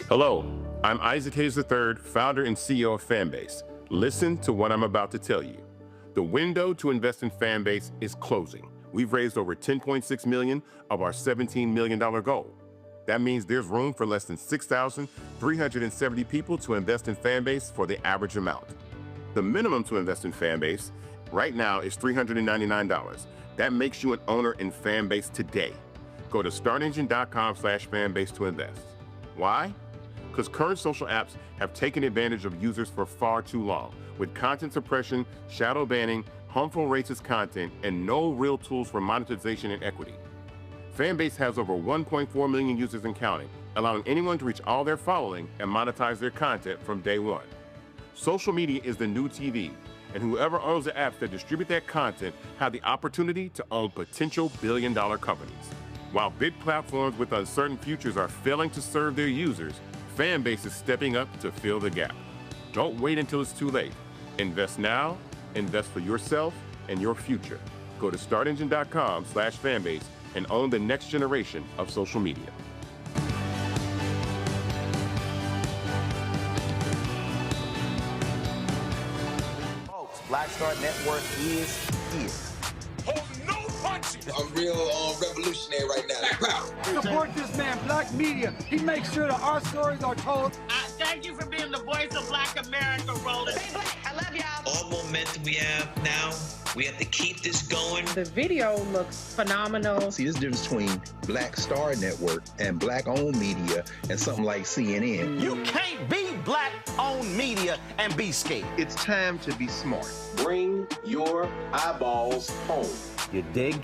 Hello, I'm Isaac Hayes III, founder and CEO of Fanbase. Listen to what I'm about to tell you. The window to invest in Fanbase is closing. We've raised over $10.6 million of our $17 million goal. That means there's room for less than 6,370 people to invest in Fanbase for the average amount. The minimum to invest in Fanbase right now is $399. That makes you an owner in Fanbase today. Go to startengine.com/fanbase to invest. Why? Because current social apps have taken advantage of users for far too long, with content suppression, shadow banning, harmful racist content, and no real tools for monetization and equity. Fanbase has over 1.4 million users and counting, allowing anyone to reach all their following and monetize their content from day one. Social media is the new TV, and whoever owns the apps that distribute that content have the opportunity to own potential billion-dollar companies. While big platforms with uncertain futures are failing to serve their users, Fanbase is stepping up to fill the gap. Don't wait until it's too late. Invest now, invest for yourself and your future. Go to startengine.com/fanbase and own the next generation of social media. Folks, Black Star Network is here. Hold no punches! I'm real revolutionary right now. Support this man, Black Media. He makes sure that our stories are told. Thank you for being the voice of Black America, Roland. Stay black. I love y'all. All momentum we have now, we have to keep this going. The video looks phenomenal. See, there's a difference between Black Star Network and Black-owned media and something like CNN. You can't be Black-owned media and be scared. It's time to be smart. Bring your eyeballs home. You dig?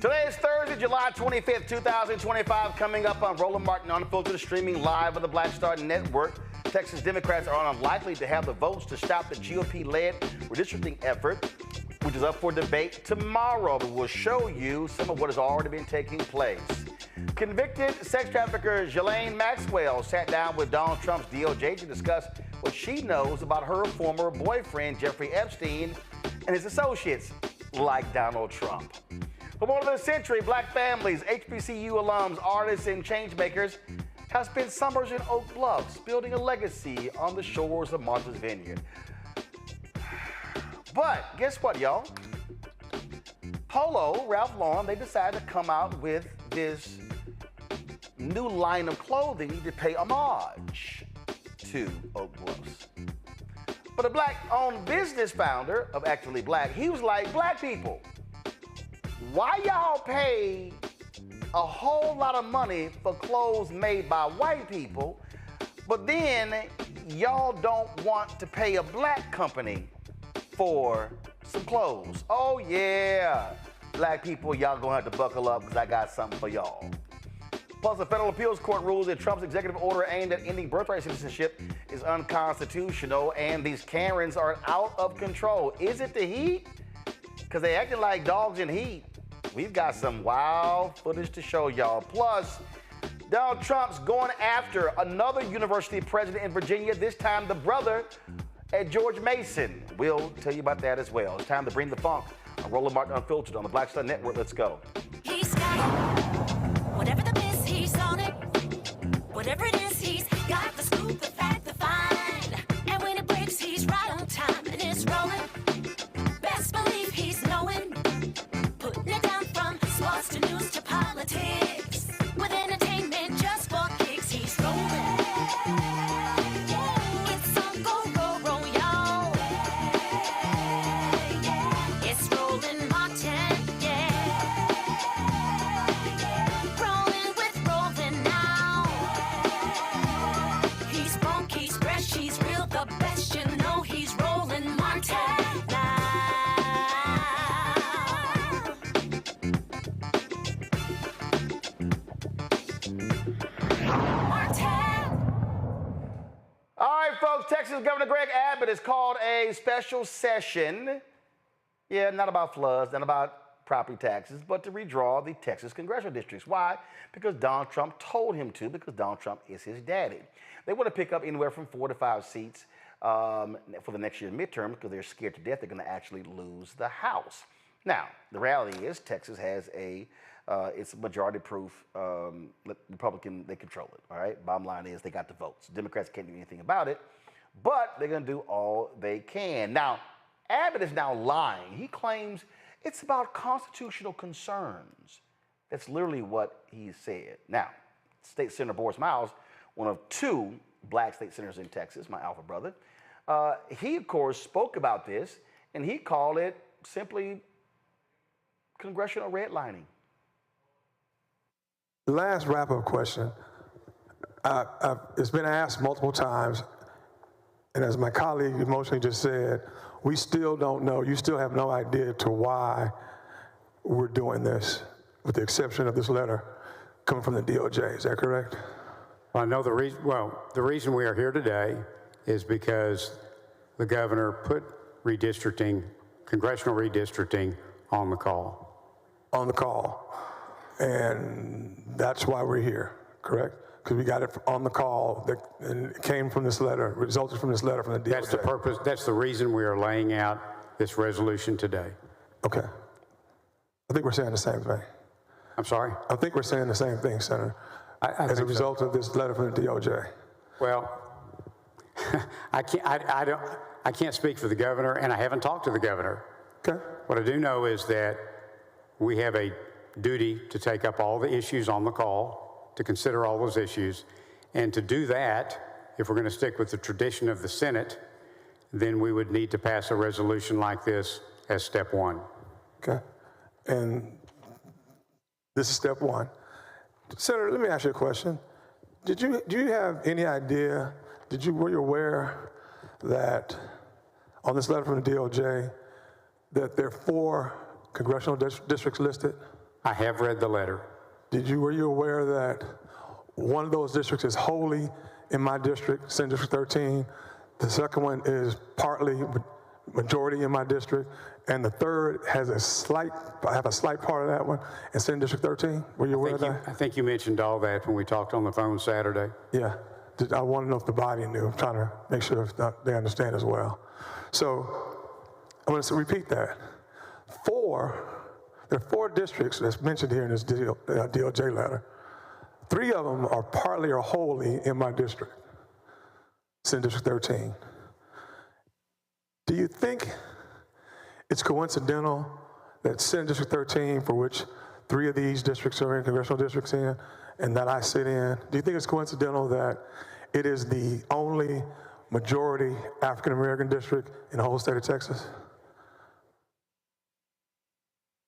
Today is Thursday, July 25th, 2025. Coming up on Roland Martin Unfiltered, streaming live on the Black Star Network. Texas Democrats are unlikely to have the votes to stop the GOP-led redistricting effort, which is up for debate tomorrow. But we'll show you some of what has already been taking place. Convicted sex trafficker Ghislaine Maxwell sat down with Donald Trump's DOJ to discuss what she knows about her former boyfriend, Jeffrey Epstein, and his associates, like Donald Trump. For more than a century, black families, HBCU alums, artists, and changemakers have spent summers in Oak Bluffs, building a legacy on the shores of Martha's Vineyard. But guess what, y'all? Polo, Ralph Lauren, they decided to come out with this new line of clothing to pay homage to Oak Bluffs. But a black-owned business founder of Actually Black, he was like, black people, why y'all pay a whole lot of money for clothes made by white people, but then y'all don't want to pay a black company for some clothes? Oh yeah, black people, y'all gonna have to buckle up because I got something for y'all. Plus, the federal appeals court ruled that Trump's executive order aimed at ending birthright citizenship is unconstitutional, and these Karens are out of control. Is it the heat? Because they acting like dogs in heat. We've got some wild footage to show y'all. Plus, Donald Trump's going after another university president in Virginia, this time the brother at George Mason. We'll tell you about that as well. It's time to bring the funk on Roland Martin Unfiltered on the Black Star Network. Let's go. He's got it. Whatever the miss, he's on it. Whatever it is, he's got the scoop, the fact, the find. And when it breaks, he's right on time and it's rolling. Best believe he's knowing. Putting it down from sports to news to politics. With entertainment just for kicks, he's rolling. It's on go, roll, y'all. It's Roland Martin, rolling with Roland now. He's funky, he's fresh, he's real, the best, you know he's Roland Martin now. All right, folks, Texas Governor Greg Abbott has called a special session. Yeah, not about floods, not about property taxes, but to redraw the Texas congressional districts. Why? Because Donald Trump told him to, because Donald Trump is his daddy. They want to pick up anywhere from 4 to 5 seats for the next year's midterm because they're scared to death they're going to actually lose the House. Now, the reality is Texas has it's majority-proof Republican, they control it, all right? Bottom line is they got the votes. Democrats can't do anything about it, but they're going to do all they can. Now, Abbott is now lying. He claims it's about constitutional concerns. That's literally what he said. Now, State Senator Boris Miles, one of 2 black state senators in Texas, my alpha brother, he, of course, spoke about this, and he called it simply congressional redlining. The last wrap-up question, it's been asked multiple times, and as my colleague emotionally just said, we still don't know, you still have no idea to why we're doing this, with the exception of this letter coming from the DOJ. Is that correct? Well, I know the reason we are here today is because the governor put redistricting, congressional redistricting, on the call. On the call. And that's why we're here, correct? Because we got it on the call, and it came from this letter, resulted from this letter from the DOJ. That's the purpose, that's the reason we are laying out this resolution today. Okay. I think we're saying the same thing. I'm sorry? I think we're saying the same thing, Senator, as a result of this letter from the DOJ. Well, I can't speak for the governor, and I haven't talked to the governor. Okay. What I do know is that we have a duty to take up all the issues on the call, to consider all those issues, and to do that, if we're going to stick with the tradition of the Senate, then we would need to pass a resolution like this as step 1. Okay. And this is step 1. Senator, let me ask you a question. Do you have any idea, were you aware that on this letter from the DOJ that there are 4 congressional districts listed? I have read the letter. Were you aware that one of those districts is wholly in my district, Senate District 13? The second one is partly majority in my district, and the third has a slight part of that one in Senate District 13. Were you aware of that? I think you mentioned all that when we talked on the phone Saturday. Yeah. I want to know if the body knew. I'm trying to make sure they understand as well. So I'm going to repeat that. There are 4 districts that's mentioned here in this DOJ letter. 3 of them are partly or wholly in my district, Senate District 13. Do you think it's coincidental that Senate District 13, for which 3 of these districts are in, congressional districts in, and that I sit in, do you think it's coincidental that it is the only majority African-American district in the whole state of Texas?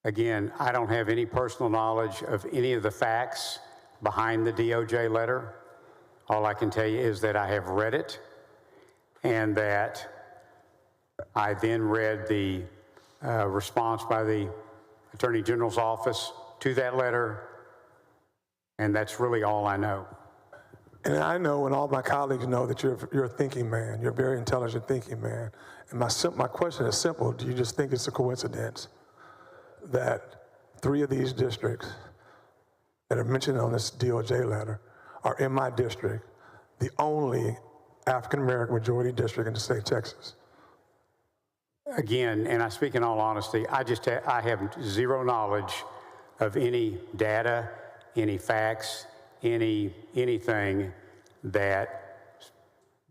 Again, I don't have any personal knowledge of any of the facts behind the DOJ letter. All I can tell you is that I have read it, and that I then read the response by the Attorney General's office to that letter, and that's really all I know. And I know, and all my colleagues know, that you're a thinking man. You're a very intelligent thinking man. And my question is simple. Do you just think it's a coincidence that 3 of these districts that are mentioned on this DOJ letter are in my district, the only African-American majority district in the state of Texas? Again, and I speak in all honesty, I have zero knowledge of any data, any facts, anything that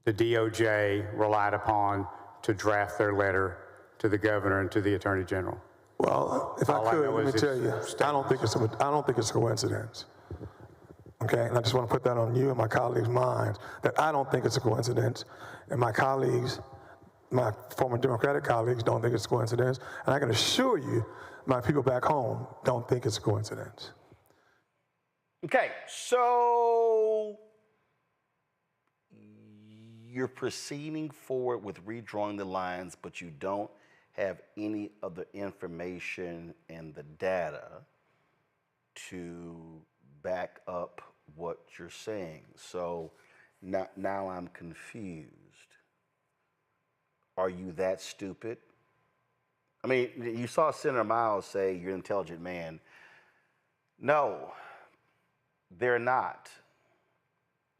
the DOJ relied upon to draft their letter to the governor and to the attorney general. Well, if I could, let me tell you, I don't think it's a coincidence. Okay, and I just want to put that on you and my colleagues' minds, that I don't think it's a coincidence, and my colleagues, my former Democratic colleagues, don't think it's a coincidence, and I can assure you, my people back home don't think it's a coincidence. Okay, so you're proceeding forward with redrawing the lines, but you don't have any of the information and the data to back up what you're saying. So now I'm confused. Are you that stupid? I mean, you saw Senator Miles say you're an intelligent man. No, they're not.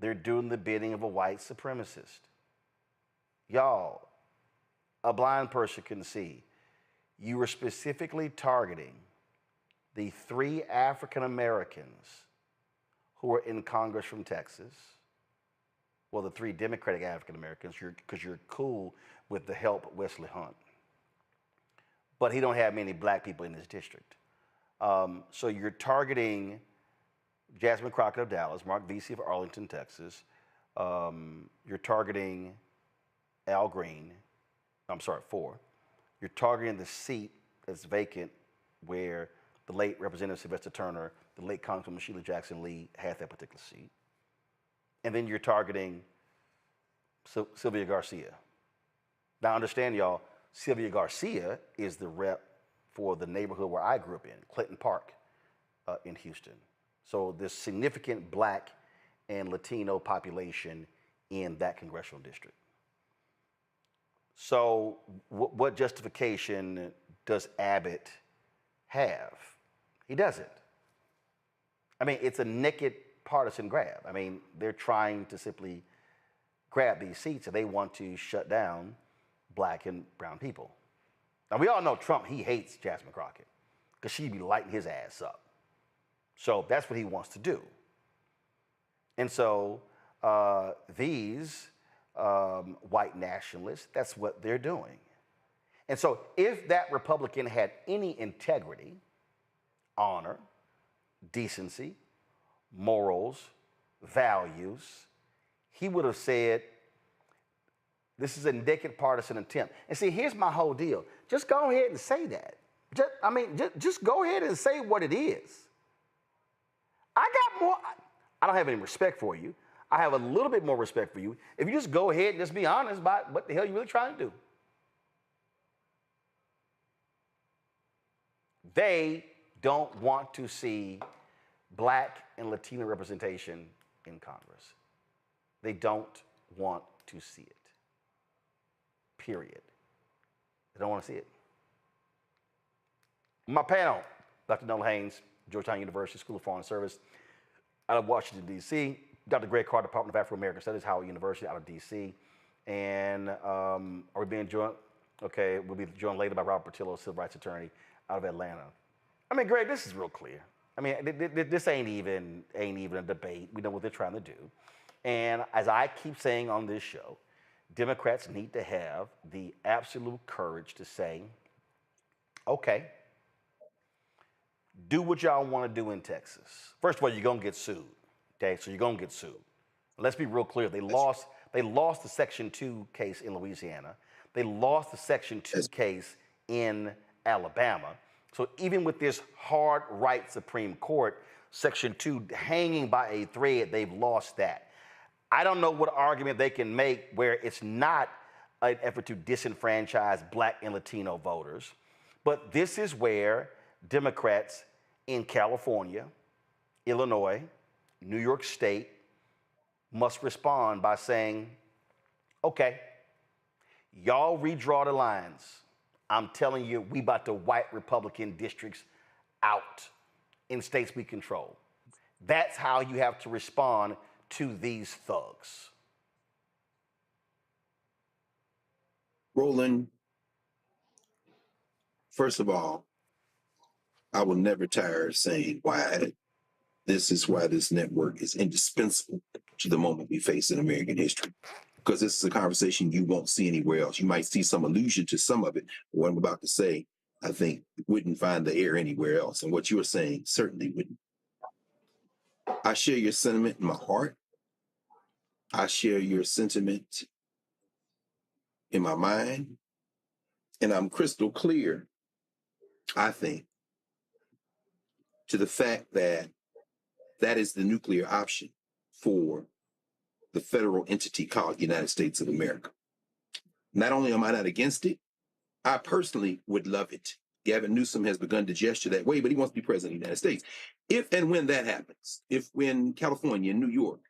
They're doing the bidding of a white supremacist. Y'all, a blind person can see. You were specifically targeting the 3 African Americans who are in Congress from Texas. Well, the 3 Democratic African Americans, because you're cool with the help Wesley Hunt. But he don't have many black people in his district. So you're targeting Jasmine Crockett of Dallas, Mark Vesey of Arlington, Texas. You're targeting Al Green. I'm sorry, 4. You're targeting the seat that's vacant where the late Representative Sylvester Turner, the late Congresswoman Sheila Jackson Lee had that particular seat. And then you're targeting Sylvia Garcia. Now understand, y'all, Sylvia Garcia is the rep for the neighborhood where I grew up in, Clinton Park in Houston. So there's significant black and Latino population in that congressional district. So what justification does Abbott have? He doesn't. I mean, it's a naked partisan grab. I mean, they're trying to simply grab these seats and they want to shut down black and brown people. Now, we all know Trump, he hates Jasmine Crockett because she'd be lighting his ass up. So that's what he wants to do. And so these white nationalists, that's what they're doing. And so if that Republican had any integrity, honor, decency, morals, values, he would have said, this is a naked partisan attempt. And see, here's my whole deal. Just go ahead and say that. Just go ahead and say what it is. I don't have any respect for you. I have a little bit more respect for you if you just go ahead and just be honest about what the hell you're really trying to do. They don't want to see Black and Latino representation in Congress. They don't want to see it. Period. They don't want to see it. My panel, Dr. Noel Haynes, Georgetown University School of Foreign Service, out of Washington, D.C., Dr. Greg Carr, Department of Afro-American Studies, Howard University, out of D.C., and are we being joined? Okay, we'll be joined later by Robert Portillo, civil rights attorney, out of Atlanta. I mean, Greg, this is real clear. I mean, this ain't even a debate. We know what they're trying to do. And as I keep saying on this show, Democrats need to have the absolute courage to say, okay, do what y'all want to do in Texas. First of all, you're going to get sued. Okay, so you're going to get sued. Let's be real clear. They lost the Section 2 case in Louisiana. They lost the Section 2 case in Alabama. So even with this hard right Supreme Court, Section 2 hanging by a thread, they've lost that. I don't know what argument they can make where it's not an effort to disenfranchise Black and Latino voters, but this is where Democrats in California, Illinois, New York State must respond by saying, okay, y'all redraw the lines. I'm telling you, we about to wipe Republican districts out in states we control. That's how you have to respond to these thugs. Roland, first of all, I will never tire of saying why this network is indispensable to the moment we face in American history. Because this is a conversation you won't see anywhere else. You might see some allusion to some of it. But what I'm about to say, I think wouldn't find the air anywhere else. And what you're saying certainly wouldn't. I share your sentiment in my heart. I share your sentiment in my mind. And I'm crystal clear, I think, to the fact that that is the nuclear option for the federal entity called United States of America. Not only am I not against it, I personally would love it. Gavin Newsom has begun to gesture that way, but he wants to be president of the United States. If and when that happens, when California, New York,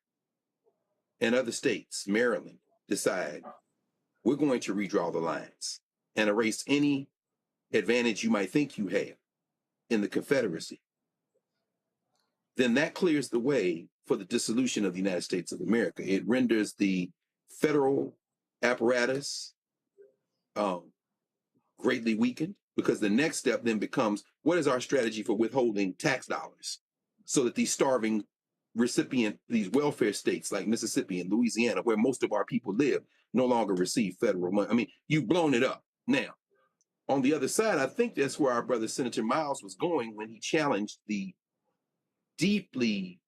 and other states, Maryland, decide we're going to redraw the lines and erase any advantage you might think you have in the Confederacy, then that clears the way for the dissolution of the United States of America. It renders the federal apparatus greatly weakened, because the next step then becomes, what is our strategy for withholding tax dollars so that these starving these welfare states like Mississippi and Louisiana, where most of our people live, no longer receive federal money? I mean, you've blown it up. Now, on the other side, I think that's where our brother Senator Miles was going when he challenged the deeply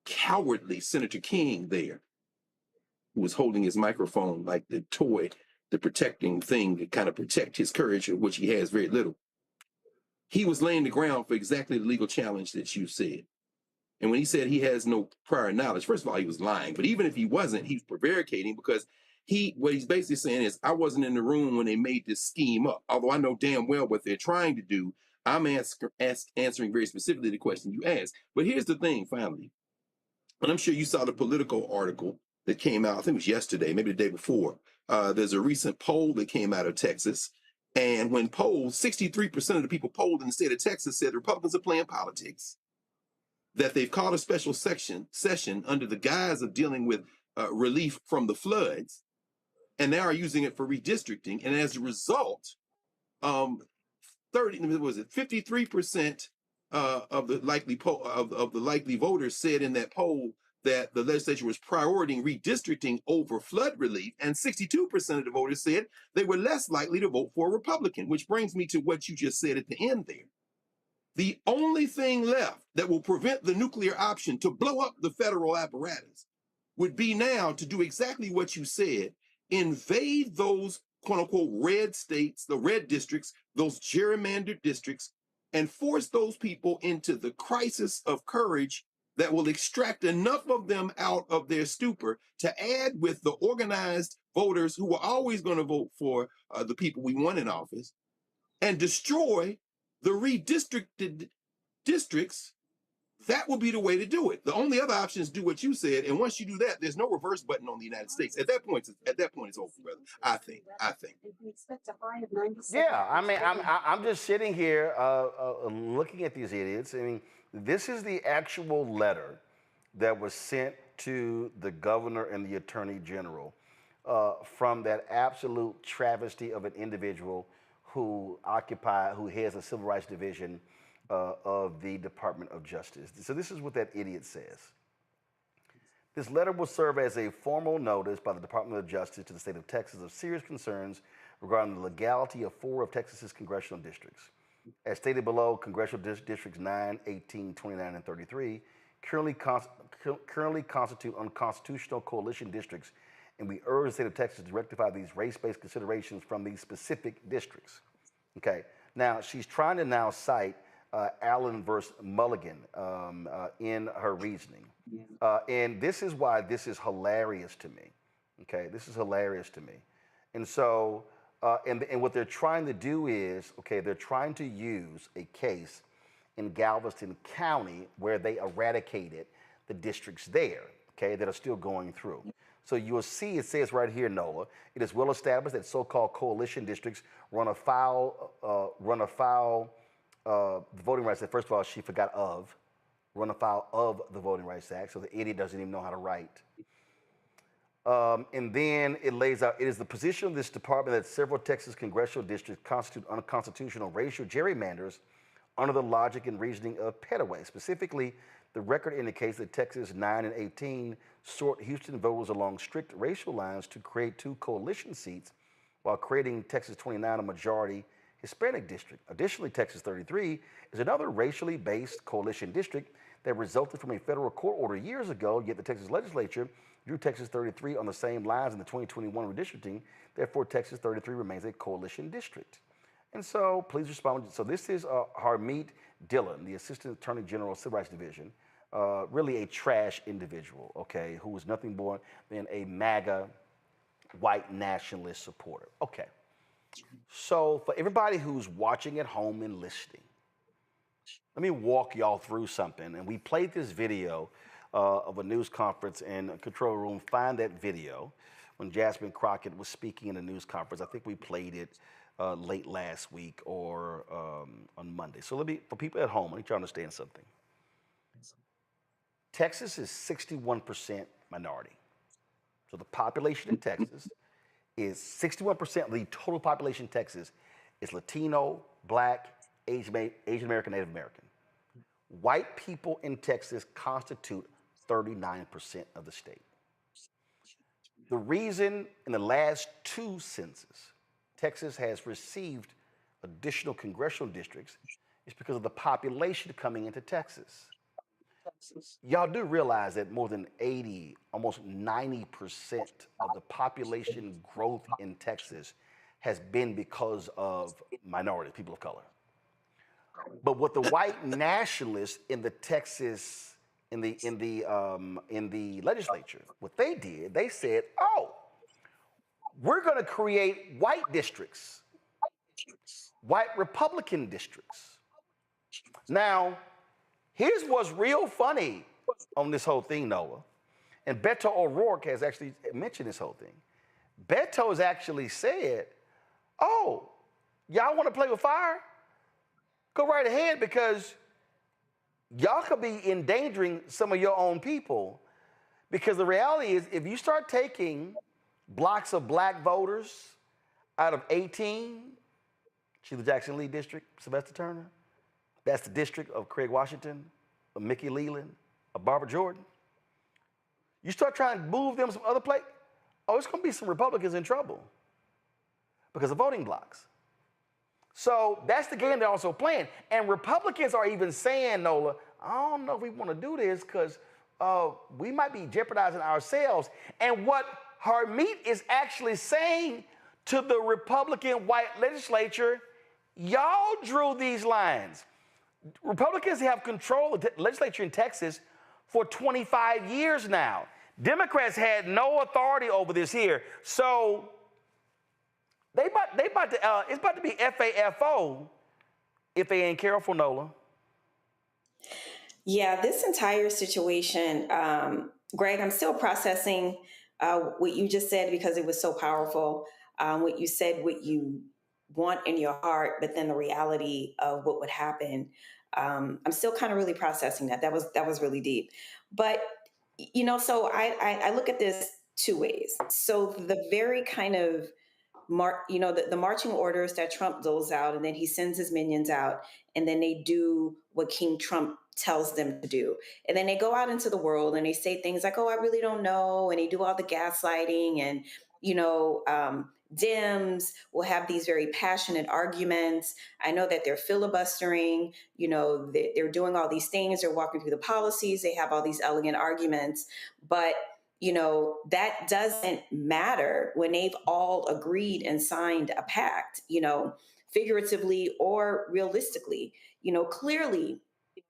cowardly Senator King there, who was holding his microphone like the toy, the protecting thing to kind of protect his courage, of which he has very little. He was laying the ground for exactly the legal challenge that you said. And when he said he has no prior knowledge, first of all, he was lying. But even if he wasn't, he's prevaricating, because what he's basically saying is, I wasn't in the room when they made this scheme up. Although I know damn well what they're trying to do, I'm answering very specifically the question you asked. But here's the thing, finally. And I'm sure you saw the Politico article that came out, I think it was yesterday, maybe the day before. There's a recent poll that came out of Texas. And when polled, 63% of the people polled in the state of Texas said Republicans are playing politics, that they've called a special session under the guise of dealing with relief from the floods, and now are using it for redistricting. And as a result, 53% of the likely voters said in that poll that the legislature was prioritizing redistricting over flood relief, and 62% of the voters said they were less likely to vote for a Republican, which brings me to what you just said at the end there. The only thing left that will prevent the nuclear option to blow up the federal apparatus would be now to do exactly what you said, invade those quote unquote red states, the red districts, those gerrymandered districts, and force those people into the crisis of courage that will extract enough of them out of their stupor to add with the organized voters who are always going to vote for the people we want in office, and destroy the redistricted districts, that would be the way to do it. The only other option is do what you said, and once you do that, there's no reverse button on the United States. At that point, it's over, brother. I think. Yeah, I mean, I'm just sitting here looking at these idiots. I mean, this is the actual letter that was sent to the governor and the attorney general from that absolute travesty of an individual who heads a civil rights division of the Department of Justice. So this is what that idiot says. This letter will serve as a formal notice by the Department of Justice to the state of Texas of serious concerns regarding the legality of 4 of Texas's congressional districts. As stated below, congressional districts 9, 18, 29, and 33 currently constitute unconstitutional coalition districts, and we urge the state of Texas to rectify these race-based considerations from these specific districts. Okay, now she's trying to now cite Allen versus Mulligan in her reasoning. And this is why this is hilarious to me. Okay, this is hilarious to me. And so, and what they're trying to do is, okay, they're trying to use a case in Galveston County where they eradicated the districts there, okay, that are still going through. So you'll see it says right here, Nola, it is well established that so-called coalition districts run afoul the Voting Rights Act. First of all, she forgot run afoul of the Voting Rights Act, so the idiot doesn't even know how to write. And then it lays out, it is the position of this department that several Texas congressional districts constitute unconstitutional racial gerrymanders under the logic and reasoning of Pettaway. Specifically, the record indicates that Texas 9 and 18 sort Houston voters along strict racial lines to create 2 coalition seats, while creating Texas 29 a majority Hispanic district. Additionally, Texas 33 is another racially based coalition district that resulted from a federal court order years ago, yet the Texas legislature drew Texas 33 on the same lines in the 2021 redistricting. Therefore, Texas 33 remains a coalition district. And so, please respond. So this is Harmeet Dillon, the Assistant Attorney General, Civil Rights Division, really a trash individual, okay, who was nothing more than a MAGA white nationalist supporter. Okay. So for everybody who's watching at home and listening, let me walk y'all through something. And we played this video of a news conference in a control room. Find that video when Jasmine Crockett was speaking in a news conference. I think we played it late last week or on Monday. So for people at home, I need you to understand something. Texas is 61% minority. So the population in Texas is 61% of the total population in Texas is Latino, Black, Asian American, Native American. White people in Texas constitute 39% of the state. The reason in the last 2 censuses Texas has received additional congressional districts is because of the population coming into Texas. Y'all do realize that more than 80, almost 90% of the population growth in Texas has been because of minorities, people of color. But what the white nationalists in the Texas, in the legislature, what they did, they said, oh, we're going to create white districts, white Republican districts. Now, here's what's real funny on this whole thing, Noah. And Beto O'Rourke has actually mentioned this whole thing. Beto has actually said, oh, y'all want to play with fire? Go right ahead, because y'all could be endangering some of your own people. Because the reality is, if you start taking blocks of black voters out of 18, Sheila Jackson Lee District, Sylvester Turner, that's the district of Craig Washington, of Mickey Leland, of Barbara Jordan. You start trying to move them some other place, oh, it's going to be some Republicans in trouble because of voting blocks. So that's the game they're also playing. And Republicans are even saying, Nola, I don't know if we want to do this because we might be jeopardizing ourselves. And what Harmeet is actually saying to the Republican white legislature, y'all drew these lines. Republicans have control of the legislature in Texas for 25 years now. Democrats had no authority over this here. So it's about to be FAFO if they ain't careful, Nola. Yeah, this entire situation, Greg, I'm still processing what you just said because it was so powerful. What you said, what you want in your heart, but then the reality of what would happen. I'm still kind of really processing that. That was really deep. But so I look at this two ways. So the very kind of the marching orders that Trump doles out, and then he sends his minions out, and then they do what King Trump tells them to do. And then they go out into the world and they say things like, oh, I really don't know. And they do all the gaslighting and, Dems will have these very passionate arguments. I know that they're filibustering, they're doing all these things. They're walking through the policies. They have all these elegant arguments, but that doesn't matter when they've all agreed and signed a pact, figuratively or realistically. Clearly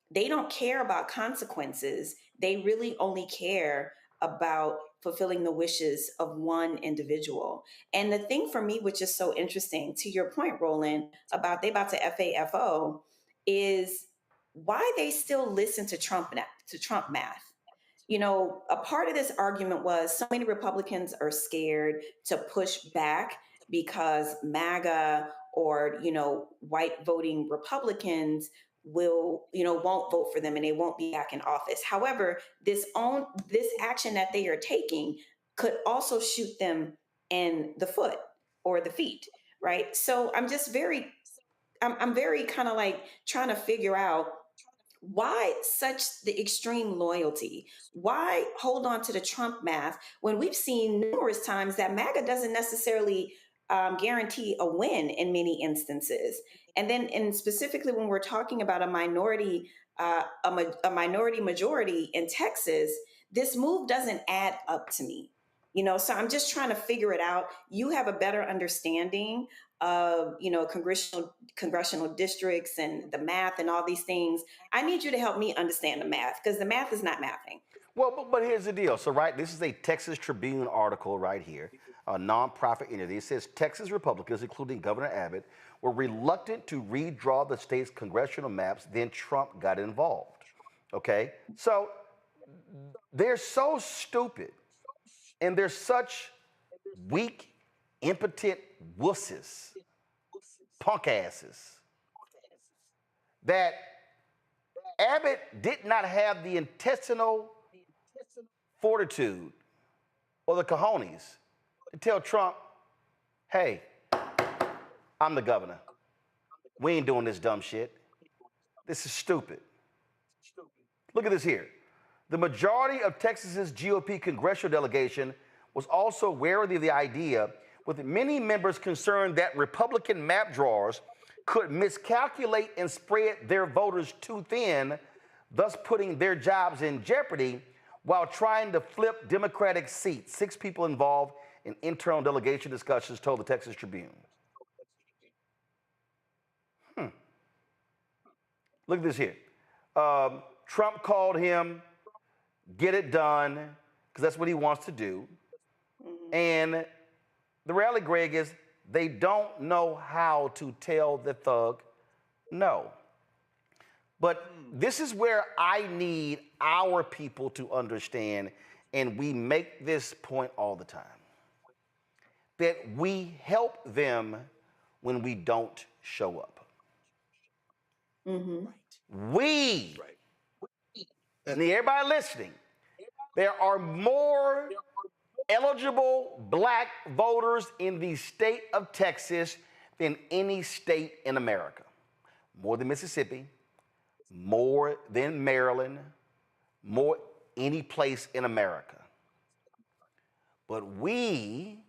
they don't care about consequences. They really only care about fulfilling the wishes of one individual. And the thing for me, which is so interesting, to your point, Roland, about they about to FAFO, is why they still listen to Trump math. A part of this argument was so many Republicans are scared to push back because MAGA or, white voting Republicans won't vote for them and they won't be back in office. However, this action that they are taking could also shoot them in the foot or the feet, right? So I'm very kind of like trying to figure out why such the extreme loyalty? Why hold on to the Trump math when we've seen numerous times that MAGA doesn't necessarily guarantee a win in many instances? And specifically when we're talking about a minority majority in Texas, this move doesn't add up to me. So I'm just trying to figure it out. You have a better understanding of congressional districts and the math and all these things. I need you to help me understand the math because the math is not mathing. Well, but here's the deal. So, right, this is a Texas Tribune article right here, a nonprofit entity. It says Texas Republicans, including Governor Abbott, were reluctant to redraw the state's congressional maps. Then Trump got involved. Okay, so they're so stupid, and they're such weak, impotent wusses, punk asses, that Abbott did not have the intestinal fortitude or the cojones to tell Trump, hey, I'm the governor. We ain't doing this dumb shit. This is stupid. Look at this here. The majority of Texas's GOP congressional delegation was also wary of the idea, with many members concerned that Republican map drawers could miscalculate and spread their voters too thin, thus putting their jobs in jeopardy while trying to flip Democratic seats. 6 people involved in internal delegation discussions told the Texas Tribune. Look at this here. Trump called him, get it done, because that's what he wants to do. And the reality, Greg, is they don't know how to tell the thug no. But this is where I need our people to understand, and we make this point all the time, that we help them when we don't show up. We, and everybody listening, there are more eligible black voters in the state of Texas than any state in America. More than Mississippi, more than Maryland, more any place in America. But we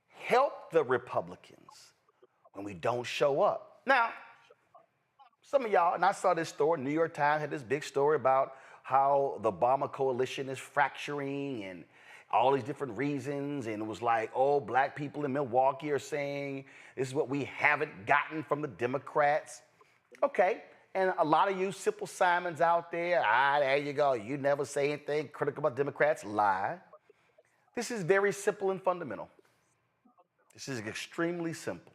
help the Republicans when we don't show up. Now, some of y'all, and I saw this story, New York Times had this big story about how the Obama coalition is fracturing and all these different reasons, and it was like, oh, black people in Milwaukee are saying this is what we haven't gotten from the Democrats. Okay, and a lot of you Simple Simons out there, there you go, you never say anything critical about Democrats, lie. This is very simple and fundamental. This is extremely simple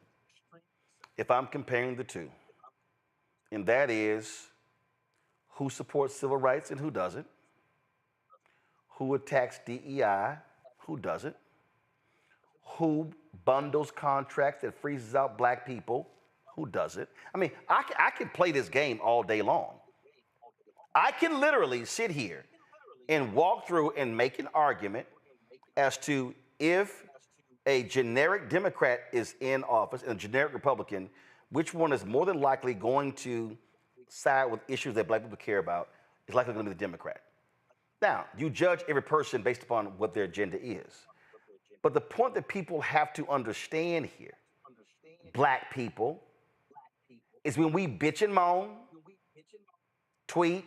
if I'm comparing the two, and that is who supports civil rights and who doesn't, who attacks DEI, who doesn't, who bundles contracts that freezes out black people, who doesn't. I mean, I can play this game all day long. I can literally sit here and walk through and make an argument as to if a generic Democrat is in office and a generic Republican, which one is more than likely going to side with issues that black people care about, is likely going to be the Democrat. Now, you judge every person based upon what their agenda is. But the point that people have to understand here, black people, is when we bitch and moan, tweet,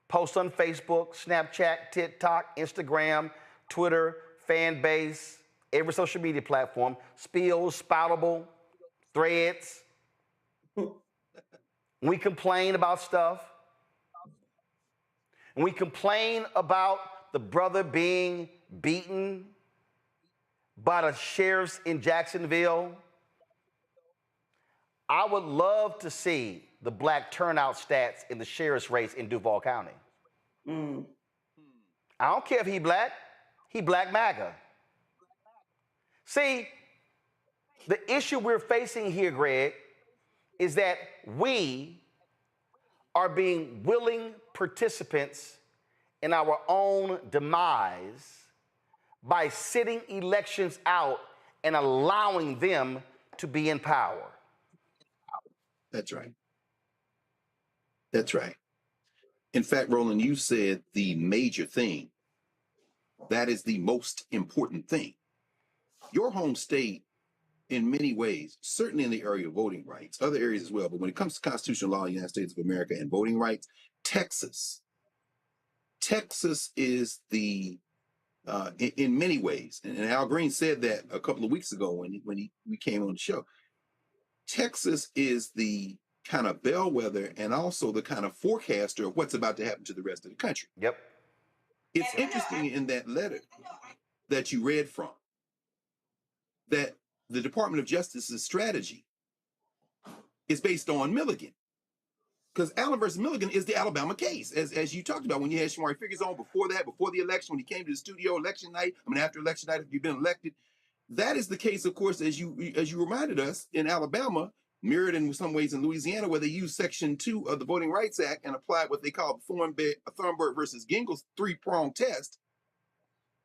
post on Facebook, Snapchat, TikTok, Instagram, Twitter, fan base, every social media platform, Spills, Spoutable, Threads. We complain about stuff. And we complain about the brother being beaten by the sheriffs in Jacksonville. I would love to see the black turnout stats in the sheriff's race in Duval County. I don't care if he black MAGA. See, the issue we're facing here, Greg, is that we are being willing participants in our own demise by sitting elections out and allowing them to be in power. That's right. That's right. In fact, Roland, you said the major thing. That is the most important thing. Your home state, in many ways, certainly in the area of voting rights, other areas as well, but when it comes to constitutional law in the United States of America and voting rights, Texas is the, in many ways, and Al Green said that a couple of weeks ago when we came on the show, Texas is the kind of bellwether and also the kind of forecaster of what's about to happen to the rest of the country. Yep. It's interesting in that letter that you read from that the Department of Justice's strategy is based on Milligan. Because Allen versus Milligan is the Alabama case, as you talked about when you had Shamari Figures on before the election, when he came to the studio after election night, if you've been elected. That is the case, of course, as you reminded us, in Alabama, mirrored in some ways in Louisiana, where they used Section 2 of the Voting Rights Act and applied what they call Thornburg versus Gingell's three-pronged test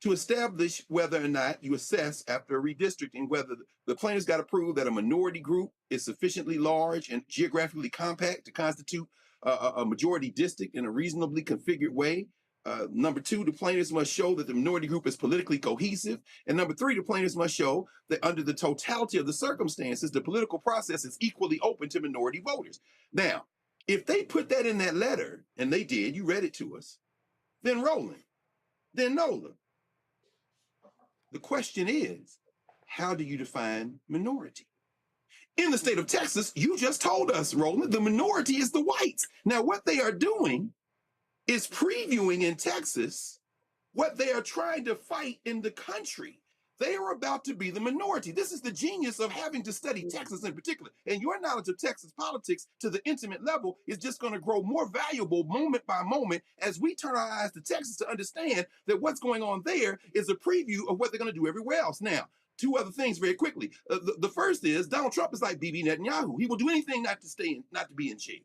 to establish whether or not you assess after redistricting whether the plaintiff's got to prove that a minority group is sufficiently large and geographically compact to constitute a majority district in a reasonably configured way. Number two, the plaintiffs must show that the minority group is politically cohesive. And number three, the plaintiffs must show that under the totality of the circumstances, the political process is equally open to minority voters. Now, if they put that in that letter, and they did, you read it to us, then Roland, then Nola. The question is, how do you define minority? In the state of Texas, you just told us, Roland, the minority is the whites. Now, what they are doing is previewing in Texas what they are trying to fight in the country. They are about to be the minority. This is the genius of having to study Texas in particular. And your knowledge of Texas politics to the intimate level is just going to grow more valuable moment by moment as we turn our eyes to Texas to understand that what's going on there is a preview of what they're going to do everywhere else. Now, two other things very quickly. The first is Donald Trump is like Bibi Netanyahu. He will do anything not to be in jail.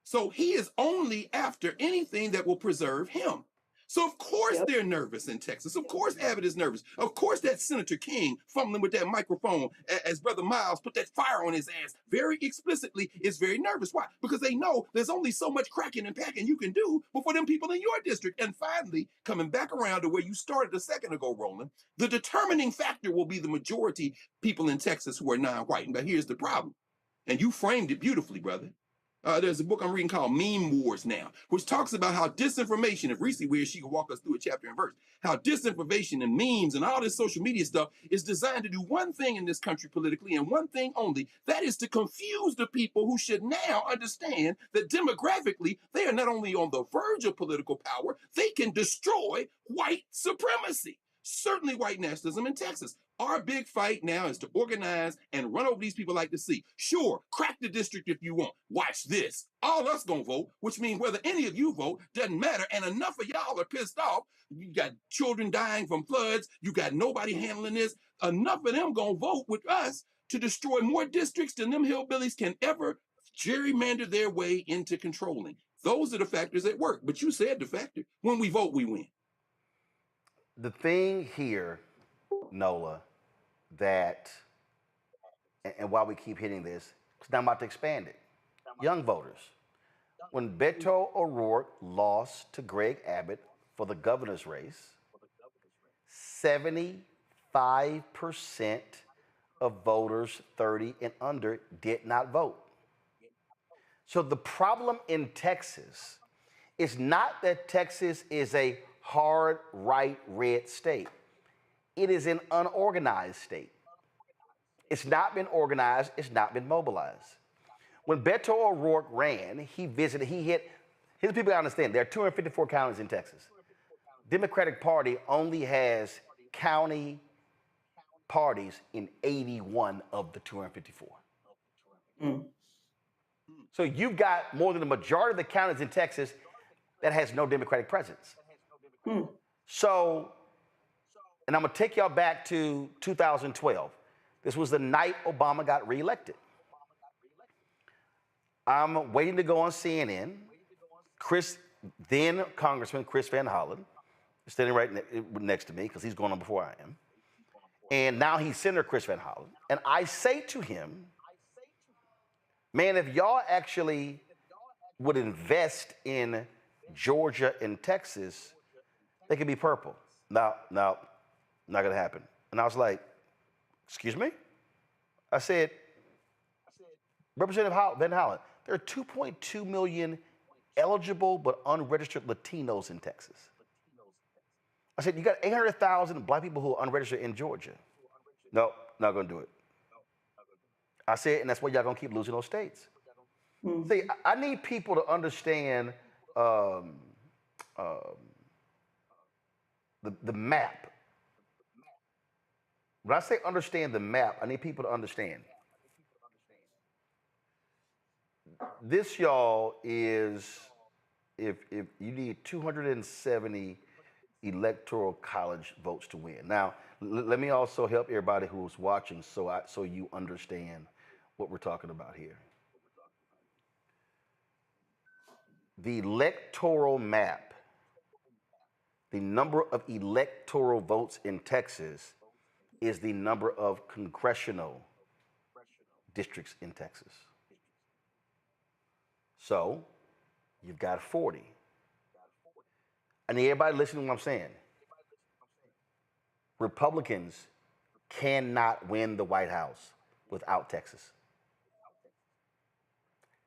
So he is only after anything that will preserve him. So of course they're nervous in Texas. Of course Abbott is nervous. Of course that Senator King fumbling with that microphone as Brother Miles put that fire on his ass very explicitly is very nervous. Why? Because they know there's only so much cracking and packing you can do before them people in your district. And finally, coming back around to where you started a second ago, Roland, the determining factor will be the majority people in Texas who are non-white. But here's the problem. And you framed it beautifully, brother. There's a book I'm reading called Meme Wars now, which talks about how disinformation, if Reese were, she could walk us through a chapter and verse, how disinformation and memes and all this social media stuff is designed to do one thing in this country politically and one thing only. That is to confuse the people who should now understand that demographically, they are not only on the verge of political power, they can destroy white supremacy. Certainly white nationalism in Texas. Our big fight now is to organize and run over these people like the sea. Sure, crack the district if you want. Watch this. All us gonna vote, which means whether any of you vote doesn't matter. And enough of y'all are pissed off. You got children dying from floods. You got nobody handling this. Enough of them gonna vote with us to destroy more districts than them hillbillies can ever gerrymander their way into controlling. Those are the factors at work. But you said the factor. When we vote, we win. The thing here, Nola, that, and why we keep hitting this, because now I'm about to expand it. Young voters. When Beto O'Rourke lost to Greg Abbott for the governor's race, 75% of voters 30 and under did not vote. So the problem in Texas is not that Texas is a hard right red state. It is an unorganized state. It's not been organized, it's not been mobilized. When Beto O'Rourke ran, here's the people gotta understand, there are 254 counties in Texas. Democratic Party only has county parties in 81 of the 254. So you've got more than the majority of the counties in Texas that has no Democratic presence. So, and I'm gonna take y'all back to 2012. This was the night Obama got reelected. I'm waiting to go on CNN. Then Congressman Chris Van Hollen, standing right next to me because he's going on before I am. And now he's Senator Chris Van Hollen. And I say to him, man, if y'all actually would invest in Georgia and Texas, they could be purple. No, not gonna happen. And I was like, excuse me? I said, Representative Van Hollen, there are 2.2 million eligible but unregistered Latinos in Texas. I said, you got 800,000 black people who are unregistered in Georgia. No, not gonna do it. I said, and that's why y'all gonna keep losing those states. See, I need people to understand the map. When I say understand the map, I need people to understand. This, y'all, is if you need 270 electoral college votes to win. Now, let me also help everybody who's watching so you understand what we're talking about here. The electoral map, the number of electoral votes in Texas is the number of congressional districts in Texas. So, you've got 40. I need everybody listening to what I'm saying. Republicans cannot win the White House without Texas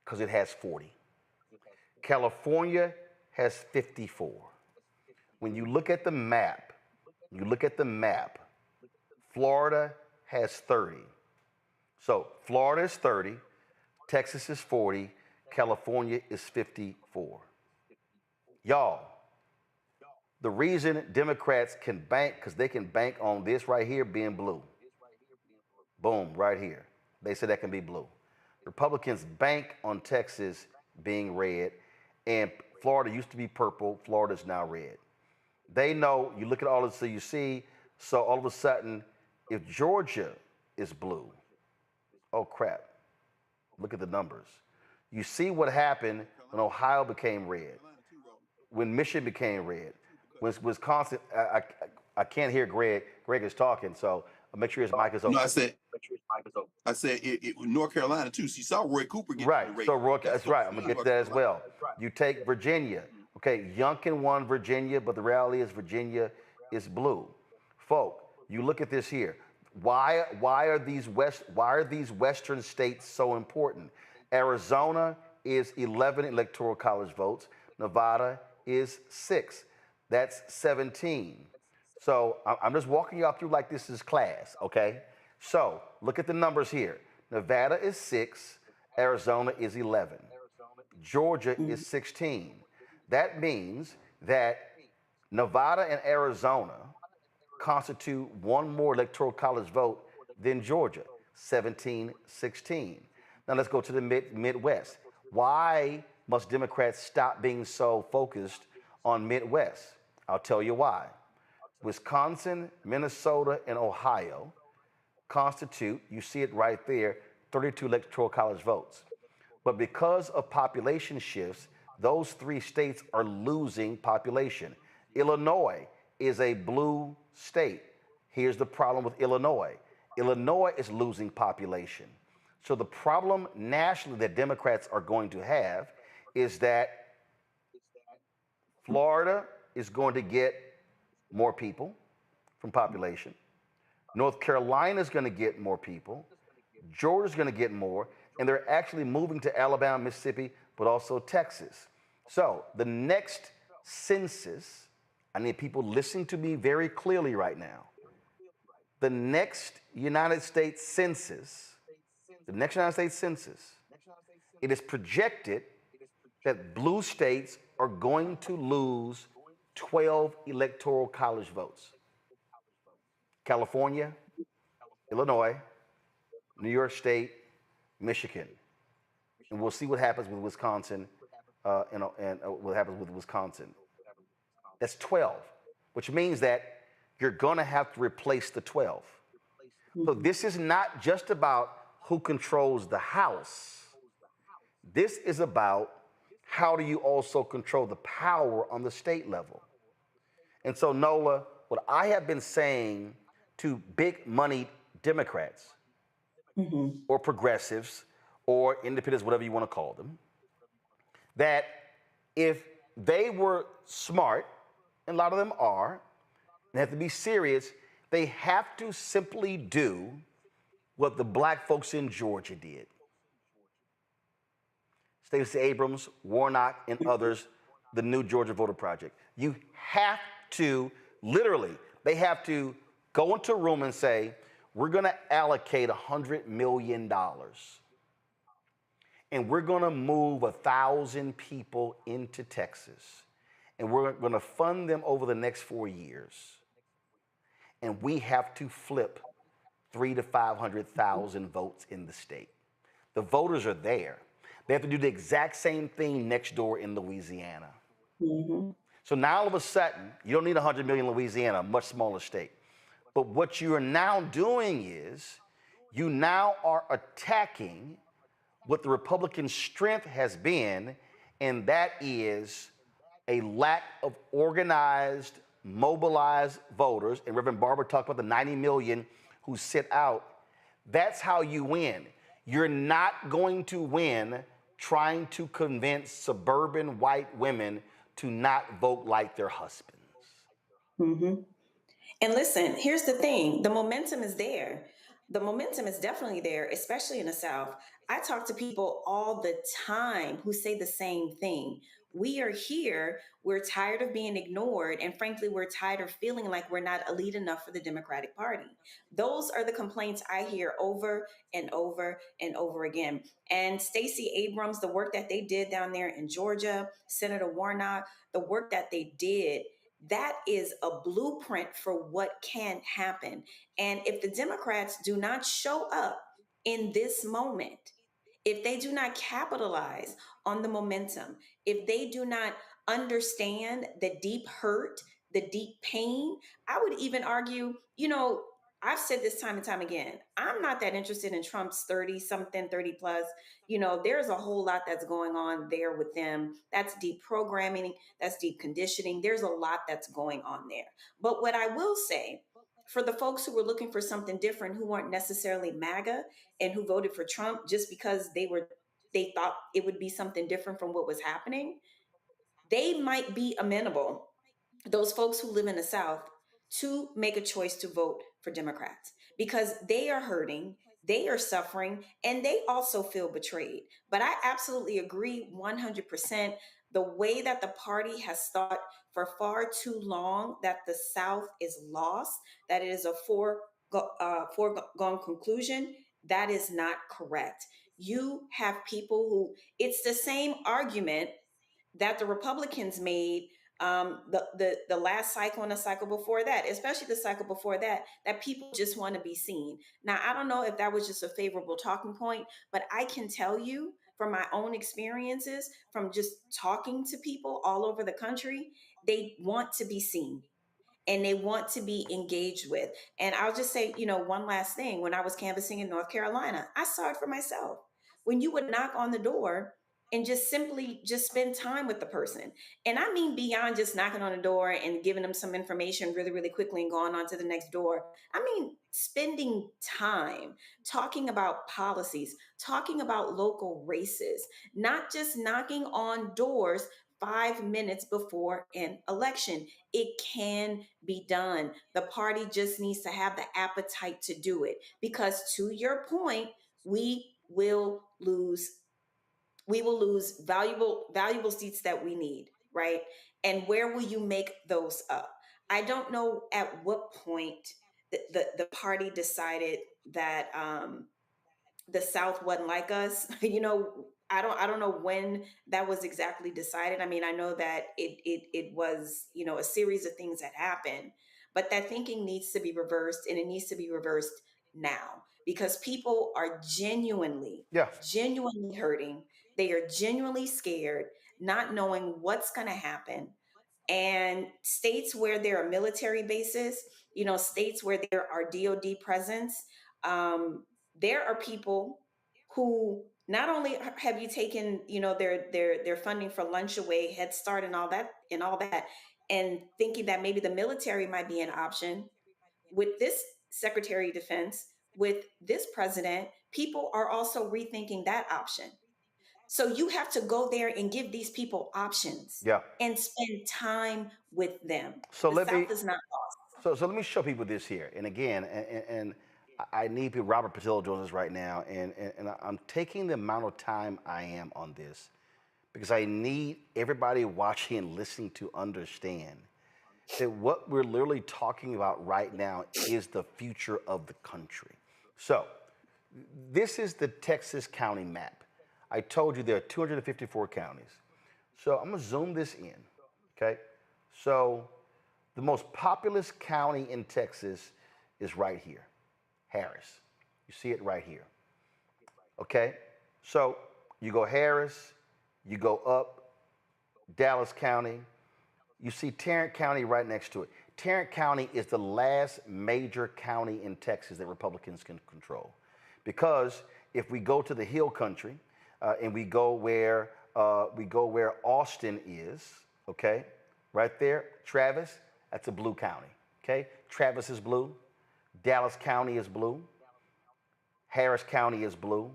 because it has 40. California has 54. When you look at the map, Florida has 30. So Florida is 30, Texas is 40, California is 54. Y'all, the reason Democrats can bank, because they can bank on this right here being blue. Boom, right here. They say that can be blue. Republicans bank on Texas being red, and Florida used to be purple, Florida's now red. They know, you look at all this, so you see, so all of a sudden, if Georgia is blue, oh crap, look at the numbers. You see what happened when Ohio became red, when Michigan became red, when Wisconsin, I can't hear Greg. Greg is talking, so make sure his mic is open. No, I said North Carolina too. So you saw Roy Cooper get right. So Roy, that's right. I'm gonna get to that as well. You take Virginia. Okay, Youngkin won Virginia, but the reality is Virginia is blue. Folk, you look at this here. Why are these Western states so important? Arizona is 11 electoral college votes. Nevada is 6. That's 17. So I'm just walking y'all through like this is class, okay? So look at the numbers here. Nevada is 6. Arizona is 11. Georgia is 16. That means that Nevada and Arizona constitute one more electoral college vote than Georgia, 1716. Now let's go to the Midwest. Why must Democrats stop being so focused on Midwest? I'll tell you why. Wisconsin, Minnesota, and Ohio constitute, you see it right there, 32 electoral college votes. But because of population shifts, those three states are losing population. Illinois is a blue state. Here's the problem with Illinois. Illinois is losing population. So the problem nationally that Democrats are going to have is that Florida is going to get more people from population. North Carolina is going to get more people. Georgia is going to get more. And they're actually moving to Alabama, Mississippi, but also Texas. So the next census, I need people listening to me very clearly right now. The next United States Census, it is projected that blue states are going to lose 12 electoral college votes. California, Illinois, New York State, Michigan. And we'll see what happens with Wisconsin and what happens with Wisconsin. That's 12, which means that you're going to have to replace the 12. So this is not just about who controls the House. This is about how do you also control the power on the state level. And so, Nola, what I have been saying to big money Democrats or progressives or independents, whatever you want to call them, that if they were smart, and a lot of them are, and have to be serious, they have to simply do what the black folks in Georgia did. Stacey Abrams, Warnock, and others, the New Georgia Voter Project. You have to, literally, they have to go into a room and say, we're going to allocate $100 million. And we're going to move 1,000 people into Texas. And we're going to fund them over the next 4 years. And we have to flip 300,000 to 500,000 votes in the state. The voters are there. They have to do the exact same thing next door in Louisiana. So now all of a sudden, you don't need 100 million in Louisiana, a much smaller state. But what you are now doing is you now are attacking what the Republican strength has been, and that is a lack of organized, mobilized voters. And Reverend Barber talked about the 90 million who sit out. That's how you win. You're not going to win trying to convince suburban white women to not vote like their husbands. And listen, here's the thing. The momentum is there. The momentum is definitely there, especially in the South. I talk to people all the time who say the same thing. We are here. We're tired of being ignored. And frankly, we're tired of feeling like we're not elite enough for the Democratic Party. Those are the complaints I hear over and over and over again. And Stacey Abrams, the work that they did down there in Georgia, Senator Warnock, the work that they did, that is a blueprint for what can happen. And if the Democrats do not show up in this moment, if they do not capitalize on the momentum, if they do not understand the deep hurt, the deep pain, I would even argue, I've said this time and time again, I'm not that interested in Trump's 30-something, 30 plus. There's a whole lot that's going on there with them. That's deep programming. That's deep conditioning. There's a lot that's going on there. But what I will say, for the folks who were looking for something different, who weren't necessarily MAGA and who voted for Trump just because they thought it would be something different from what was happening, they might be amenable, those folks who live in the South, to make a choice to vote for Democrats because they are hurting, they are suffering, and they also feel betrayed. But I absolutely agree 100%. The way that the party has thought for far too long that the South is lost, that it is a foregone conclusion, that is not correct. You have people who, it's the same argument that the Republicans made The last cycle and the cycle before that, especially the cycle before that, that people just want to be seen. Now, I don't know if that was just a favorable talking point, but I can tell you from my own experiences, from just talking to people all over the country, they want to be seen and they want to be engaged with. And I'll just say, one last thing. When I was canvassing in North Carolina, I saw it for myself. When you would knock on the door and just simply just spend time with the person. And I mean, beyond just knocking on the door and giving them some information really, really quickly and going on to the next door. I mean, spending time talking about policies, talking about local races, not just knocking on doors 5 minutes before an election. It can be done. The party just needs to have the appetite to do it, because to your point, we will lose valuable seats that we need, right? And where will you make those up? I don't know at what point the party decided that the South wasn't like us. I don't know when that was exactly decided. I mean, I know that it was, a series of things that happened, but that thinking needs to be reversed, and it needs to be reversed now, because people are genuinely hurting. They are genuinely scared, not knowing what's going to happen. And states where there are military bases, states where there are DOD presence, there are people who not only have you taken, their funding for lunch away, Head Start and all that, and thinking that maybe the military might be an option. With this Secretary of Defense, with this president, people are also rethinking that option. So you have to go there and give these people options and spend time with them. So the South is not lost. So let me show people this here. And again, and I need people, Robert Patillo joins us right now, and I'm taking the amount of time I am on this because I need everybody watching and listening to understand that what we're literally talking about right now is the future of the country. So this is the Texas county map. I told you there are 254 counties. So I'm gonna zoom this in, okay? So the most populous county in Texas is right here, Harris. You see it right here, okay? So you go Harris, you go up, Dallas County, you see Tarrant County right next to it. Tarrant County is the last major county in Texas that Republicans can control. Because if we go to the Hill Country, and we go where Austin is, okay? Right there, Travis, that's a blue county, okay? Travis is blue, Dallas County is blue, Harris County is blue.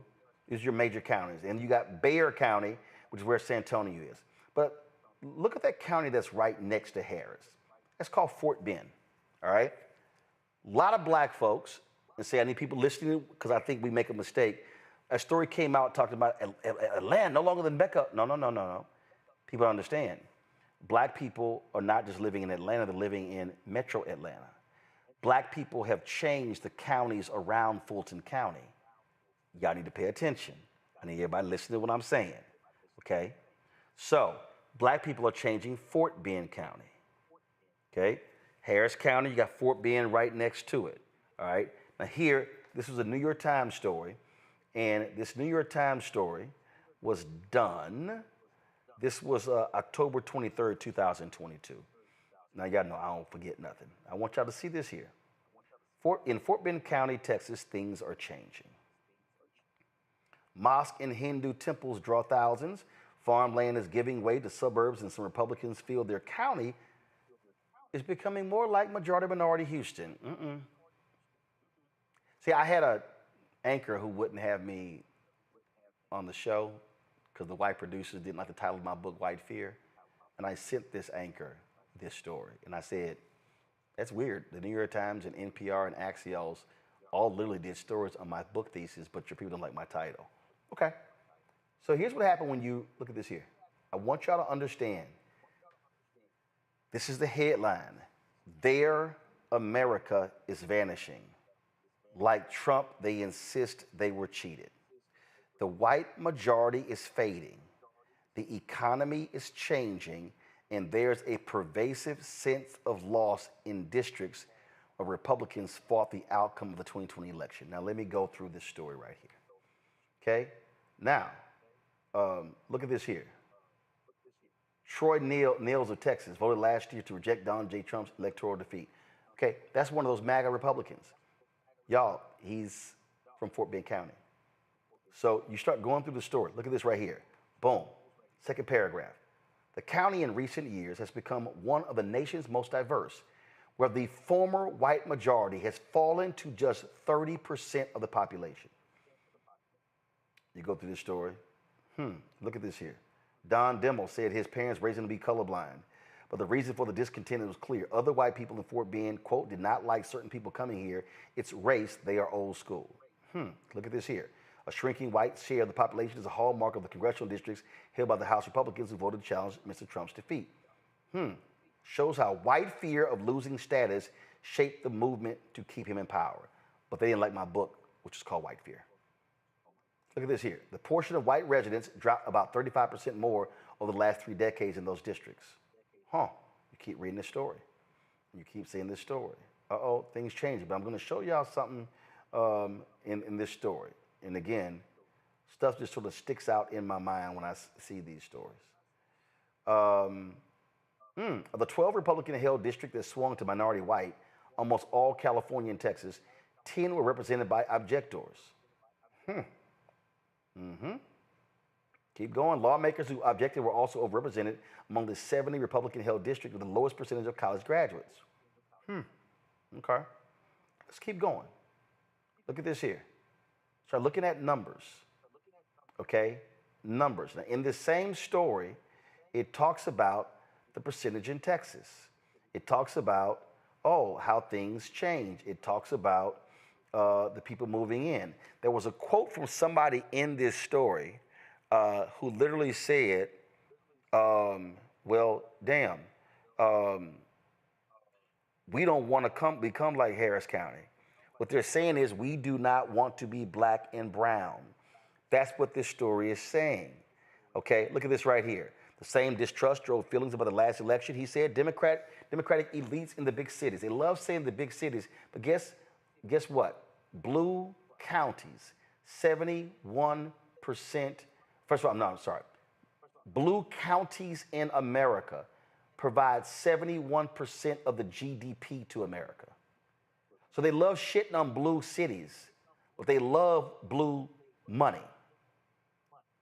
These are your major counties. And you got Bexar County, which is where San Antonio is. But look at that county that's right next to Harris. That's called Fort Bend, all right? A lot of black folks, and say I need people listening because I think we make a mistake. A story came out talking about Atlanta, no longer than Mecca. No. People don't understand. Black people are not just living in Atlanta, they're living in metro Atlanta. Black people have changed the counties around Fulton County. Y'all need to pay attention. I need everybody listening to what I'm saying, okay? So, black people are changing Fort Bend County, okay? Harris County, you got Fort Bend right next to it, all right? Now here, this was a New York Times story, and this New York Times story was done, this was October 23rd, 2022. Now y'all know I don't forget nothing. I want y'all to see this here. In Fort Bend County, Texas, things are changing. Mosque and Hindu temples draw thousands. Farmland is giving way to suburbs, and some Republicans feel their county is becoming more like majority-minority Houston. See, I had an anchor who wouldn't have me on the show because the white producers didn't like the title of my book, White Fear. And I sent this anchor this story. And I said, that's weird. The New York Times and NPR and Axios all literally did stories on my book thesis, but your people don't like my title. Okay. So here's what happened when you look at this here. I want y'all to understand. This is the headline. Their America is vanishing. Like Trump, they insist they were cheated. The white majority is fading. The economy is changing, and there's a pervasive sense of loss in districts where Republicans fought the outcome of the 2020 election. Now, let me go through this story right here. Okay? Now, look at this here. Troy Nehls of Texas voted last year to reject Donald J. Trump's electoral defeat. Okay, that's one of those MAGA Republicans. Y'all, he's from Fort Bend County. So you start going through the story. Look at this right here. Boom. Second paragraph. The county in recent years has become one of the nation's most diverse, where the former white majority has fallen to just 30% of the population. You go through this story. Look at this here. Don Demmel said his parents raised him to be colorblind, but the reason for the discontent was clear. Other white people in Fort Bend, quote, did not like certain people coming here. It's race. They are old school. Look at this here. A shrinking white share of the population is a hallmark of the congressional districts held by the House Republicans who voted to challenge Mr. Trump's defeat. Shows how white fear of losing status shaped the movement to keep him in power. But they didn't like my book, which is called White Fear. Look at this here. The portion of white residents dropped about 35% more over the last 3 decades in those districts. You keep reading this story. You keep seeing this story. Things changing. But I'm going to show y'all something in this story. And again, stuff just sort of sticks out in my mind when I see these stories. Of the 12 Republican-held districts that swung to minority white, almost all California and Texas, 10 were represented by objectors. Keep going. Lawmakers who objected were also overrepresented among the 70 Republican-held districts with the lowest percentage of college graduates. Okay. Let's keep going. Look at this here. Start looking at numbers. Okay? Numbers. Now, in this same story, it talks about the percentage in Texas. It talks about, how things change. It talks about the people moving in. There was a quote from somebody in this story who literally said, we don't want to become like Harris County. What they're saying is we do not want to be black and brown. That's what this story is saying. Okay, look at this right here. The same distrust drove feelings about the last election. He said Democratic elites in the big cities. They love saying the big cities, but guess what? Blue counties, 71%. First of all, no, I'm sorry. Blue counties in America provide 71% of the GDP to America. So they love shitting on blue cities, but they love blue money.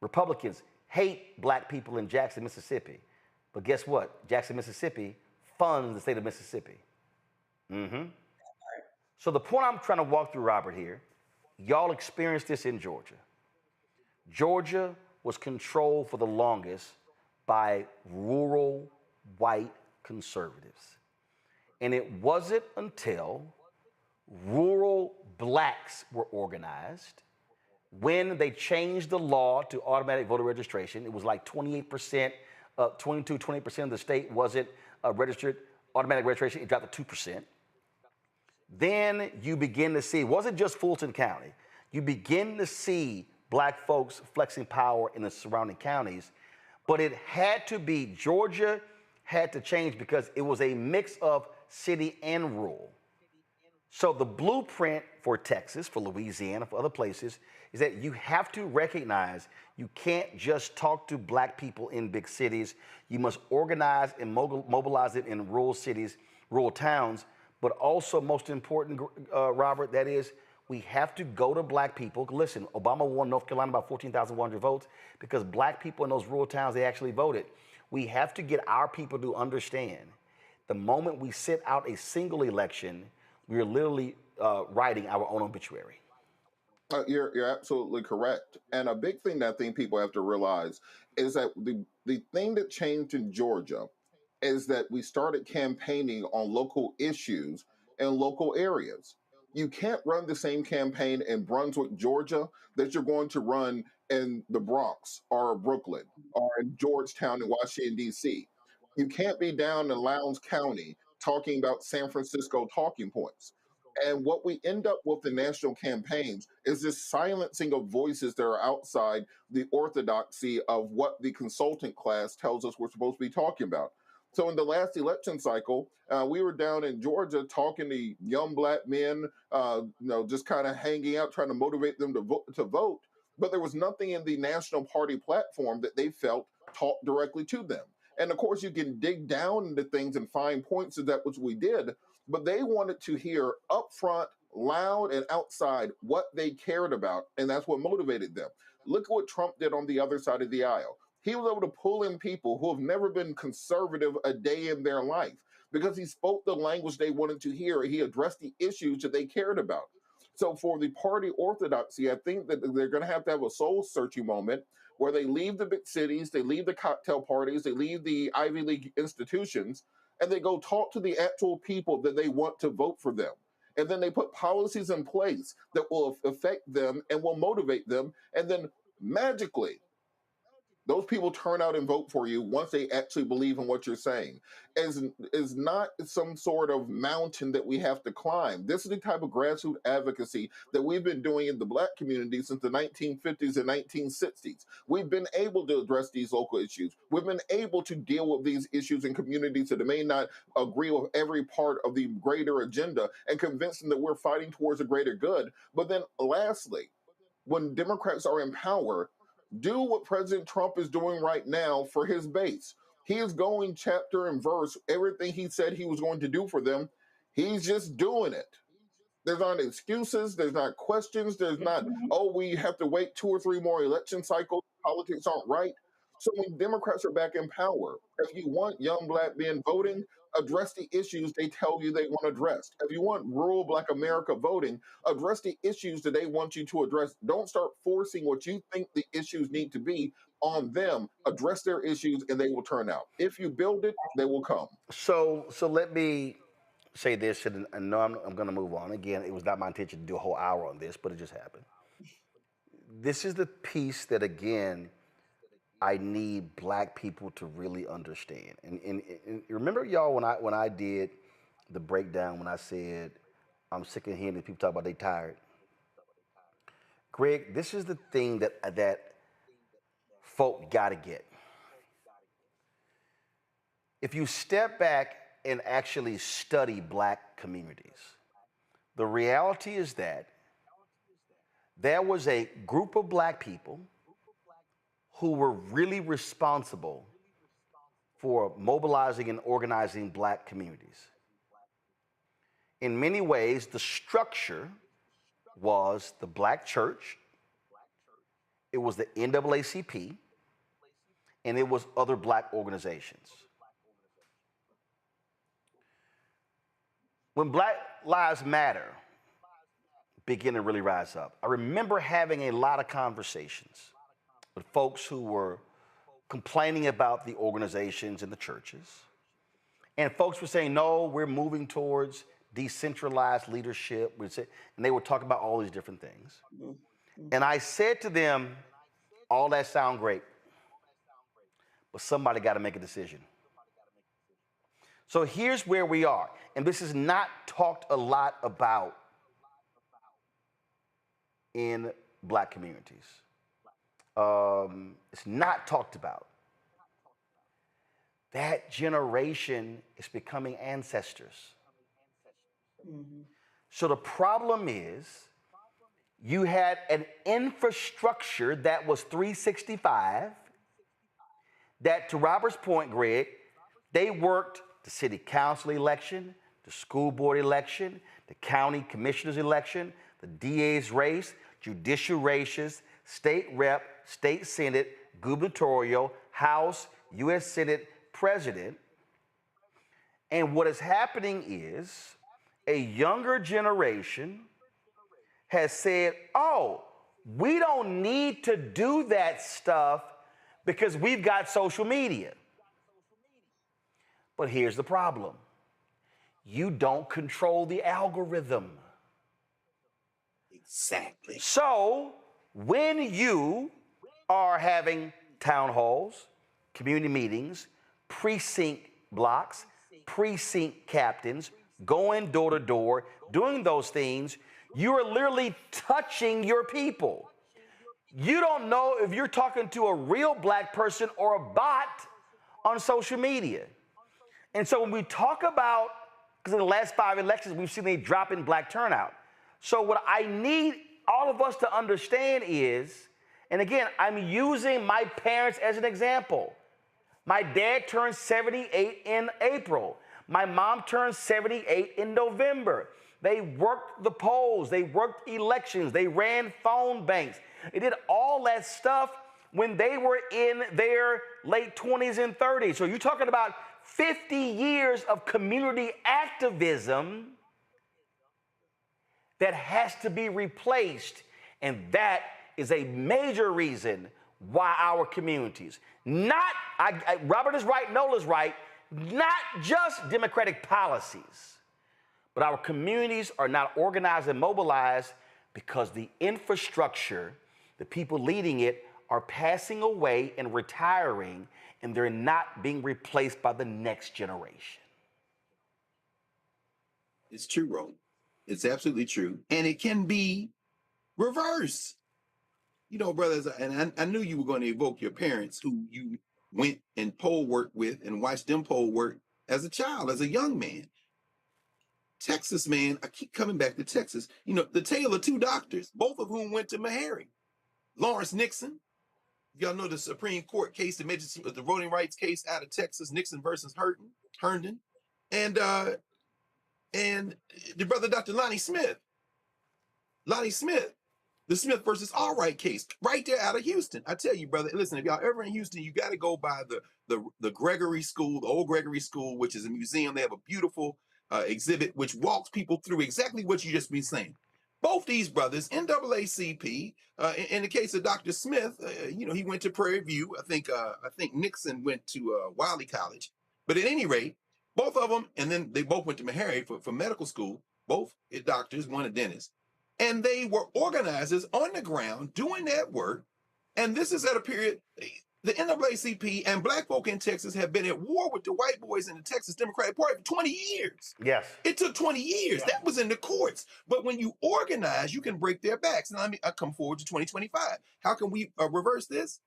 Republicans hate black people in Jackson, Mississippi. But guess what? Jackson, Mississippi funds the state of Mississippi. So the point I'm trying to walk through, Robert, here, y'all experienced this in Georgia. Georgia was controlled for the longest by rural white conservatives. And it wasn't until rural blacks were organized when they changed the law to automatic voter registration. It was like 28%, 20% of the state wasn't registered automatic registration. It dropped to 2%. Then you begin to see, it wasn't just Fulton County. You begin to see black folks flexing power in the surrounding counties. But it had to be, Georgia had to change because it was a mix of city and rural. So the blueprint for Texas, for Louisiana, for other places, is that you have to recognize you can't just talk to black people in big cities. You must organize and mobilize it in rural cities, rural towns. But also, most important, Robert, that is, we have to go to black people. Listen, Obama won North Carolina by 14,100 votes because black people in those rural towns, they actually voted. We have to get our people to understand the moment we sit out a single election, we're literally writing our own obituary. You're absolutely correct. And a big thing that I think people have to realize is that the thing that changed in Georgia is that we started campaigning on local issues in local areas. You can't run the same campaign in Brunswick, Georgia, that you're going to run in the Bronx or Brooklyn or in Georgetown in Washington, D.C. You can't be down in Lowndes County talking about San Francisco talking points. And what we end up with in national campaigns is this silencing of voices that are outside the orthodoxy of what the consultant class tells us we're supposed to be talking about. So in the last election cycle, we were down in Georgia talking to young black men, just kind of hanging out, trying to motivate them to vote. But there was nothing in the national party platform that they felt talked directly to them. And of course, you can dig down into things and find points of that, which we did. But they wanted to hear upfront, loud, and outside what they cared about. And that's what motivated them. Look at what Trump did on the other side of the aisle. He was able to pull in people who have never been conservative a day in their life because he spoke the language they wanted to hear. He addressed the issues that they cared about. So for the party orthodoxy, I think that they're going to have a soul-searching moment where they leave the big cities, they leave the cocktail parties, they leave the Ivy League institutions, and they go talk to the actual people that they want to vote for them. And then they put policies in place that will affect them and will motivate them. And then magically, those people turn out and vote for you once they actually believe in what you're saying. Is not some sort of mountain that we have to climb. This is the type of grassroots advocacy that we've been doing in the black community since the 1950s and 1960s. We've been able to address these local issues. We've been able to deal with these issues in communities that may not agree with every part of the greater agenda and convince them that we're fighting towards a greater good. But then lastly, when Democrats are in power, do what President Trump is doing right now for his base. He is going chapter and verse, everything he said he was going to do for them. He's just doing it. There's not excuses. There's not questions. There's not, oh, we have to wait 2 or 3 more election cycles. Politics aren't right. So when Democrats are back in power, if you want young black men voting, address the issues they tell you they want addressed. If you want rural black America voting, address the issues that they want you to address. Don't start forcing what you think the issues need to be on them. Address their issues and they will turn out. If you build it, they will come. So let me say this, and I know I'm going to move on. Again, it was not my intention to do a whole hour on this, but it just happened. This is the piece that, again, I need black people to really understand. And remember, y'all, when I did the breakdown, when I said, I'm sick of hearing people talk about they tired. Greg, this is the thing that folk got to get. If you step back and actually study black communities, the reality is that there was a group of black people who were really responsible for mobilizing and organizing black communities. In many ways, the structure was the black church, it was the NAACP, and it was other black organizations. When Black Lives Matter began to really rise up, I remember having a lot of conversations with folks who were complaining about the organizations and the churches. And folks were saying, no, we're moving towards decentralized leadership. And they were talking about all these different things. And I said to them, all that sound great, but somebody got to make a decision. So here's where we are. And this is not talked a lot about in black communities. It's not talked about. That generation is becoming ancestors. So the problem is you had an infrastructure that was 365 that, to Robert's point, Greg, they worked the city council election, the school board election, the county commissioner's election, the DA's race, judicial races, state rep, state senate, gubernatorial, House, U.S. Senate, president. And what is happening is a younger generation has said, oh, we don't need to do that stuff because we've got social media. But here's the problem. You don't control the algorithm. Exactly. So when you are having town halls, community meetings, precinct blocks, precinct captains, going door to door, doing those things, you are literally touching your people. You don't know if you're talking to a real black person or a bot on social media. And so when we talk about, because in the last 5 elections, we've seen a drop in black turnout. So what I need all of us to understand is, and again, I'm using my parents as an example. My dad turned 78 in April. My mom turned 78 in November. They worked the polls, they worked elections, they ran phone banks. They did all that stuff when they were in their late 20s and 30s. So you're talking about 50 years of community activism that has to be replaced. And that is a major reason why our communities, Robert is right, Nola's right, not just Democratic policies, but our communities are not organized and mobilized because the infrastructure, the people leading it, are passing away and retiring, and they're not being replaced by the next generation. It's true, Roland. It's absolutely true. And it can be reversed. You know, brothers, and I knew you were going to evoke your parents who you went and poll work with and watched them poll work as a child, as a young man. Texas, man, I keep coming back to Texas. You know, the tale of two doctors, both of whom went to Meharry. Lawrence Nixon, y'all know the Supreme Court case, the voting rights case out of Texas, Nixon versus Herndon, and the brother Dr. Lonnie Smith, the Smith versus Allwright case, right there out of Houston. I tell you, brother, listen, if y'all ever in Houston, you got to go by the Gregory School, the old Gregory School, which is a museum. They have a beautiful exhibit which walks people through exactly what you just been saying. Both these brothers, NAACP, in the case of Dr. Smith, you know, he went to Prairie View. I think Nixon went to Wiley College. But at any rate, both of them, and then they both went to Meharry for medical school, both doctors, one a dentist. And they were organizers on the ground doing that work. And this is at a period, the NAACP and black folk in Texas have been at war with the white boys in the Texas Democratic Party for 20 years. Yes. It took 20 years. That was in the courts. But when you organize, you can break their backs. Now, I come forward to 2025. How can we reverse this?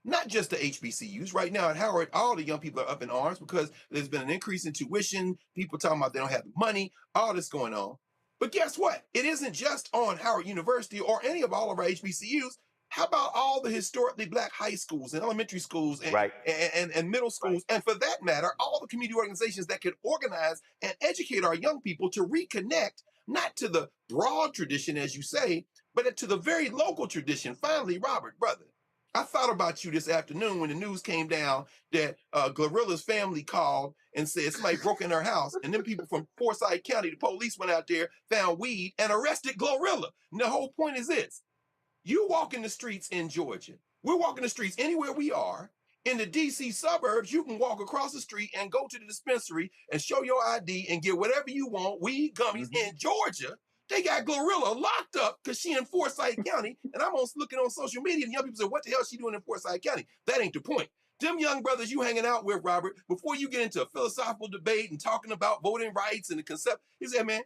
Not just the HBCUs. Right now at Howard, all the young people are up in arms because there's been an increase in tuition. People talking about they don't have the money, all this going on. But guess what? It isn't just on Howard University or any of all of our HBCUs. How about all the historically black high schools and elementary schools and middle schools, and for that matter, all the community organizations that can organize and educate our young people to reconnect, not to the broad tradition, as you say, but to the very local tradition. Finally, Robert, brother, I thought about you this afternoon when the news came down that Glorilla's family called and said somebody broke in her house, and then people from Forsyth County, the police went out there, found weed, and arrested Glorilla. And the whole point is this. You walk in the streets in Georgia. We're walking the streets anywhere we are. In the D.C. suburbs, you can walk across the street and go to the dispensary and show your ID and get whatever you want, weed, gummies. In Georgia, they got Glorilla locked up because she in Forsyth County. And I'm looking on social media, and young people say, what the hell is she doing in Forsyth County? That ain't the point. Them young brothers you hanging out with, Robert, before you get into a philosophical debate and talking about voting rights and the concept, he said, man,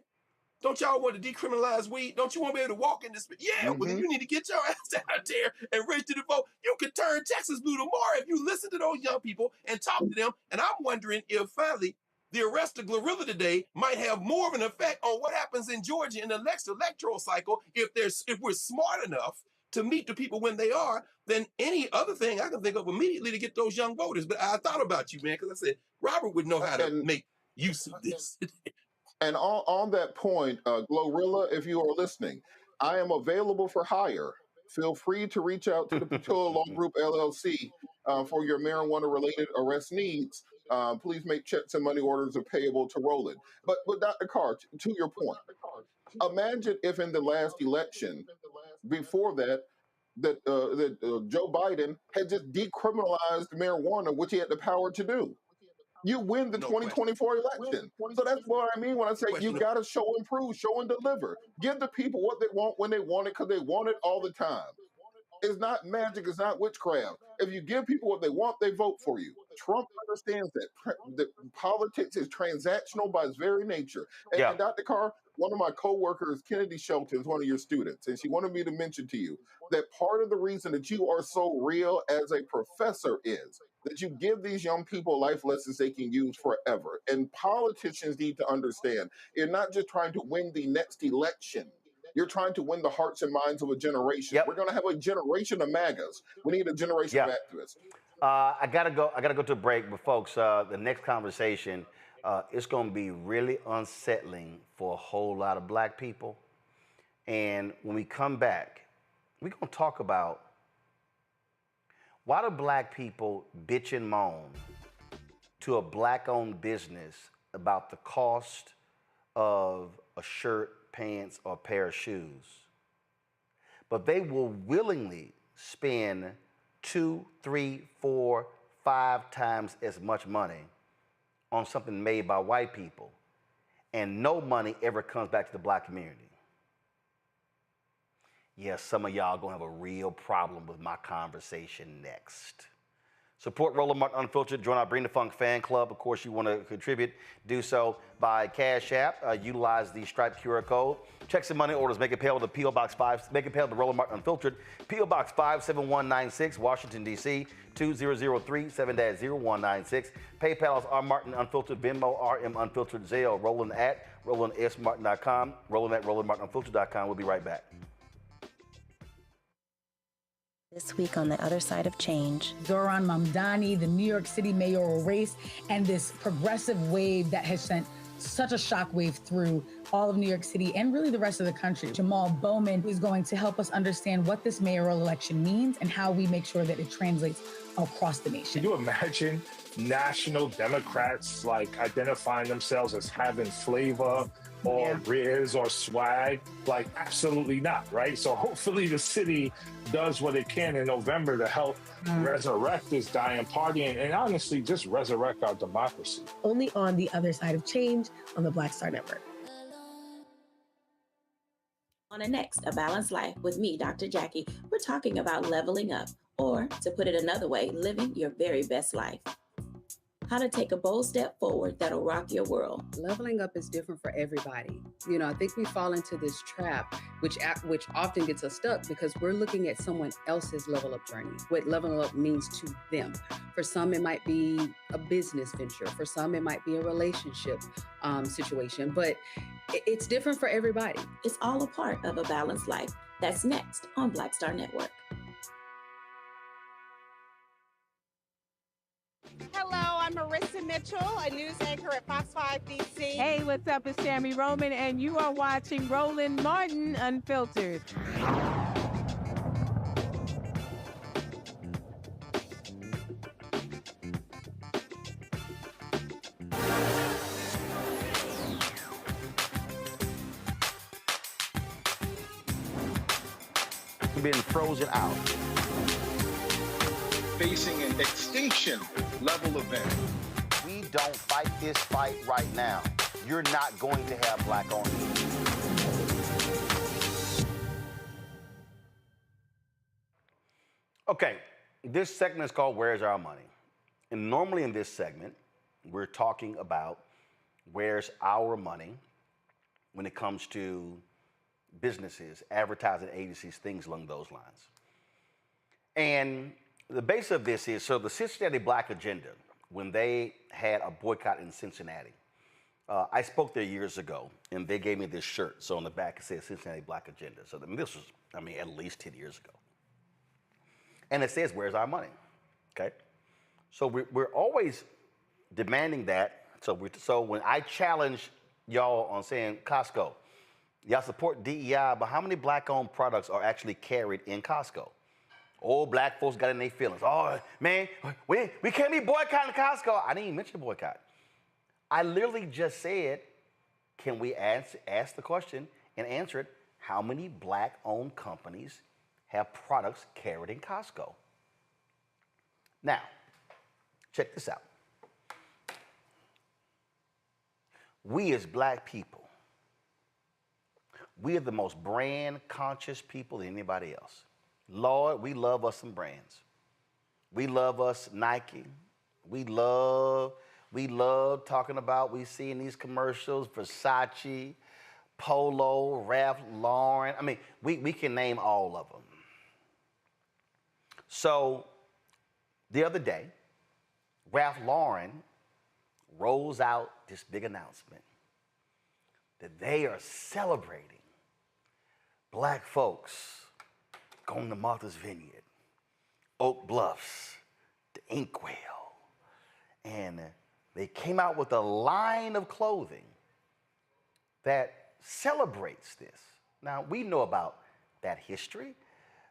don't y'all want to decriminalize weed? Don't you want to be able to walk in this? Yeah, well, then you need to get your ass out there and register to vote. You can turn Texas blue tomorrow if you listen to those young people and talk to them. And I'm wondering if finally the arrest of Glorilla today might have more of an effect on what happens in Georgia in the next electoral cycle if we're smart enough to meet the people when they are than any other thing I can think of immediately to get those young voters. But I thought about you, man, because I said Robert would know how to make use of this. And on that point, Glorilla, if you are listening, I am available for hire. Feel free to reach out to the Patillo Law Group LLC for your marijuana-related arrest needs. Please make checks and money orders are payable to Roland. But Dr. Carr, to your point, imagine if in the last election, before that Joe Biden had just decriminalized marijuana, which he had the power to do. You win the 2024 election. So that's what I mean when I say you got to show and prove, show and deliver. Give the people what they want when they want it, because they want it all the time. It's not magic. It's not witchcraft. If you give people what they want, they vote for you. Trump understands that politics is transactional by its very nature. And Dr. Carr, one of my coworkers, Kennedy Shelton, is one of your students, and she wanted me to mention to you that part of the reason that you are so real as a professor is that you give these young people life lessons they can use forever. And politicians need to understand you're not just trying to win the next election. You're trying to win the hearts and minds of a generation. We're going to have a generation of MAGAs. We need a generation of activists. I gotta go to a break, but folks, the next conversation, it's gonna be really unsettling for a whole lot of black people. And when we come back, we're gonna talk about why do black people bitch and moan to a black-owned business about the cost of a shirt, pants, or a pair of shoes, but they will willingly spend 2, 3, 4, 5 times as much money on something made by white people, and no money ever comes back to the black community. Yes, some of y'all gonna have a real problem with my conversation next. Support Roland Martin Unfiltered. Join our Bring the Funk fan club. Of course, you want to contribute. Do so by Cash App. Utilize the Stripe QR code. Checks and money orders. Make it payable to P.O. Box 5. Make it payable to Roland Martin Unfiltered. P.O. Box 57196, Washington, D.C. 2003 7-0196. PayPal is R Martin Unfiltered. Venmo RM Unfiltered. Zelle Roland at RolandSMartin.com. Roland at RolandMartinUnfiltered.com. We'll be right back. This week on The Other Side of Change. Zohran Mamdani, the New York City mayoral race, and this progressive wave that has sent such a shockwave through all of New York City and really the rest of the country. Jamal Bowman is going to help us understand what this mayoral election means and how we make sure that it translates across the nation. Can you imagine national Democrats like identifying themselves as having flavor or riz or swag? Like, absolutely not, right? So hopefully the city does what it can in November to help resurrect this dying party and honestly just resurrect our democracy. Only on The Other Side of Change on the Black Star Network. On the next A Balanced Life with me, Dr. Jackie, we're talking about leveling up, or to put it another way, living your very best life. How to take a bold step forward that'll rock your world. Leveling up is different for everybody. You know, I think we fall into this trap, which often gets us stuck because we're looking at someone else's level up journey, what leveling up means to them. For some, it might be a business venture. For some, it might be a relationship situation, but it's different for everybody. It's all a part of A Balanced Life. That's next on Black Star Network. Hello, I'm Marissa Mitchell, a news anchor at Fox 5 DC. Hey, what's up? It's Sammy Roman, and you are watching Roland Martin Unfiltered. Being frozen out. Facing an extinction level event. We don't fight this fight right now, you're not going to have black owners. Okay, this segment is called Where's Our Money? And normally in this segment, we're talking about where's our money when it comes to businesses, advertising agencies, things along those lines. And the base of this is, so the Cincinnati Black Agenda, when they had a boycott in Cincinnati, I spoke there years ago, and they gave me this shirt. So on the back it says Cincinnati Black Agenda. So this was, at least 10 years ago. And it says, where's our money? Okay? So we're always demanding that. So when I challenge y'all on saying, Costco, y'all support DEI, but how many black-owned products are actually carried in Costco? Old black folks got in their feelings. Oh, man, we can't be boycotting Costco. I didn't even mention boycott. I literally just said, can we ask the question and answer it, how many black-owned companies have products carried in Costco? Now, check this out. We as black people, we are the most brand conscious people than anybody else. Lord, we love us some brands. We love us Nike. We love talking about, we see in these commercials, Versace, Polo, Ralph Lauren. I mean, we can name all of them. So the other day, Ralph Lauren rolls out this big announcement that they are celebrating black folks going to Martha's Vineyard, Oak Bluffs, the Inkwell. And they came out with a line of clothing that celebrates this. Now, we know about that history.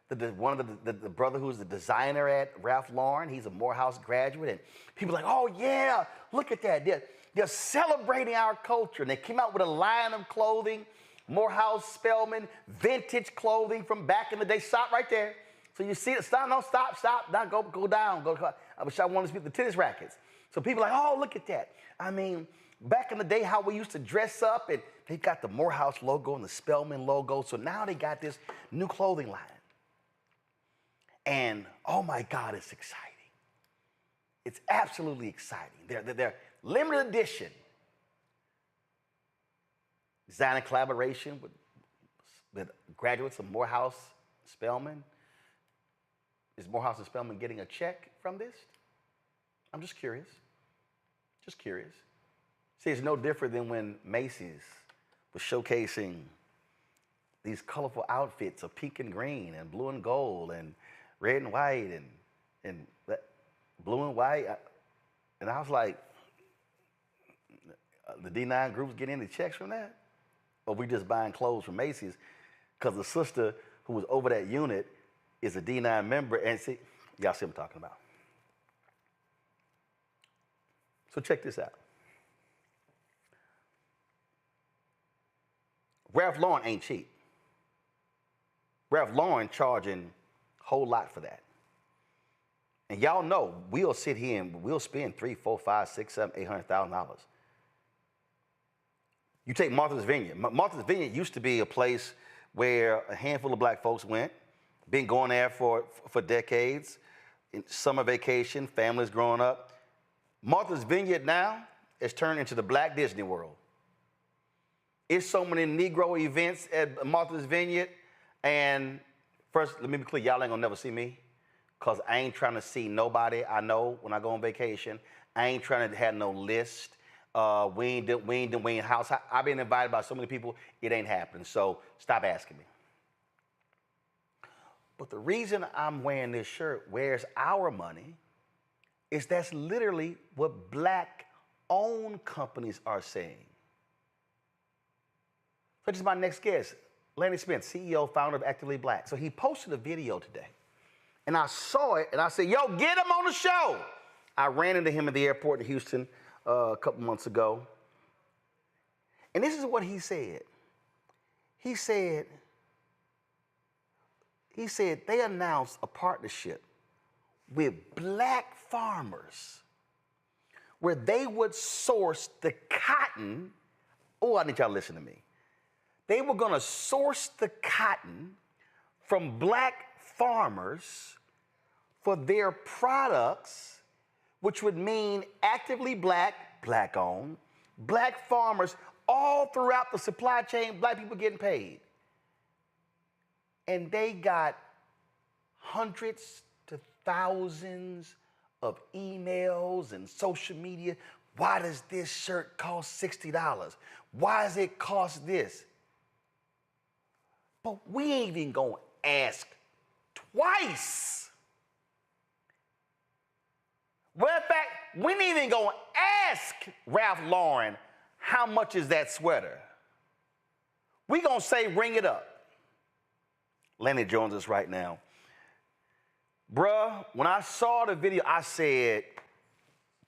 One of the brother who's the designer at Ralph Lauren, he's a Morehouse graduate, and people are like, oh yeah, look at that. They're celebrating our culture. And they came out with a line of clothing, Morehouse Spelman, vintage clothing from back in the day. Stop right there. So you see it, stop, now go down. I wish I wanted to speak the tennis rackets. So people are like, oh, look at that. I mean, back in the day, how we used to dress up, and they got the Morehouse logo and the Spelman logo. So now they got this new clothing line. And oh my God, it's exciting. It's absolutely exciting. They're limited edition. Design and collaboration with graduates of Morehouse Spelman. Is Morehouse and Spelman getting a check from this? I'm just curious. Just curious. See, it's no different than when Macy's was showcasing these colorful outfits of pink and green and blue and gold and red and white and blue and white. And I was like, the D9 groups get any checks from that? Or we just buying clothes from Macy's because the sister who was over that unit is a D9 member. And see, y'all see what I'm talking about. So check this out. Ralph Lauren ain't cheap. Ralph Lauren charging a whole lot for that. And y'all know we'll sit here and we'll spend $300,000, $400,000, $600,000, $700,000, $800,000. You take Martha's Vineyard. Martha's Vineyard used to be a place where a handful of black folks went, been going there for decades, in summer vacation, families growing up. Martha's Vineyard now has turned into the Black Disney World. It's so many Negro events at Martha's Vineyard. And first, let me be clear, y'all ain't gonna never see me, because I ain't trying to see nobody I know when I go on vacation. I ain't trying to have no list. We ain't house. I've been invited by so many people, it ain't happening. So stop asking me. But the reason I'm wearing this shirt, where's our money, is that's literally what black-owned companies are saying. So this is my next guest, Lanny Spence, CEO, founder of Actively Black. So he posted a video today, and I saw it, and I said, yo, get him on the show. I ran into him at the airport in Houston a couple months ago, and this is what he said. He said they announced a partnership with black farmers where they would source the cotton. Oh, I need y'all to listen to me. They were going to source the cotton from black farmers for their products, which would mean Actively Black, black-owned, black farmers all throughout the supply chain, black people getting paid. And they got hundreds to thousands of emails and social media. Why does this shirt cost $60? Why does it cost this? But we ain't even gonna ask twice. Well, in fact, we ain't even gonna ask Ralph Lauren, how much is that sweater? We gonna say, ring it up. Lenny joins us right now. Bruh, when I saw the video, I said,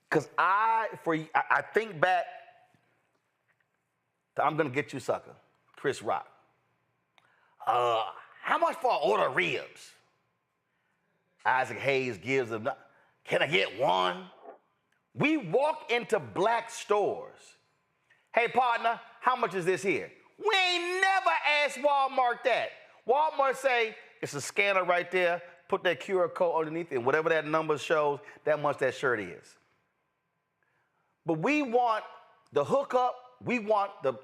because I think back to I'm Gonna Get You Sucker, Chris Rock. How much for an order of ribs? Isaac Hayes gives them, can I get one? We walk into black stores. Hey, partner, how much is this here? We ain't never asked Walmart that. Walmart say, It's a scanner right there. Put that QR code underneath it, and whatever that number shows, that much that shirt is. But we want the hookup. We want the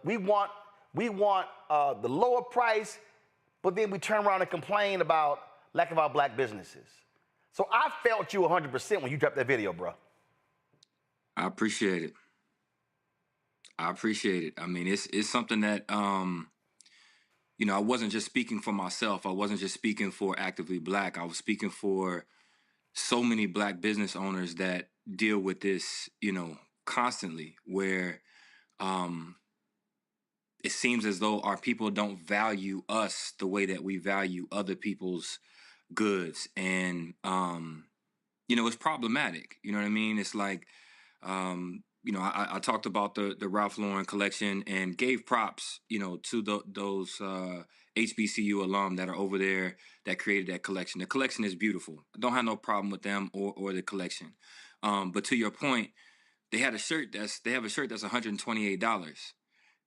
lower price. But then we turn around and complain about lack of our black businesses. So I felt you 100% when you dropped that video, bro. I appreciate it. I appreciate it. I mean, it's something that, you know, I wasn't just speaking for myself. I wasn't just speaking for Actively Black. I was speaking for so many black business owners that deal with this, you know, constantly, where it seems as though our people don't value us the way that we value other people's goods. And, you know, it's problematic. You know what I mean? It's like, you know, I talked about the Ralph Lauren collection and gave props, you know, to those HBCU alum that are over there that created that collection. The collection is beautiful. I don't have no problem with them or the collection. But to your point, they have a shirt that's $128.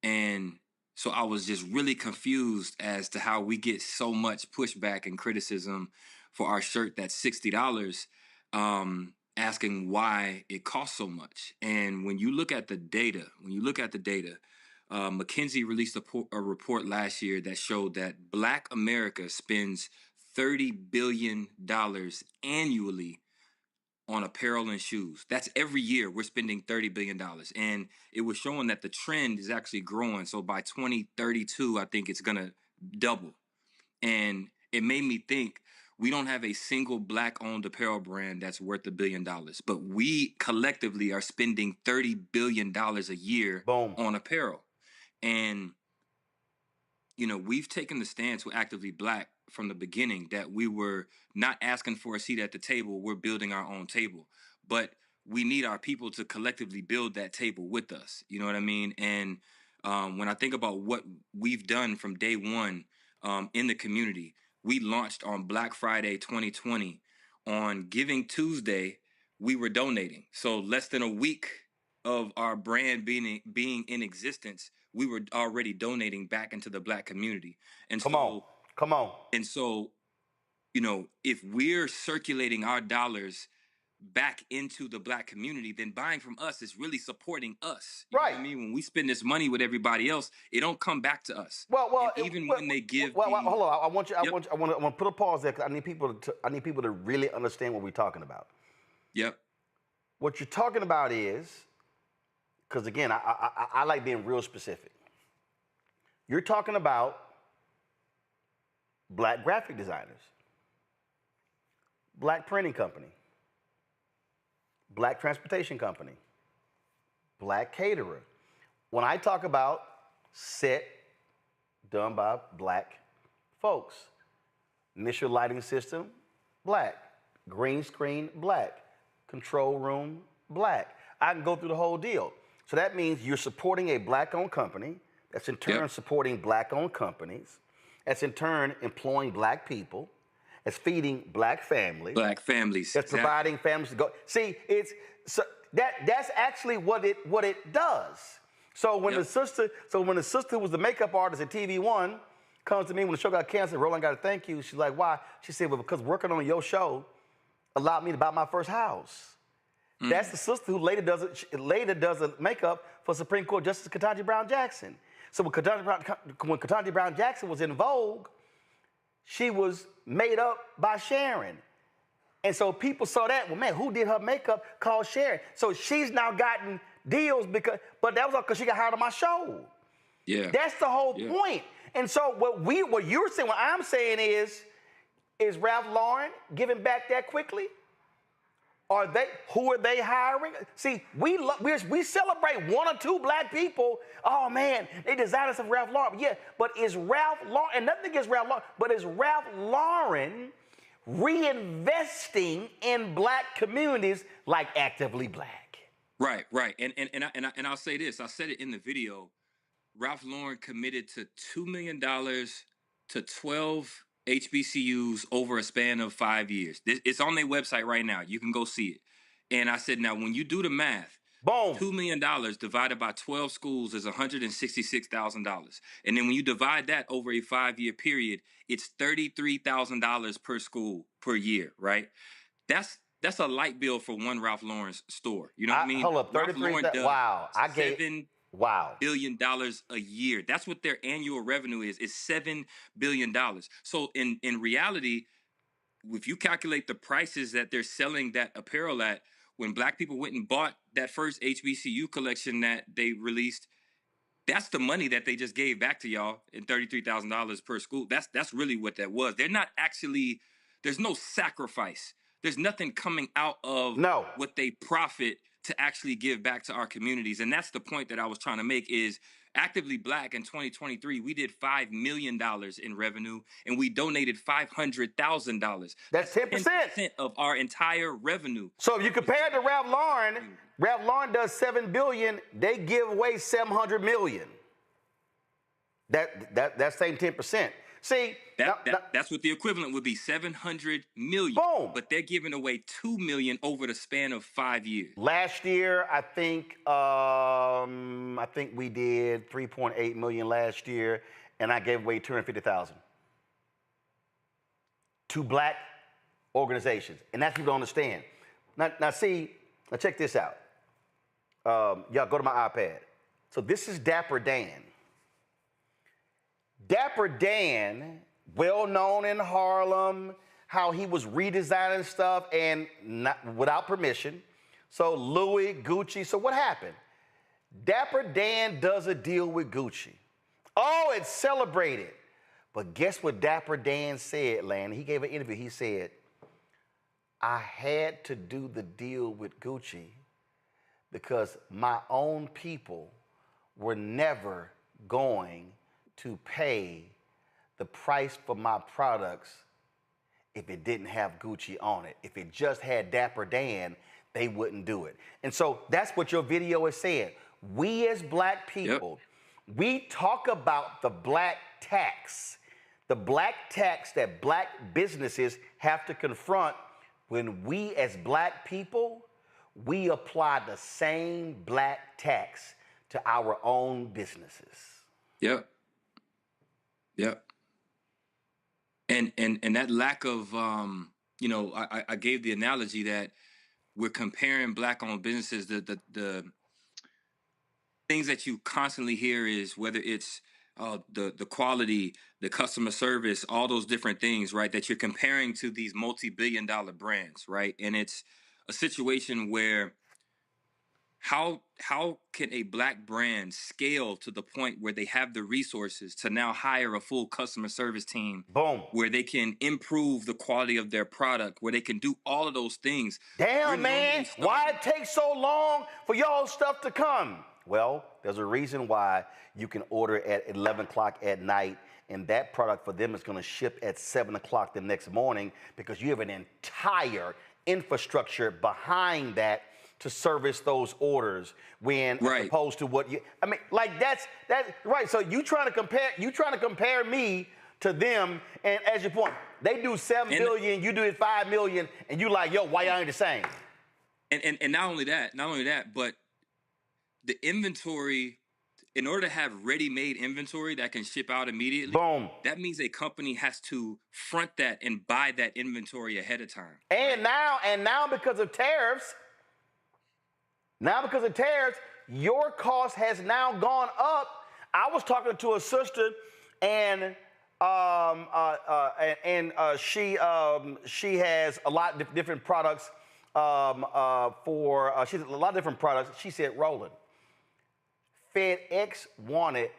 And so I was just really confused as to how we get so much pushback and criticism for our shirt that's $60, asking why it costs so much. And when you look at the data, McKinsey released a report last year that showed that Black America spends $30 billion annually on apparel and shoes. That's every year we're spending $30 billion. And it was showing that the trend is actually growing. So by 2032, I think it's going to double. And it made me think, we don't have a single Black-owned apparel brand that's worth $1 billion. But we collectively are spending $30 billion a year on apparel. And, you know, we've taken the stance with Actively Black from the beginning that we were not asking for a seat at the table. We're building our own table. But we need our people to collectively build that table with us. You know what I mean? And when I think about what we've done from day one in the community, we launched on Black Friday 2020. On Giving Tuesday, we were donating. So less than a week of our brand being in existence, we were already donating back into the Black community. And Come on. And so, you know, if we're circulating our dollars back into the Black community, then buying from us is really supporting us. You know what I mean? When we spend this money with everybody else, it don't come back to us. When they give, hold on. I want to put a pause there because I need people to really understand what we're talking about. Yep. What you're talking about is, because again, I like being real specific. You're talking about Black graphic designers, Black printing company, Black transportation company, Black caterer. When I talk about set done by Black folks, initial lighting system, Black, green screen, Black, control room, Black. I can go through the whole deal. So that means you're supporting a Black-owned company that's in turn supporting Black-owned companies, that's in turn employing Black people, that's feeding Black families. That's providing families to go. See, that's actually what it does. So when the sister who was the makeup artist at TV One comes to me when the show got canceled, Roland, got to thank you. She's like, why? She said, well, because working on your show allowed me to buy my first house. That's the sister who later does the makeup for Supreme Court Justice Ketanji Brown Jackson. So when Ketanji Brown Jackson was in vogue, she was made up by Sharon. And so people saw that, well, man, who did her makeup? Called Sharon. So she's now gotten deals but that was all because she got hired on my show. Yeah. That's the whole point. And so what you're saying, what I'm saying is Ralph Lauren giving back that quickly? Who are they hiring? See, we celebrate one or two Black people. Oh man, they designed us of Ralph Lauren. Yeah, but is Ralph Lauren, and nothing against Ralph Lauren, but is Ralph Lauren reinvesting in Black communities like Actively Black? Right. And I'll say this. I said it in the video. Ralph Lauren committed to $2 million to 12 HBCUs over a span of 5 years. It's on their website right now. You can go see it. And I said, now, when you do the math, Boom. $2 million divided by 12 schools is $166,000. And then when you divide that over a 5-year period, it's $33,000 per school per year, right? That's a light bill for one Ralph Lauren's store. You know what I mean? Hold up, 33. Wow. $7 billion a year. That's what their annual revenue is $7 billion. So in reality, if you calculate the prices that they're selling that apparel at, when black people went and bought that first HBCU collection that they released, that's the money that they just gave back to y'all in $33,000 per school. That's really what that was. They're not actually, there's no sacrifice. There's nothing coming out of what they profit to actually give back to our communities. And that's the point that I was trying to make is Actively Black in 2023, we did $5 million in revenue and we donated $500,000. That's 10% of our entire revenue. So if you compare it to Ralph Lauren does $7 billion, they give away $700 million. That same 10%. See, that's what the equivalent would be, $700 million. Boom. But they're giving away $2 million over the span of 5 years. Last year, I think we did $3.8 million last year, and I gave away $250,000 to black organizations, and that's what you don't understand. Now check this out. Y'all go to my iPad. So this is Dapper Dan. Dapper Dan, well known in Harlem, how he was redesigning stuff and without permission. So Louis, Gucci. So what happened? Dapper Dan does a deal with Gucci. Oh, it's celebrated. But guess what Dapper Dan said, Lan? He gave an interview. He said, I had to do the deal with Gucci because my own people were never going to pay the price for my products if it didn't have Gucci on it. If it just had Dapper Dan, they wouldn't do it. And so that's what your video is saying. We as black people, we talk about the black tax that black businesses have to confront. When we as black people, we apply the same black tax to our own businesses. Yep. And that lack of, I gave the analogy that we're comparing black-owned businesses. The things that you constantly hear is whether it's the quality, the customer service, all those different things, right, that you're comparing to these multi-billion-dollar brands, right? And it's a situation where how can a black brand scale to the point where they have the resources to now hire a full customer service team? Boom. Where they can improve the quality of their product, where they can do all of those things. Damn, man, why it takes so long for y'all stuff to come? Well, there's a reason why you can order at 11 o'clock at night, and that product for them is going to ship at 7 o'clock the next morning because you have an entire infrastructure behind that to service those orders as opposed to what you, that's right. So you trying to compare me to them, and as you point, they do $7 billion, you do it $5 million, and you like, yo, why y'all ain't the same? And not only that, but the inventory, in order to have ready-made inventory that can ship out immediately, boom, that means a company has to front that and buy that inventory ahead of time. And now because of tariffs, your cost has now gone up. I was talking to a sister, and she has a lot of different products she has a lot of different products. She said, Roland, FedEx wanted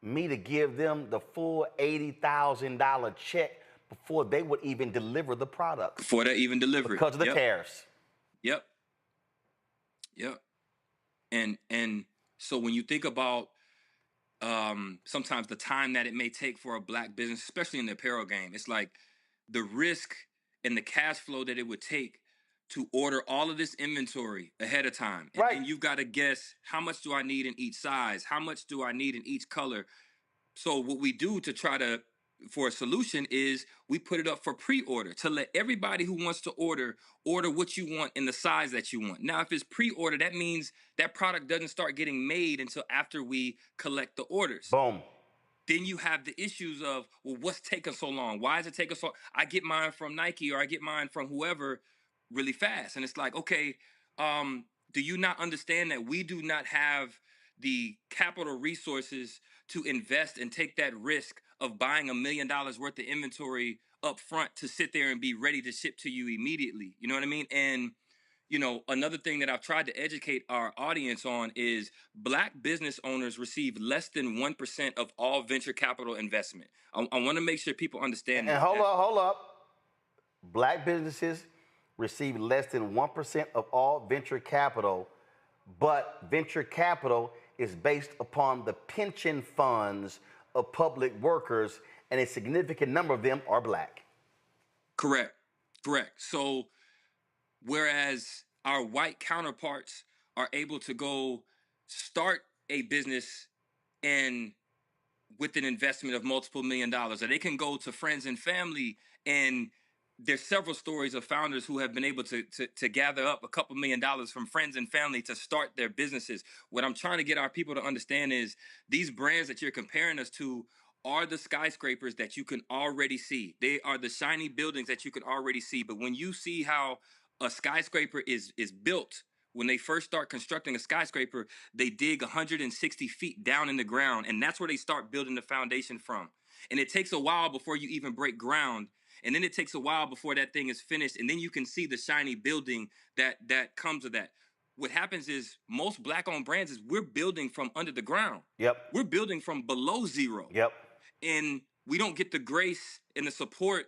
me to give them the full $80,000 check before they would even deliver the product. Before they even deliver it. Because of the tariffs. Yep. And so when you think about sometimes the time that it may take for a black business, especially in the apparel game, it's like the risk and the cash flow that it would take to order all of this inventory ahead of time. And then you've got to guess, how much do I need in each size? How much do I need in each color? So what we do to try to for a solution is we put it up for pre-order to let everybody who wants to order what you want in the size that you want. Now, if it's pre-order, that means that product doesn't start getting made until after we collect the orders. Boom. Then you have the issues of, well, what's taking so long? Why is it taking so? I get mine from Nike or I get mine from whoever really fast, and it's like, okay, do you not understand that we do not have the capital resources to invest and take that risk of buying $1 million worth of inventory up front to sit there and be ready to ship to you immediately? You know what I mean? And another thing that I've tried to educate our audience on is Black business owners receive less than 1% of all venture capital investment. I want to make sure people understand that. And hold up. Black businesses receive less than 1% of all venture capital, but venture capital is based upon the pension funds of public workers, and a significant number of them are Black. Correct. So whereas our white counterparts are able to go start a business and with an investment of multiple $1 million, or they can go to friends and family, and there's several stories of founders who have been able to gather up a couple $1 million from friends and family to start their businesses. What I'm trying to get our people to understand is these brands that you're comparing us to are the skyscrapers that you can already see. They are the shiny buildings that you can already see. But when you see how a skyscraper is built, when they first start constructing a skyscraper, they dig 160 feet down in the ground, and that's where they start building the foundation from. And it takes a while before you even break ground. And then it takes a while before that thing is finished. And then you can see the shiny building that comes with that. What happens is most Black-owned brands is we're building from under the ground. Yep. We're building from below zero. Yep. And we don't get the grace and the support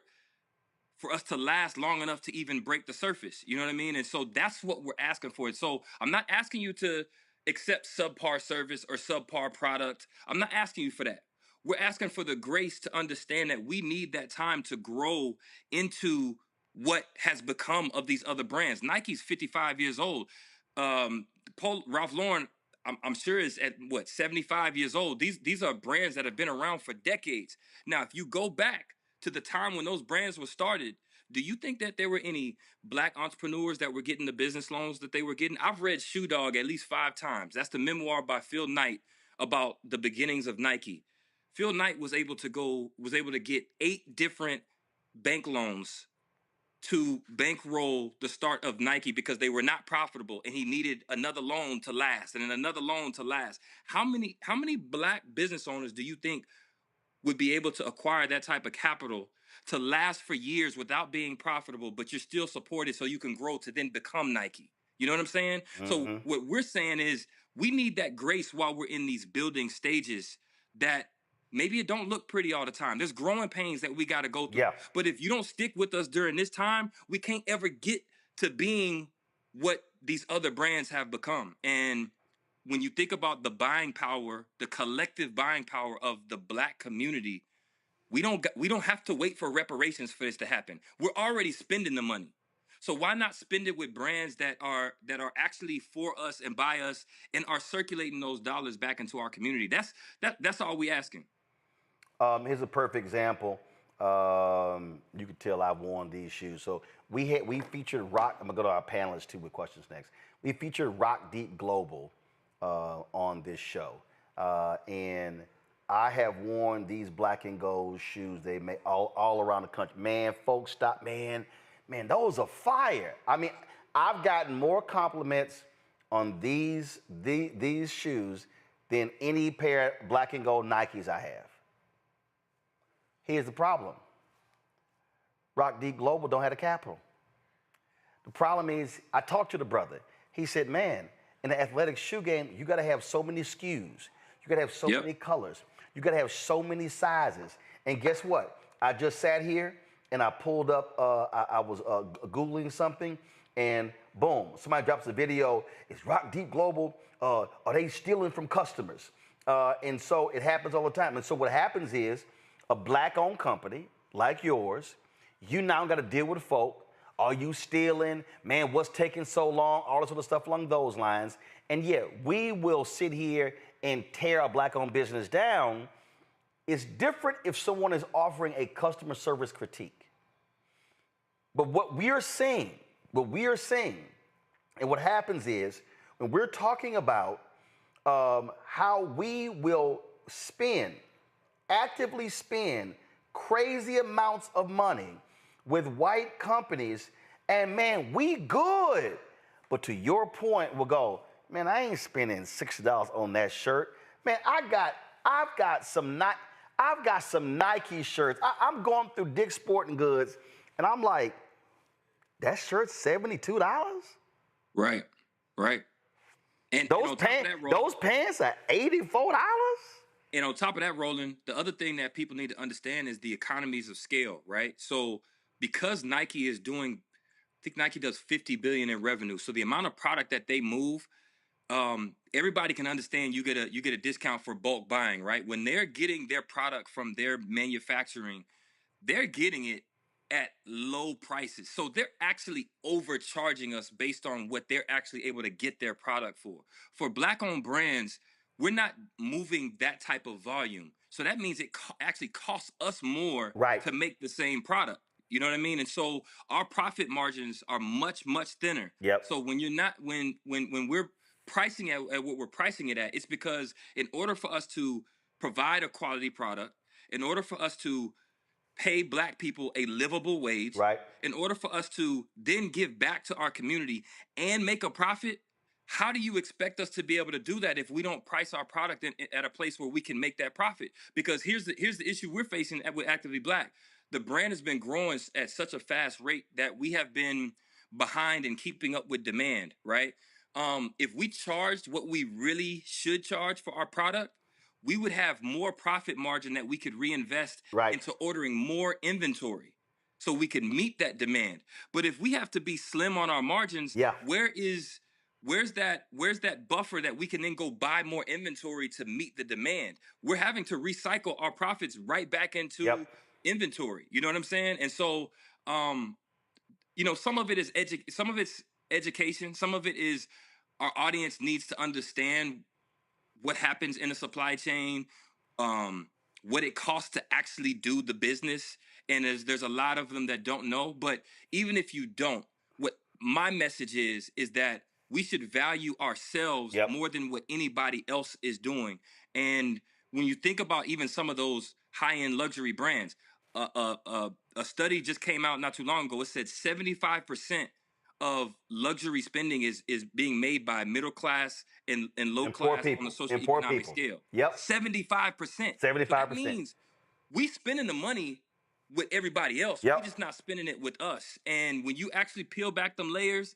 for us to last long enough to even break the surface. You know what I mean? And so that's what we're asking for. So I'm not asking you to accept subpar service or subpar product. I'm not asking you for that. We're asking for the grace to understand that we need that time to grow into what has become of these other brands. Nike's 55 years old. Ralph Lauren, I'm sure, is at 75 years old. These are brands that have been around for decades. Now, if you go back to the time when those brands were started, do you think that there were any Black entrepreneurs that were getting the business loans that they were getting? I've read Shoe Dog at least 5 times. That's the memoir by Phil Knight about the beginnings of Nike. Phil Knight was able to get 8 different bank loans to bankroll the start of Nike because they were not profitable, and he needed another loan to last, and then another loan to last. How many Black business owners do you think would be able to acquire that type of capital to last for years without being profitable, but you're still supported so you can grow to then become Nike? You know what I'm saying? Mm-hmm. So what we're saying is we need that grace while we're in these building stages that maybe it don't look pretty all the time. There's growing pains that we got to go through. Yeah. But if you don't stick with us during this time, we can't ever get to being what these other brands have become. And when you think about the buying power, the collective buying power of the Black community, we don't have to wait for reparations for this to happen. We're already spending the money. So why not spend it with brands that are actually for us and by us and are circulating those dollars back into our community? That's all we asking. Here's a perfect example. You can tell I've worn these shoes. So we featured Rock. I'm gonna go to our panelists too with questions next. We featured Rock Deep Global on this show, and I have worn these black and gold shoes. They make all around the country. Man, folks, stop, man, those are fire. I mean, I've gotten more compliments on these shoes than any pair of black and gold Nikes I have. Here's the problem. Rock Deep Global don't have the capital. The problem is, I talked to the brother. He said, man, in the athletic shoe game, you got to have so many SKUs. You got to have so many colors. You got to have so many sizes. And guess what? I just sat here and I pulled up, I was Googling something, and boom, somebody drops a video. It's Rock Deep Global. Are they stealing from customers? And so it happens all the time. And so what happens is, a black-owned company like yours, you now got to deal with folk. Are you stealing? Man, what's taking so long? All this sort of stuff along those lines. And yeah, we will sit here and tear our black-owned business down It's different if someone is offering a customer service critique. But what we are seeing, and what happens is when we're talking about how we will actively spend crazy amounts of money with white companies, and man, we good. But to your point, we'll go, man, I ain't spending $60 on that shirt. Man, I've got some Nike shirts. I'm going through Dick's Sporting Goods, and I'm like, that shirt's $72? Right. And those pants are $84? And on top of that, Roland, the other thing that people need to understand is the economies of scale, right? So because Nike is doing, I think Nike does $50 billion in revenue. So the amount of product that they move, everybody can understand you get a discount for bulk buying, right? When they're getting their product from their manufacturing, they're getting it at low prices. So they're actually overcharging us based on what they're actually able to get their product for. For Black-owned brands, we're not moving that type of volume. So that means it actually costs us more to make the same product. You know what I mean? And so our profit margins are much, much thinner. Yep. So when we're pricing at what we're pricing it at, it's because in order for us to provide a quality product, in order for us to pay Black people a livable wage, in order for us to then give back to our community and make a profit, how do you expect us to be able to do that if we don't price our product at a place where we can make that profit? Because here's the issue we're facing with Actively Black. The brand has been growing at such a fast rate that we have been behind in keeping up with demand, right? If we charged what we really should charge for our product, we would have more profit margin that we could reinvest into ordering more inventory so we can meet that demand. But if we have to be slim on our margins, where's that buffer that we can then go buy more inventory to meet the demand? We're having to recycle our profits right back into inventory. You know what I'm saying? And so, some of it is some of it's education. Some of it is our audience needs to understand what happens in the supply chain, what it costs to actually do the business. And there's a lot of them that don't know. But even if you don't, what my message is that we should value ourselves more than what anybody else is doing. And when you think about even some of those high-end luxury brands, a study just came out not too long ago. It said 75% of luxury spending is being made by middle class and low class on the socioeconomic scale. 75%. 75%. That means we spending the money with everybody else. We're just not spending it with us. And when you actually peel back them layers,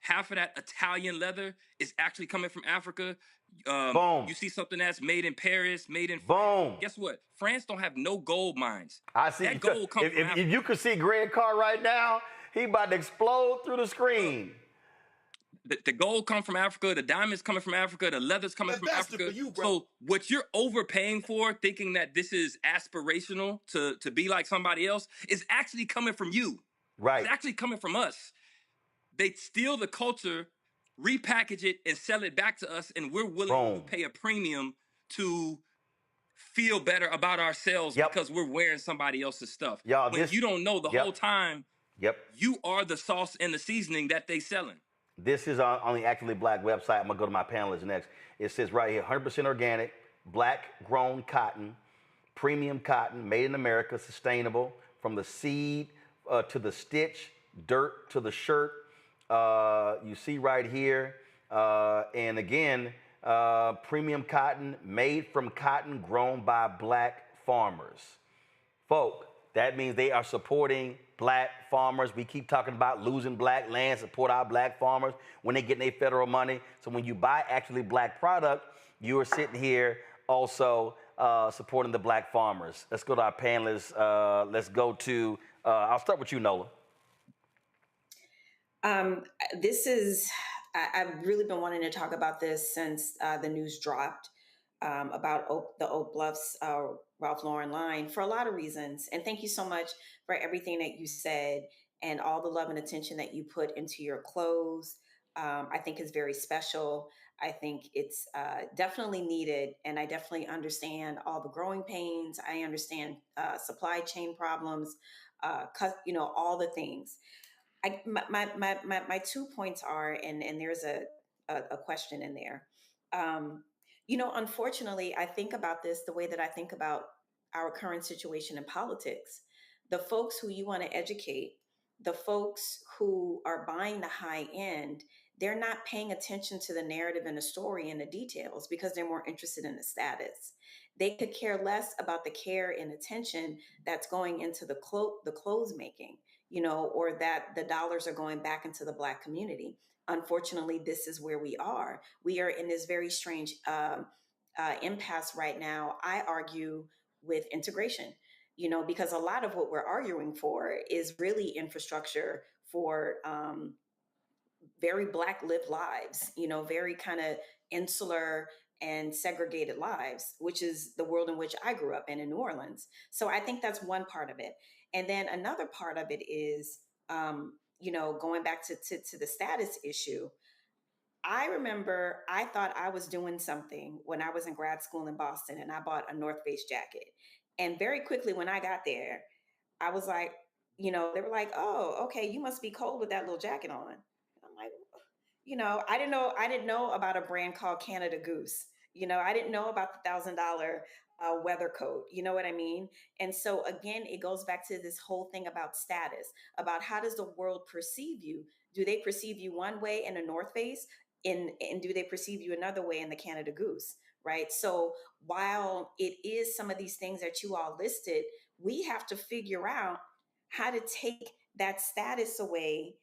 half of that Italian leather is actually coming from Africa. You see something that's made in Paris, made in France. Guess what? France don't have no gold mines. I see. That gold comes from Africa. If you could see Greg Carr right now, he about to explode through the screen. The gold comes from Africa. The diamonds coming from Africa. The leather's coming from Africa. So what you're overpaying for, thinking that this is aspirational to be like somebody else, is actually coming from you. It's actually coming from us. They steal the culture, repackage it, and sell it back to us, and we're willing to pay a premium to feel better about ourselves because we're wearing somebody else's stuff. But you don't know the whole time you are the sauce and the seasoning that they selling. This is on the Actively Black website. I'm going to go to my panelists next. It says right here, 100% organic, black-grown cotton, premium cotton, made in America, sustainable, from the seed to the stitch, dirt to the shirt. You see right here, and again, premium cotton made from cotton grown by Black farmers. Folk, that means they are supporting Black farmers. We keep talking about losing Black land, support our Black farmers when they get their federal money. So when you buy Actively Black product, you are sitting here also supporting the Black farmers. Let's go to our panelists. Let's go to, I'll start with you, Nola. I've really been wanting to talk about this since the news dropped about the Oak Bluffs Ralph Lauren line for a lot of reasons. And thank you so much for everything that you said and all the love and attention that you put into your clothes. I think is very special. I think it's definitely needed, and I definitely understand all the growing pains. I understand supply chain problems, all the things. My 2 points are, and there's a question in there. Unfortunately, I think about this the way that I think about our current situation in politics. The folks who you want to educate, the folks who are buying the high end, they're not paying attention to the narrative and the story and the details because they're more interested in the status. They could care less about the care and attention that's going into the clothes making, or that the dollars are going back into the Black community. Unfortunately, this is where we are. We are in this very strange impasse right now, I argue, with integration, because a lot of what we're arguing for is really infrastructure for very Black lived lives, very kind of insular and segregated lives, which is the world in which I grew up in New Orleans. So I think that's one part of it. And then another part of it is, going back to the status issue. I remember I thought I was doing something when I was in grad school in Boston, and I bought a North Face jacket. And very quickly when I got there, I was like, they were like, "Oh, okay, you must be cold with that little jacket on." And I'm like, I didn't know about a brand called Canada Goose. I didn't know about the $1,000 weather coat. You know what I mean? And so again, it goes back to this whole thing about status, about how does the world perceive you? Do they perceive you one way in a North Face, and do they perceive you another way in the Canada Goose? Right. So while it is some of these things that you all listed, we have to figure out how to take that status away,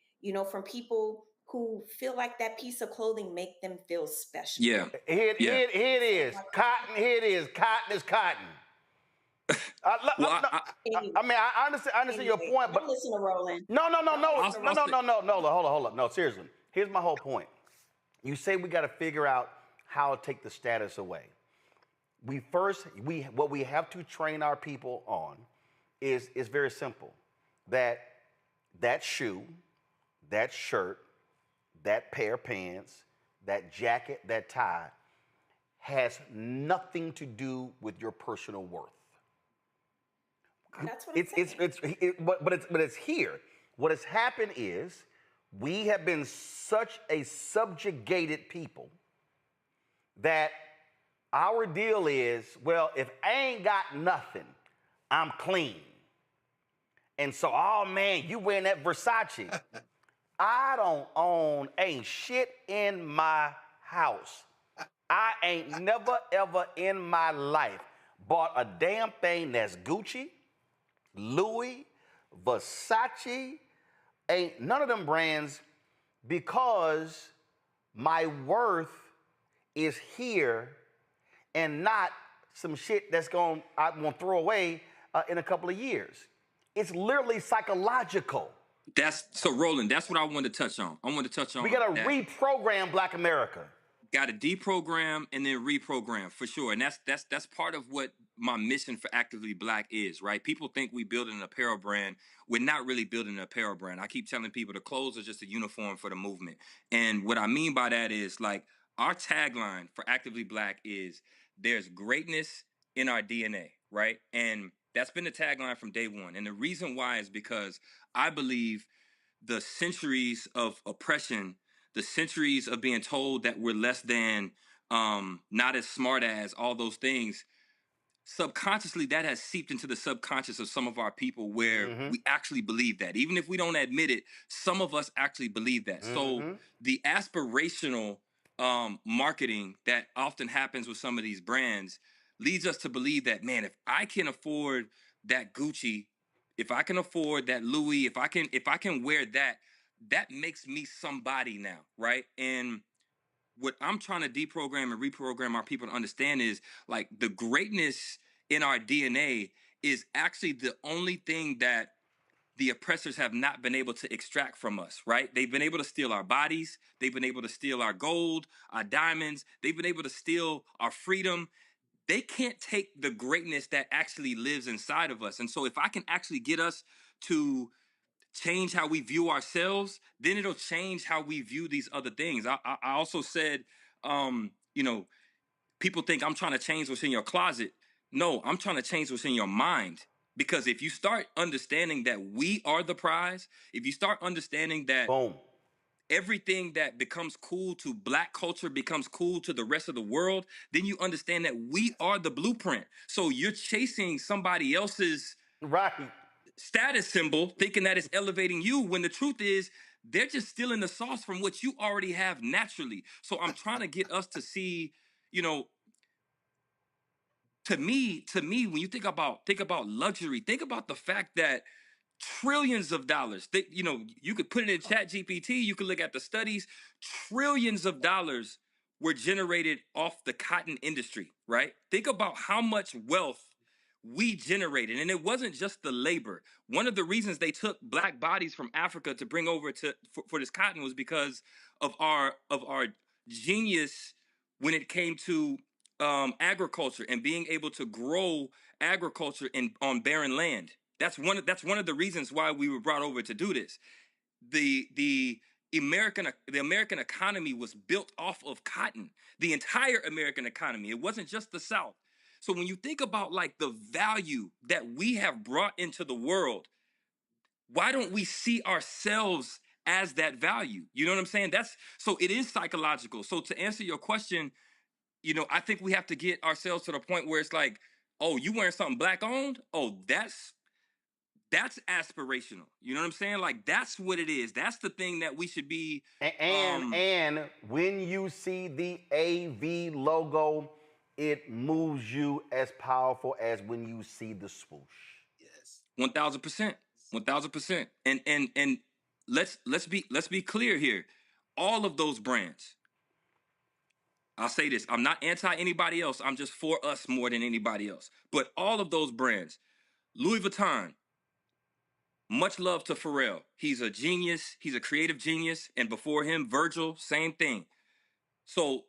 from people who feel like that piece of clothing make them feel special. Here it is. Cotton, here it is. Cotton is cotton. I understand your point, but listen to Roland. No. Hold on. No, seriously. Here's my whole point. You say we got to figure out how to take the status away. What we have to train our people on is very simple. That shoe, that shirt, that pair of pants, that jacket, that tie has nothing to do with your personal worth. That's what it's but it's here. What has happened is we have been such a subjugated people that our deal is, well, if I ain't got nothing, I'm clean. And so, oh man, you wearing that Versace. I don't own ain't shit in my house. I ain't never ever in my life bought a damn thing that's Gucci, Louis, Versace, ain't none of them brands, because my worth is here and not some shit I'm gonna throw away in a couple of years. It's literally psychological. Roland, that's what I wanted to touch on. We gotta reprogram Black America. Got to deprogram and then reprogram for sure. And that's part of what my mission for Actively Black is, right? People think we building an apparel brand. We're not really building an apparel brand. I keep telling people the clothes are just a uniform for the movement. And what I mean by that is, like, our tagline for Actively Black is there's greatness in our DNA, right? And that's been the tagline from day one. And the reason why is because I believe the centuries of oppression, the centuries of being told that we're less than, not as smart as, all those things, subconsciously that has seeped into the subconscious of some of our people where we actually believe that. Even if we don't admit it, some of us actually believe that. So the aspirational marketing that often happens with some of these brands leads us to believe that, man, if I can afford that Gucci, if I can afford that Louis, if I can wear that, that makes me somebody now, right? And what I'm trying to deprogram and reprogram our people to understand is, like, the greatness in our DNA is actually the only thing that the oppressors have not been able to extract from us, right? They've been able to steal our bodies. They've been able to steal our gold, our diamonds. They've been able to steal our freedom. They can't take the greatness that actually lives inside of us. And so if I can actually get us to change how we view ourselves, then it'll change how we view these other things. I also said people think I'm trying to change what's in your closet. No, I'm trying to change what's in your mind. Because if you start understanding that we are the prize, if you start understanding that everything that becomes cool to Black culture becomes cool to the rest of the world, then you understand that we are the blueprint. So you're chasing somebody else's status symbol, thinking that it's elevating you, when the truth is they're just stealing the sauce from what you already have naturally. So I'm trying to get us to see, to me, when you think about luxury, think about the fact that trillions of dollars, you could put it in Chat GPT, you could look at the studies, trillions of dollars were generated off the cotton industry, right? Think about how much wealth we generated. And it wasn't just the labor. One of the reasons they took Black bodies from Africa to bring over for this cotton was because of our genius when it came to agriculture and being able to grow agriculture on barren land. That's one of the reasons why we were brought over to do this. The American economy was built off of cotton. The entire American economy. It wasn't just the South. So when you think about like the value that we have brought into the world, why don't we see ourselves as that value? You know what I'm saying? So it is psychological. So to answer your question, I think we have to get ourselves to the point where it's like, oh, you wearing something Black owned? Oh, that's aspirational. You know what I'm saying? Like, that's what it is. That's the thing that we should be. And when you see the AV logo, it moves you as powerful as when you see the swoosh. Yes, 1,000%, 1,000%. And let's be clear here. All of those brands. I'll say this: I'm not anti anybody else. I'm just for us more than anybody else. But all of those brands, Louis Vuitton. Much love to Pharrell. He's a genius. He's a creative genius. And before him, Virgil, same thing. So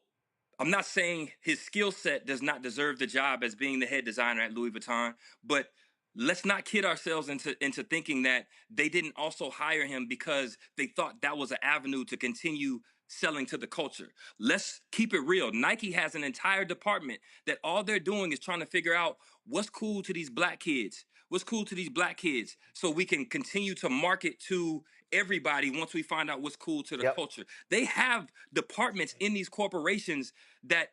I'm not saying his skill set does not deserve the job as being the head designer at Louis Vuitton, but let's not kid ourselves into thinking that they didn't also hire him because they thought that was an avenue to continue selling to the culture. Let's keep it real. Nike has an entire department that all they're doing is trying to figure out what's cool to these Black kids. What's cool to these Black kids so we can continue to market to everybody once we find out what's cool to the culture. They have departments in these corporations that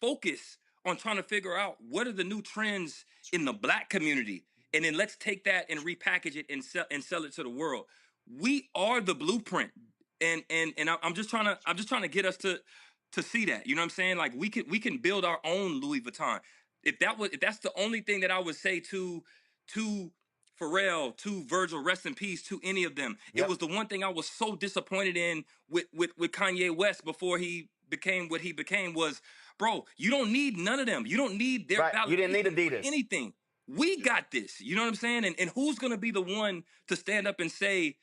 focus on trying to figure out what are the new trends in the Black community. And then let's take that and repackage it and sell it to the world. We are the blueprint. And I'm just trying to get us to see that. You know what I'm saying? Like we can build our own Louis Vuitton. If that's the only thing that I would say to Pharrell, to Virgil, rest in peace, to any of them. It was the one thing I was so disappointed in with Kanye West before he became what he became was, bro, you don't need none of them. You don't need their validation. You didn't need Adidas. Anything. We got this. You know what I'm saying? And who's going to be the one to stand up and say,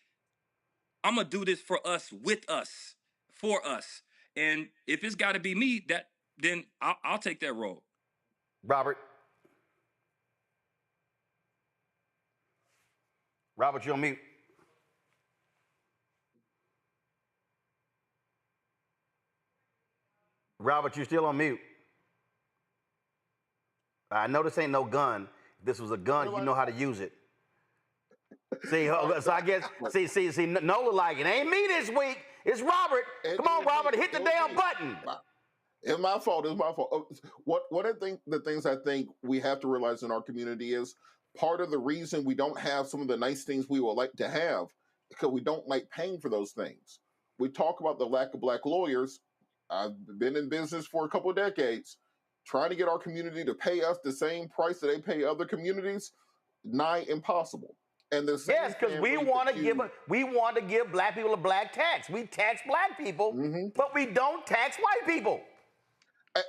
I'm going to do this for us, with us, for us. And if it's got to be me, then I'll take that role. Robert, you're on mute. Robert, you're still on mute. I know this ain't no gun. If this was a gun, you know how to use it. See, so I guess, see, Nola like, it ain't me this week. It's Robert. Come on, Robert, hit the damn button. It's my fault. One of the things I think we have to realize in our community is part of the reason we don't have some of the nice things we would like to have because we don't like paying for those things. We talk about the lack of Black lawyers. I've been in business for a couple of decades. Trying to get our community to pay us the same price that they pay other communities, nigh impossible. And the same because we want to give Black people a black tax. We tax Black people, but we don't tax white people.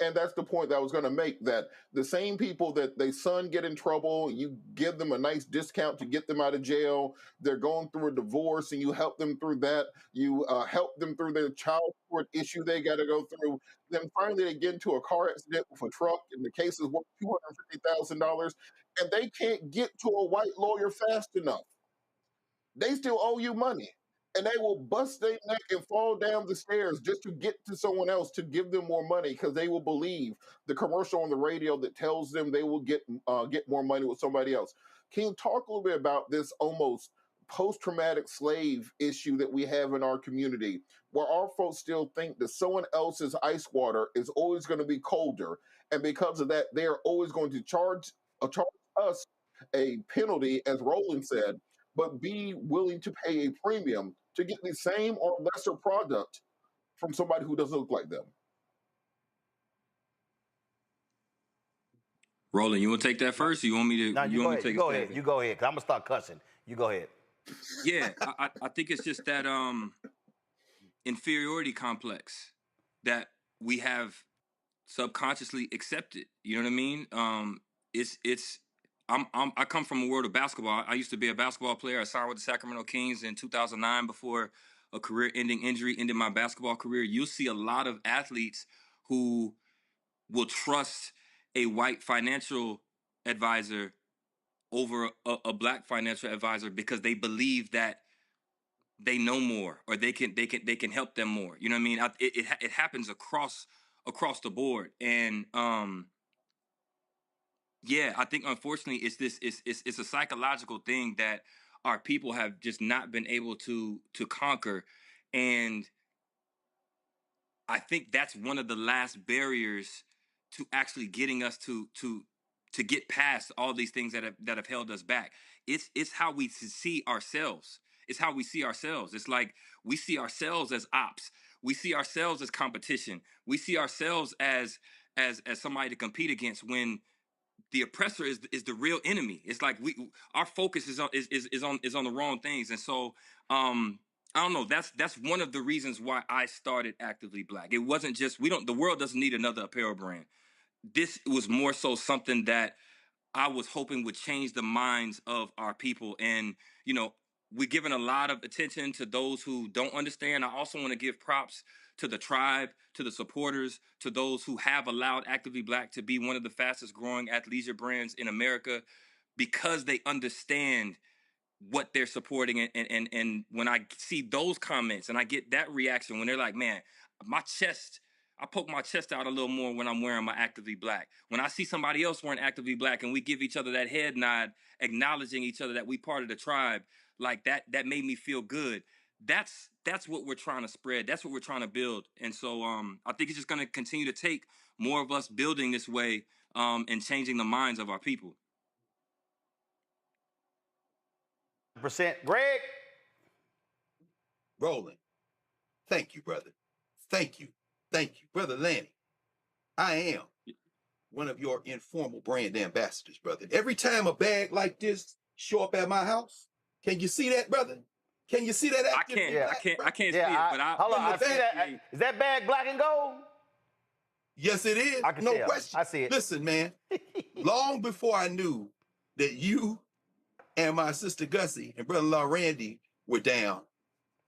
And that's the point that I was going to make, that the same people that they son get in trouble, you give them a nice discount to get them out of jail. They're going through a divorce and you help them through that. You help them through their child support issue they got to go through. Then finally they get into a car accident with a truck and the case is worth $250,000 and they can't get to a white lawyer fast enough. They still owe you money. and they will bust their neck and fall down the stairs just to get to someone else to give them more money because they will believe the commercial on the radio that tells them they will get more money with somebody else. Can you talk a little bit about this almost post-traumatic slave issue that we have in our community, where our folks still think that someone else's ice water is always going to be colder, and because of that, they are always going to charge us a penalty, as Roland said, but be willing to pay a premium to get the same or lesser product from somebody who doesn't look like them? Roland, you want to take that first, or you want me to? No, you want me to take you go ahead. You go ahead, because I'm going to start cussing. You go ahead. Yeah, I think it's just that inferiority complex that we have subconsciously accepted. You know what I mean? I come from a world of basketball. I used to be a basketball player. I signed with the Sacramento Kings in 2009 before a career-ending injury ended my basketball career. You'll see a lot of athletes who will trust a white financial advisor over a black financial advisor because they believe that they know more or they can help them more. You know what I mean? It happens across the board, and yeah, I think unfortunately it's a psychological thing that our people have just not been able to conquer, and I think that's one of the last barriers to actually getting us to get past all these things that have held us back. It's how we see ourselves. It's how we see ourselves. It's like we see ourselves as ops. We see ourselves as competition. We see ourselves as somebody to compete against when the oppressor is the real enemy. It's like our focus is on the wrong things. And so I don't know. That's one of the reasons why I started Actively Black. It wasn't just the world doesn't need another apparel brand. This was more so something that I was hoping would change the minds of our people. And, you know, we're giving a lot of attention to those who don't understand. I also want to give props to the tribe, to the supporters, to those who have allowed Actively Black to be one of the fastest growing athleisure brands in America because they understand what they're supporting. And when I see those comments and I get that reaction when they're like, man, I poke my chest out a little more when I'm wearing my Actively Black. When I see somebody else wearing Actively Black and we give each other that head nod, acknowledging each other that we part of the tribe, like that made me feel good. That's what we're trying to spread. That's what we're trying to build. And so I think it's just going to continue to take more of us building this way and changing the minds of our people. Greg? Roland. Thank you, brother. Thank you. Thank you, Brother Lanny. I am one of your informal brand ambassadors, brother. Every time a bag like this show up at my house, can you see that, brother? Can you see that? I can't see it, but I see that. Is that bag black and gold? Yes, it is. I can no tell. question. I see it. Listen, man, long before I knew that you and my sister Gussie and brother-in-law Randy were down,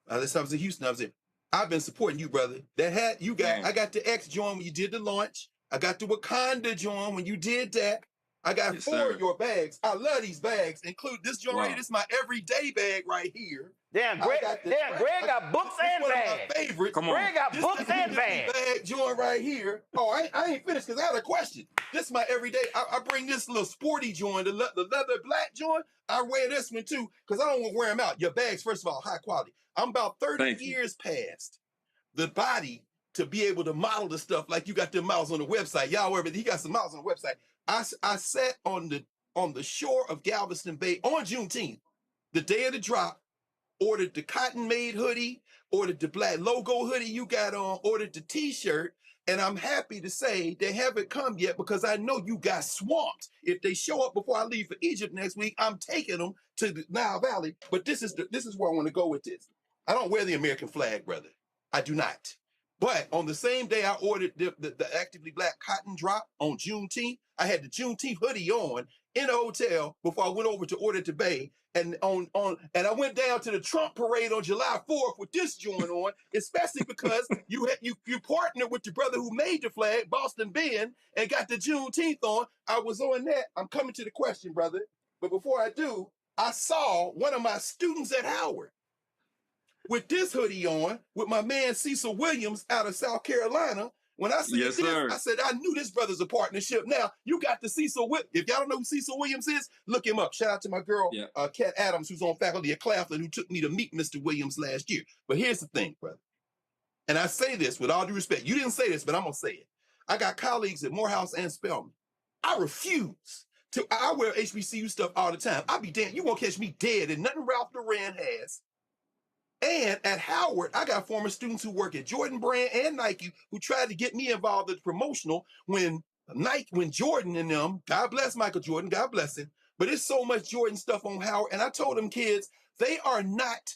this time I was in Houston, I've been supporting you, brother. That hat you got, I got the X joint when you did the launch. I got the Wakanda joint when you did that. I got 4 of your bags. I love these bags, include this joint right here. This is my everyday bag right here. Damn, Greg got books and bags. One of my favorites. Come on. Greg got books and bags. Bag joint right here. Oh, I ain't finished because I had a question. This is my everyday. I bring this little sporty joint, the leather black joint. I wear this one too because I don't want to wear them out. Your bags, first of all, high quality. I'm about 30 years past the body to be able to model the stuff like you got them models on the website. Y'all wear, but he got some models on the website. I sat on the shore of Galveston Bay on Juneteenth, the day of the drop, ordered the cotton-made hoodie, ordered the black logo hoodie you got on, ordered the t-shirt, and I'm happy to say they haven't come yet because I know you got swamped. If they show up before I leave for Egypt next week, I'm taking them to the Nile Valley. But this is where I want to go with this. I don't wear the American flag, brother. I do not. But on the same day I ordered the Actively Black cotton drop on Juneteenth, I had the Juneteenth hoodie on in a hotel before I went over to order to Bay. And and I went down to the Trump parade on July 4th with this joint on, especially because you partnered with the brother who made the flag, Boston Ben, and got the Juneteenth on. I was on that. I'm coming to the question, brother. But before I do, I saw one of my students at Howard with this hoodie on, with my man Cecil Williams out of South Carolina. When I said this, I said, I knew this brother's a partnership. Now, you got the Cecil Williams. If y'all don't know who Cecil Williams is, look him up. Shout out to my girl, Kat Adams, who's on faculty at Claflin, who took me to meet Mr. Williams last year. But here's the thing, brother. And I say this with all due respect. You didn't say this, but I'm going to say it. I got colleagues at Morehouse and Spelman. I refuse to. I wear HBCU stuff all the time. I'll be damned. You won't catch me dead in nothing Ralph Duran has. And at Howard, I got former students who work at Jordan Brand and Nike who tried to get me involved in promotional when Jordan and them, God bless Michael Jordan, God bless him, but it's so much Jordan stuff on Howard. And I told them kids, they are not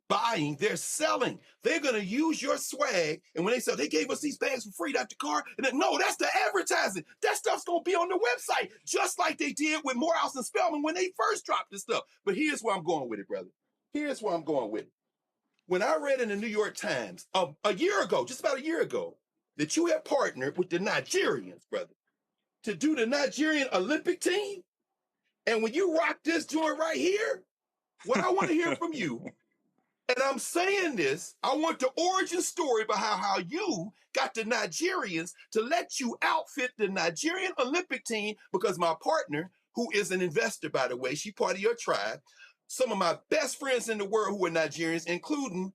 buying, they're selling. They're going to use your swag. And when they sell, they gave us these bags for free, Dr. Carr. And then, no, that's the advertising. That stuff's going to be on the website, just like they did with Morehouse and Spelman when they first dropped this stuff. But here's where I'm going with it, brother. Here's where I'm going with it. When I read in the New York Times a year ago, just about a year ago, that you had partnered with the Nigerians, brother, to do the Nigerian Olympic team. And when you rock this joint right here, what I want to hear from you, and I'm saying this, I want the origin story behind how you got the Nigerians to let you outfit the Nigerian Olympic team, because my partner, who is an investor, by the way, she part of your tribe, some of my best friends in the world who are Nigerians, including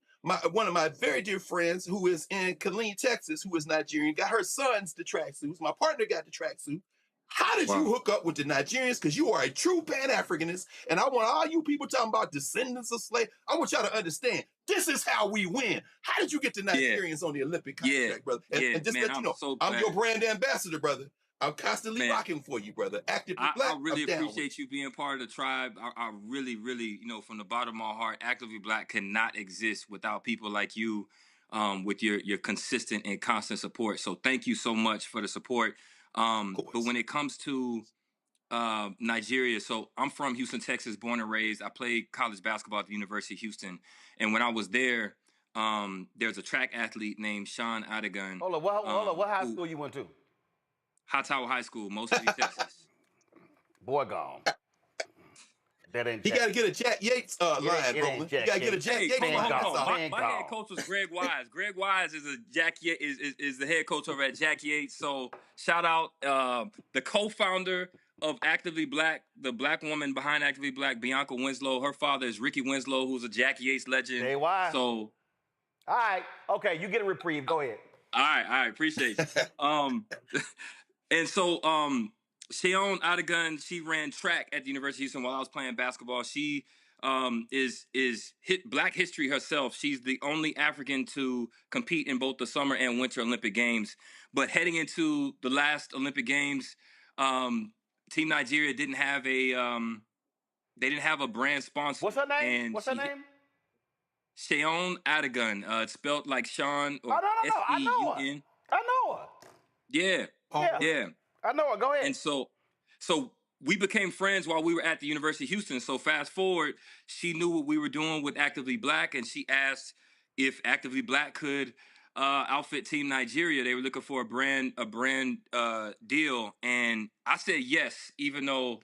one of my very dear friends who is in Killeen, Texas, who is Nigerian, got her sons the tracksuits. My partner got the tracksuit. How did you hook up with the Nigerians? Because you are a true Pan-Africanist, and I want all you people talking about descendants of slaves, I want y'all to understand, this is how we win. How did you get the Nigerians on the Olympic contract, brother? And just let you know, I'm your brand ambassador, brother. I'm constantly rocking for you, brother. Actively Black. I really appreciate you being part of the tribe. I really, really, from the bottom of my heart, Actively Black cannot exist without people like you, with your consistent and constant support. So thank you so much for the support. But when it comes to Nigeria, so I'm from Houston, Texas, born and raised. I played college basketball at the University of Houston. And when I was there, there's a track athlete named Sean Adigan. Hold on, what high school you went to? Hightower High School, mostly Texas. Boy gone. That ain't he got to get a Jack Yates line, Roland. You got to get a Jack Yates line. My head coach was Greg Wise. Greg Wise is is the head coach over at Jack Yates. So shout out the co-founder of Actively Black, the black woman behind Actively Black, Bianca Winslow. Her father is Ricky Winslow, who's a Jack Yates legend. Hey, why? So, all right, okay, you get a reprieve. Go ahead. All right, appreciate you. And so, Sheon Adigan, she ran track at the University of Houston while I was playing basketball. She is Black history herself. She's the only African to compete in both the Summer and Winter Olympic Games. But heading into the last Olympic Games, Team Nigeria didn't have a brand sponsor. What's her name? What's her name? Sheon Adigan. It's spelled like Sean or no. I know her. S-E-U-N. I know her. Yeah. I know her. Go ahead. And so we became friends while we were at the University of Houston. So fast forward, she knew what we were doing with Actively Black, and she asked if Actively Black could outfit Team Nigeria. They were looking for a brand deal, and I said yes, even though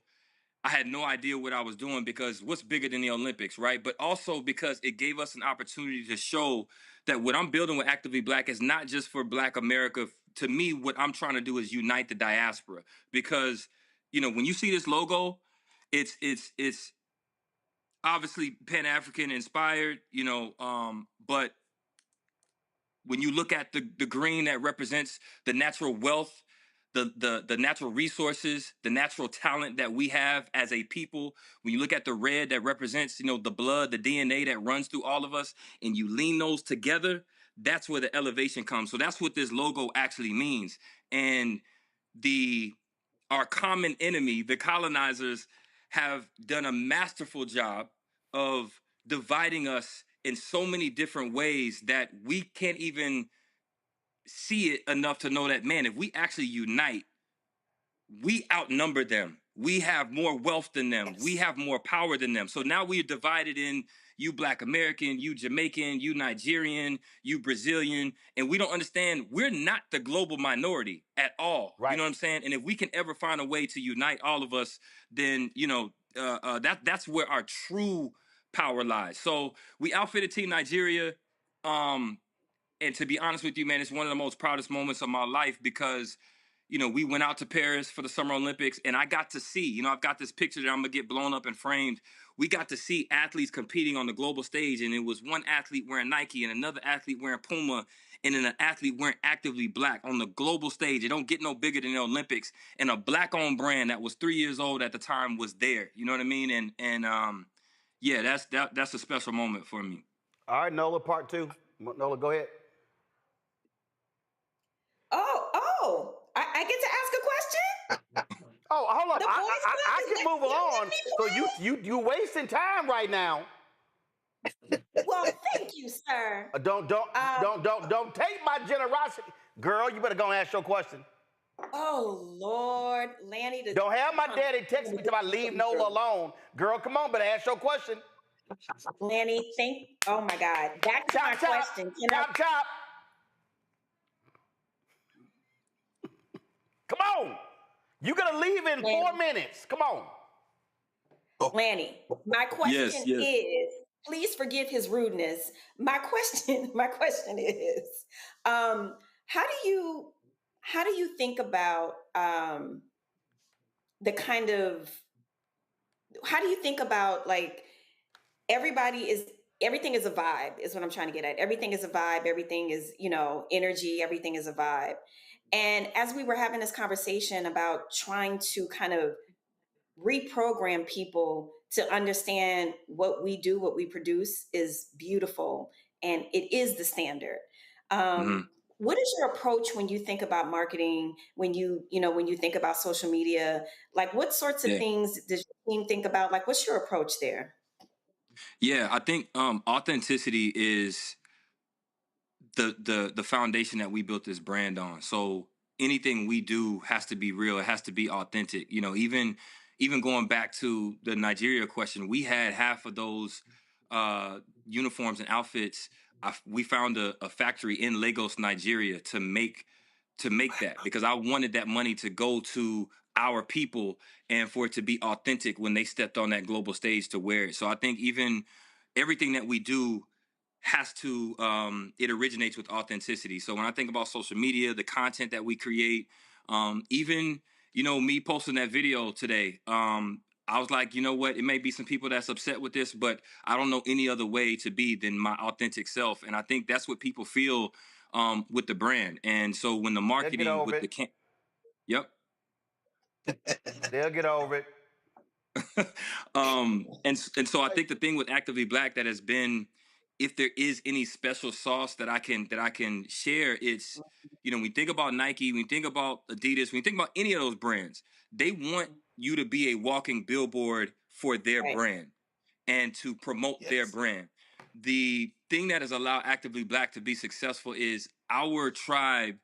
I had no idea what I was doing, because what's bigger than the Olympics, right? But also because it gave us an opportunity to show that what I'm building with Actively Black is not just for Black America. To me, what I'm trying to do is unite the diaspora, because, when you see this logo, it's obviously Pan-African inspired, but when you look at the green that represents the natural wealth, the natural resources, the natural talent that we have as a people, when you look at the red that represents, the blood, the DNA that runs through all of us, and you lean those together, that's where the elevation comes. So that's what this logo actually means. And our common enemy, the colonizers, have done a masterful job of dividing us in so many different ways that we can't even see it enough to know that, man, if we actually unite, we outnumber them. We have more wealth than them. We have more power than them. So now we're divided in you Black American, you Jamaican, you Nigerian, you Brazilian, and we don't understand we're not the global minority at all. Right. You know what I'm saying? And if we can ever find a way to unite all of us, then, that's where our true power lies. So we outfitted Team Nigeria. And to be honest with you, man, it's one of the most proudest moments of my life because, you know, we went out to Paris for the Summer Olympics and I got to see, you know, I've got this picture that I'm going to get blown up and framed. We got to see athletes competing on the global stage, and it was one athlete wearing Nike and another athlete wearing Puma and then an athlete wearing Actively Black on the global stage. It don't get no bigger than the Olympics. And a Black-owned brand that was 3 years old at the time was there. You know what I mean? And yeah, that's a special moment for me. All right, Nola, part two. Nola, go ahead. I get to ask a question? Oh, hold on. I can move on. So you wasting time right now. Well, thank you, sir. Don't take my generosity, girl. You better go and ask your question. Oh Lord, Lanny. Don't have my daddy text me till I leave Nola alone, girl. Come on, better ask your question. Lanny, oh my God. Back to my question. Chop. Come on. You gotta leave in 4 minutes. Come on. Lanny, my question is, please forgive his rudeness. My question is, how do you think about like everything is a vibe is what I'm trying to get at. Everything is a vibe. Everything is, you know, energy. Everything is a vibe. And as we were having this conversation about trying to kind of reprogram people to understand what we do, what we produce is beautiful, and it is the standard. What is your approach when you think about marketing, when you think about social media? Like, what sorts of things does your team think about? Like, what's your approach there? Yeah, I think authenticity is the foundation that we built this brand on. So anything we do has to be real. It has to be authentic. You know, even going back to the Nigeria question, we had half of those uniforms and outfits. We found a factory in Lagos, Nigeria, to make that, because I wanted that money to go to our people and for it to be authentic when they stepped on that global stage to wear it. So I think even everything that we do has to, it originates with authenticity. So when I think about social media, the content that we create, even, you know, me posting that video today, I was like, you know what, it may be some people that's upset with this, but I don't know any other way to be than my authentic self. And I think that's what people feel with the brand. And so when the marketing with the Yep. They'll get over it. And so I think the thing with Actively Black that has been, if there is any special sauce that I can share, it's, you know, when we think about Nike, when we think about Adidas, when we think about any of those brands, they want you to be a walking billboard for their brand and to promote their brand. The thing that has allowed Actively Black to be successful is our tribe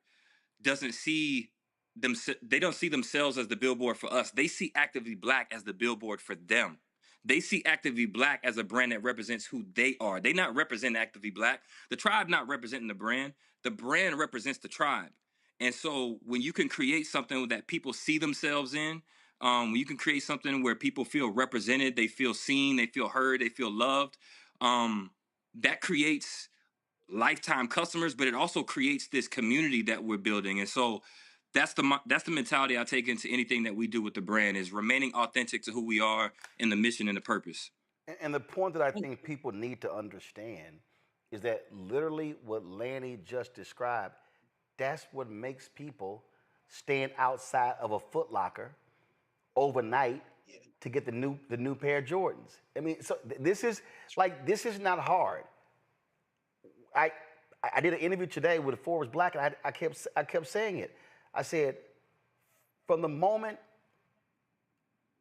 doesn't see they don't see themselves as the billboard for us. They see Actively Black as the billboard for them. They see Actively Black as a brand that represents who they are. They not represent Actively Black. The tribe not representing the brand. The brand represents the tribe. And so when you can create something that people see themselves in, when you can create something where people feel represented, they feel seen, they feel heard, they feel loved, that creates lifetime customers, but it also creates this community that we're building. And so that's the mentality I take into anything that we do with the brand, is remaining authentic to who we are and the mission and the purpose. And the point that I think people need to understand is that literally what Lanny just described, that's what makes people stand outside of a Foot Locker overnight to get the new pair of Jordans. I mean, so this is not hard. I did an interview today with Forbes Black, and I kept saying it. I said, from the moment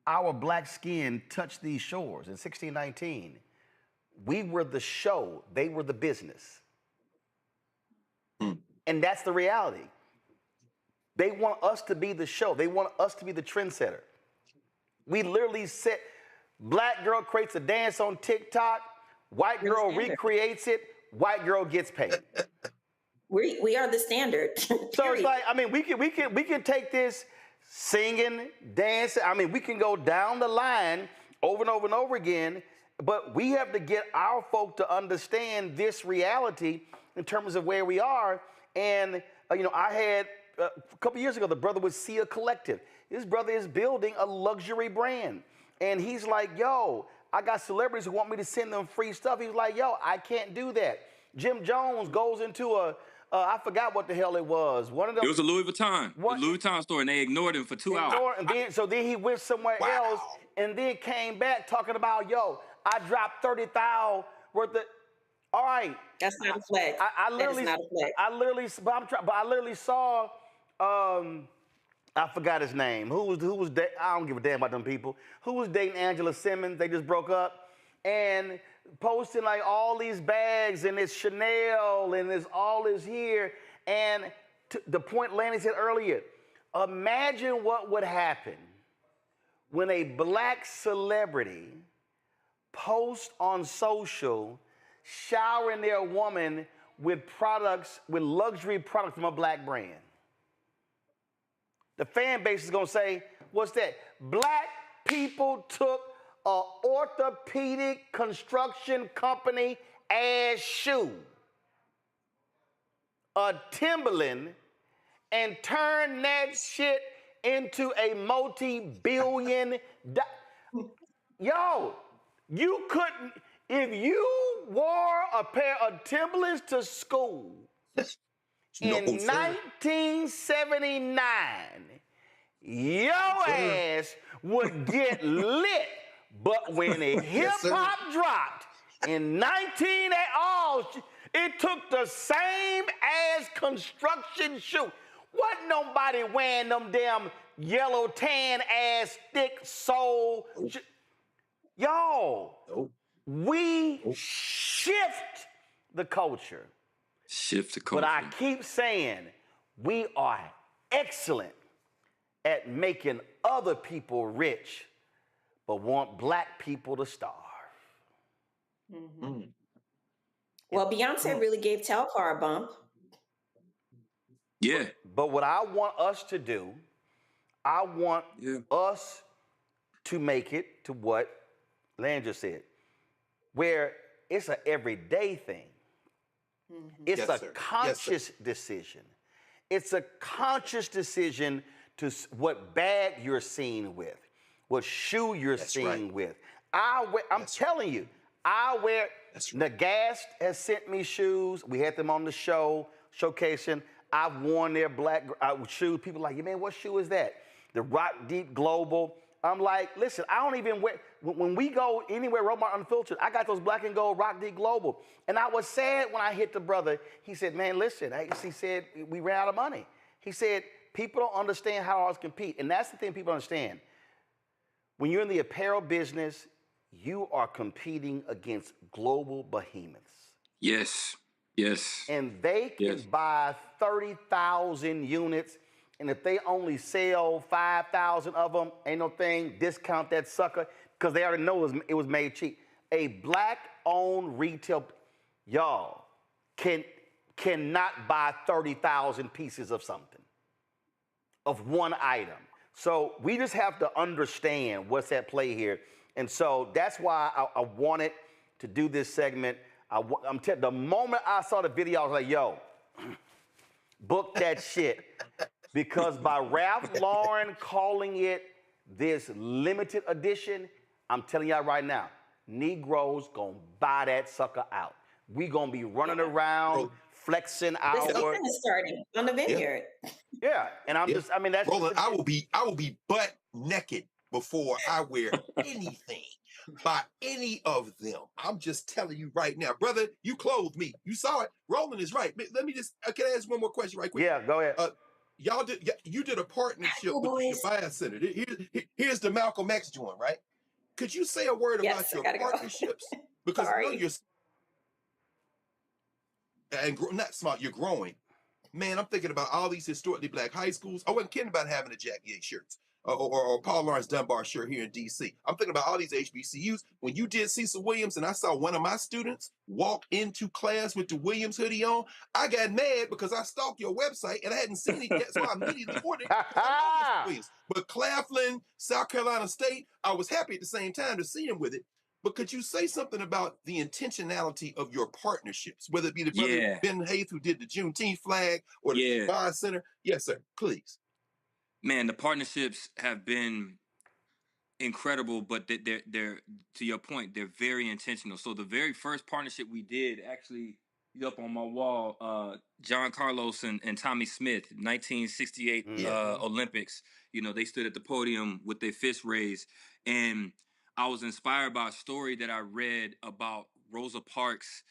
our black skin touched these shores in 1619, we were the show, they were the business. And that's the reality. They want us to be the show. They want us to be the trendsetter. We literally said, black girl creates a dance on TikTok, white girl recreates it, white girl gets paid. We are the standard. So it's like, I mean, we can take this singing, dancing. I mean, we can go down the line over and over and over again. But we have to get our folk to understand this reality in terms of where we are. And, I had a couple years ago, the brother with Sia Collective. His brother is building a luxury brand. And he's like, yo, I got celebrities who want me to send them free stuff. He's like, yo, I can't do that. Jim Jones goes into I forgot what the hell it was. One of them. It was a Louis Vuitton. The Louis Vuitton store, and they ignored him for 2 hours. And then he went somewhere else and then came back talking about, yo, I dropped 30,000 worth of. All right. That's not a flex. That's not a flex. I literally saw. I forgot his name. Who was I don't give a damn about them people. Who was dating Angela Simmons? They just broke up. And posting like all these bags and it's Chanel and there's all this here. And the point Lanny said earlier, imagine what would happen when a black celebrity posts on social showering their woman with luxury products from a black brand. The fan base is gonna say, what's that? Black people took an orthopedic construction company ass shoe, a Timberland, and turned that shit into a multi-billion. Yo, you couldn't, if you wore a pair of Timberlands to school in 1979, your ass would get lit. But when the hip-hop dropped in it took the same as construction shoe. Wasn't nobody wearing them damn yellow tan ass thick sole. Yo, we shift the culture. Shift the culture. But I keep saying we are excellent at making other people rich, but want black people to starve. Mm-hmm. Well, Beyonce really gave Telfar a bump. Yeah. But what I want us to do, I want us to make it to what Lan just said, where it's an everyday thing. Mm-hmm. It's a conscious decision. It's a conscious decision to what bag you're seen with, what shoe you're seen with. I'm telling you, Nagast has sent me shoes. We had them on the show, showcasing. I've worn their black shoes. People are like, man, what shoe is that? The Rock Deep Global. I'm like, listen, I don't even wear, when we go anywhere, Romar Unfiltered, I got those black and gold Rock Deep Global. And I was sad when I hit the brother. He said, man, listen, he said, we ran out of money. He said, people don't understand how ours compete. And that's the thing people understand. When you're in the apparel business, you are competing against global behemoths. Yes, yes. And they can buy 30,000 units, and if they only sell 5,000 of them, ain't no thing, discount that sucker, because they already know it was made cheap. A black-owned retail, y'all, cannot buy 30,000 pieces of something, of one item. So we just have to understand what's at play here. And so that's why I wanted to do this segment. The moment I saw the video, I was like, yo, book that shit. Because by Ralph Lauren calling it this limited edition, I'm telling y'all right now, Negroes gonna buy that sucker out. We gonna be running around, flexing our. The season is starting on the Vineyard. Yeah, and that's Roland, I will be butt naked before I wear anything by any of them. I'm just telling you right now, brother. You clothed me. You saw it. Roland is right. Let me just. Can I ask one more question right quick? Yeah, go ahead. You did a partnership with the Shabazz Center. Here's the Malcolm X joint, right? Could you say a word about your partnerships? Because I know you're not smart. You're growing. Man, I'm thinking about all these historically black high schools. I wasn't kidding about having the Jack Yates shirts or Paul Lawrence Dunbar shirt here in D.C. I'm thinking about all these HBCUs. When you did Cecil Williams and I saw one of my students walk into class with the Williams hoodie on, I got mad because I stalked your website and I hadn't seen it yet, so I immediately ordered it. But Claflin, South Carolina State, I was happy at the same time to see him with it. But could you say something about the intentionality of your partnerships, whether it be the brother Yeah. Ben Hayes who did the Juneteenth flag or the Yeah. Shabazz Center? Yes, sir. Please. Man, the partnerships have been incredible, but they're to your point, they're very intentional. So the very first partnership we did, actually up on my wall, John Carlos and Tommy Smith, 1968 Olympics. You know, they stood at the podium with their fists raised, and I was inspired by a story that I read about Rosa Parks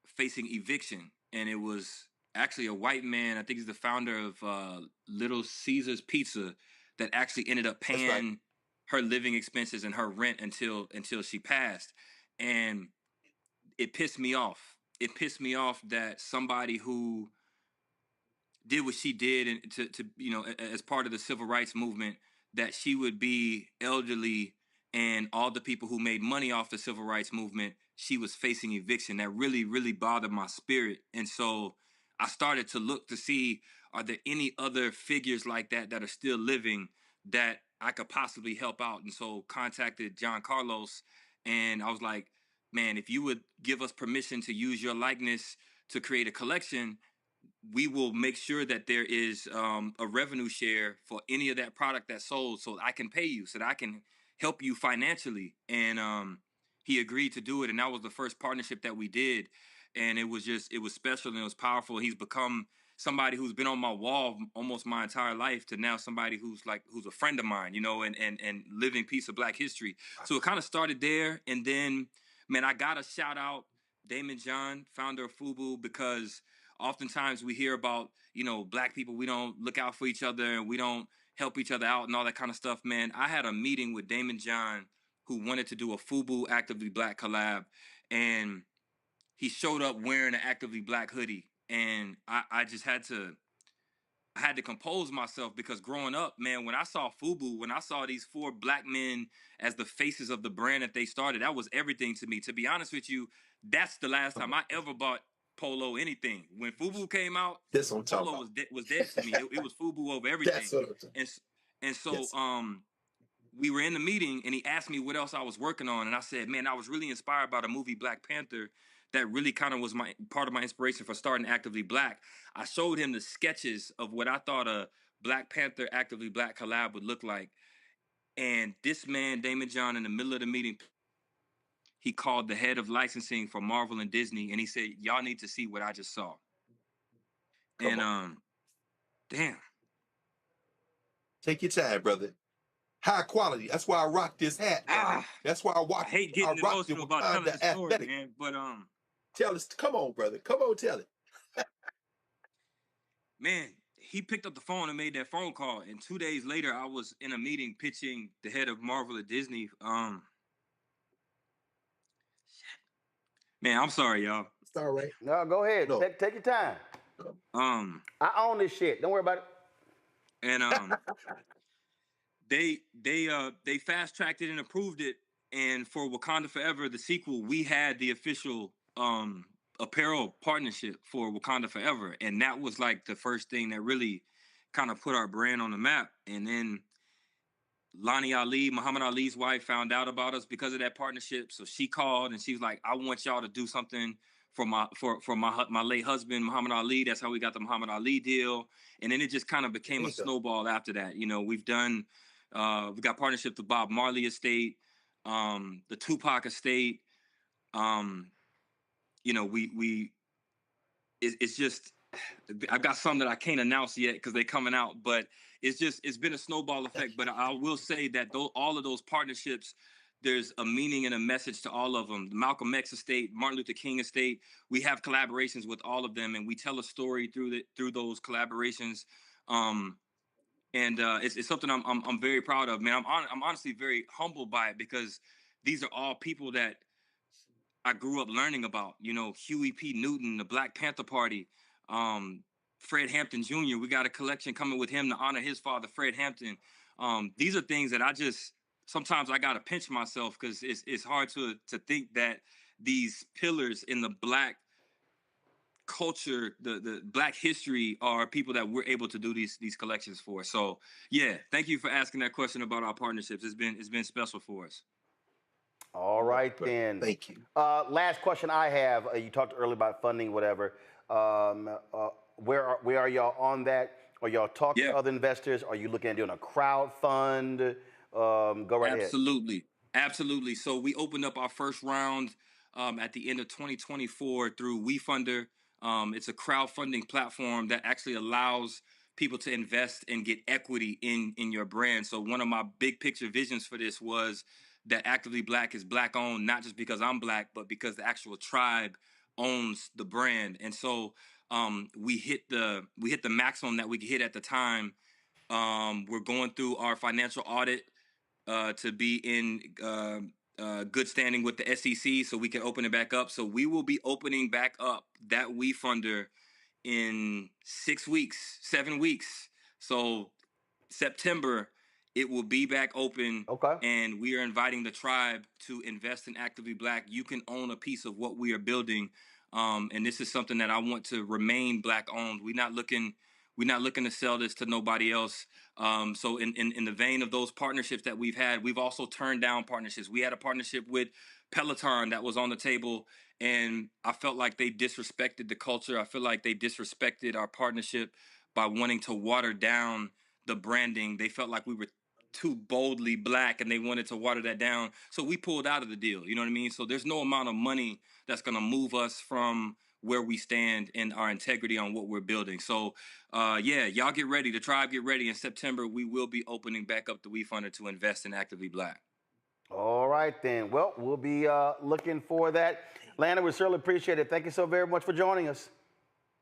facing eviction, and it was actually a white man. I think he's the founder of Little Caesars Pizza that actually ended up paying her living expenses and her rent until she passed. And it pissed me off. It pissed me off that somebody who did what she did and to you know, as part of the civil rights movement, that she would be elderly, and all the people who made money off the civil rights movement, she was facing eviction. That really, really bothered my spirit. And so I started to look to see, are there any other figures like that that are still living that I could possibly help out? And so contacted John Carlos, and I was like, man, if you would give us permission to use your likeness to create a collection, we will make sure that there is a revenue share for any of that product that's sold, so I can pay you, so that I can help you financially. And he agreed to do it, and that was the first partnership that we did. And it was special, and it was powerful. He's become somebody who's been on my wall almost my entire life, to now somebody who's a friend of mine, you know, and living piece of Black history. So it kind of started there. And then, man, I gotta shout out Damon John, founder of FUBU, because oftentimes we hear about, you know, Black people, we don't look out for each other and we don't help each other out and all that kind of stuff. Man, I had a meeting with Damon John, who wanted to do a FUBU Actively Black collab, and he showed up wearing an Actively Black hoodie. And I just had to compose myself, because growing up, man, when I saw FUBU, when I saw these 4 Black men as the faces of the brand that they started, that was everything to me. To be honest with you, that's the last time I ever bought Polo anything. When FUBU came out, Polo was dead to me. It was FUBU over everything. That's what I'm talking. And so we were in the meeting, and he asked me what else I was working on, and I said, man, I was really inspired by the movie Black Panther. That really kind of was part of my inspiration for starting Actively Black. I showed him the sketches of what I thought a Black Panther Actively Black collab would look like. And this man, Damon John, in the middle of the meeting, he called the head of licensing for Marvel and Disney, and he said, y'all need to see what I just saw. Damn. Take your time, brother. High quality. That's why I rock this hat. That's why I hate getting emotional about telling the story, man. But tell us. Come on, brother. Come on, tell it. Man, he picked up the phone and made that phone call, and 2 days later, I was in a meeting pitching the head of Marvel at Disney. Man, I'm sorry, y'all. It's all right. No, go ahead. No. Take your time. I own this shit. Don't worry about it. And they fast tracked it and approved it. And for Wakanda Forever, the sequel, we had the official apparel partnership for Wakanda Forever, and that was like the first thing that really kind of put our brand on the map. And then Lonnie Ali, Muhammad Ali's wife, found out about us because of that partnership. So she called and she was like, I want y'all to do something for my late husband, Muhammad Ali. That's how we got the Muhammad Ali deal. And then it just kind of became a snowball after that. You know, we've done, we got partnerships with Bob Marley Estate, the Tupac Estate. You know, it's just, I've got some that I can't announce yet because they're coming out, but it's been a snowball effect. But I will say that all of those partnerships, there's a meaning and a message to all of them. The Malcolm X Estate, Martin Luther King Estate, we have collaborations with all of them, and we tell a story through those collaborations. It's something I'm very proud of, man. I'm honestly very humbled by it, because these are all people that I grew up learning about. You know, Huey P. Newton, the Black Panther Party, Fred Hampton Jr. We got a collection coming with him to honor his father, Fred Hampton. These are things that sometimes I gotta pinch myself, because it's hard to think that these pillars in the Black culture, the Black history, are people that we're able to do these collections for. So yeah, thank you for asking that question about our partnerships. It's been special for us. All right, then. Thank you. Last question I have. You talked earlier about funding, whatever. Where are y'all on that? Are y'all talking to other investors? Are you looking at doing a crowd fund? Go right ahead. Absolutely. So we opened up our first round at the end of 2024 through WeFunder. It's a crowdfunding platform that actually allows people to invest and get equity in your brand. So one of my big picture visions for this was that Actively Black is Black owned, not just because I'm Black, but because the actual tribe owns the brand. And so we hit the maximum that we could hit at the time. We're going through our financial audit to be in good standing with the SEC so we can open it back up. So we will be opening back up that WeFunder in 7 weeks. So September, it will be back open. Okay. And we are inviting the tribe to invest in Actively Black. You can own a piece of what we are building. And this is something that I want to remain Black owned. We're not looking to sell this to nobody else. So in the vein of those partnerships that we've had, we've also turned down partnerships. We had a partnership with Peloton that was on the table, and I felt like they disrespected the culture. I feel like they disrespected our partnership by wanting to water down the branding. They felt like we were too boldly Black, and they wanted to water that down. So we pulled out of the deal. You know what I mean? So there's no amount of money that's going to move us from where we stand and our integrity on what we're building. So, y'all get ready. The tribe get ready. In September, we will be opening back up the WeFunder to invest in Actively Black. All right, then. Well, we'll be looking for that. Landon, we certainly appreciate it. Thank you so very much for joining us.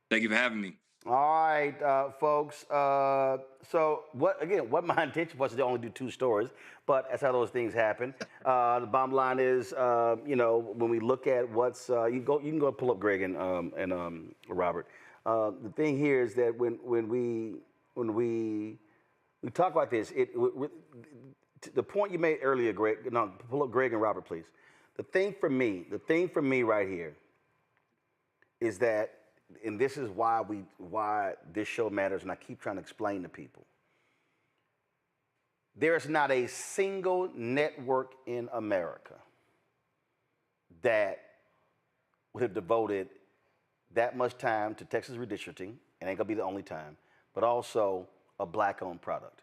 Thank you for having me. All right, folks. So what my intention was to only do 2 stories, but that's how those things happen. The bottom line is, when we look at what's, you can go pull up Greg and Robert. The thing here is that when we talk about this, the point you made earlier, Greg. No, pull up Greg and Robert, please. The thing for me right here is that. And this is why this show matters, and I keep trying to explain to people. There is not a single network in America that would have devoted that much time to Texas redistricting, and ain't gonna be the only time, but also a Black-owned product.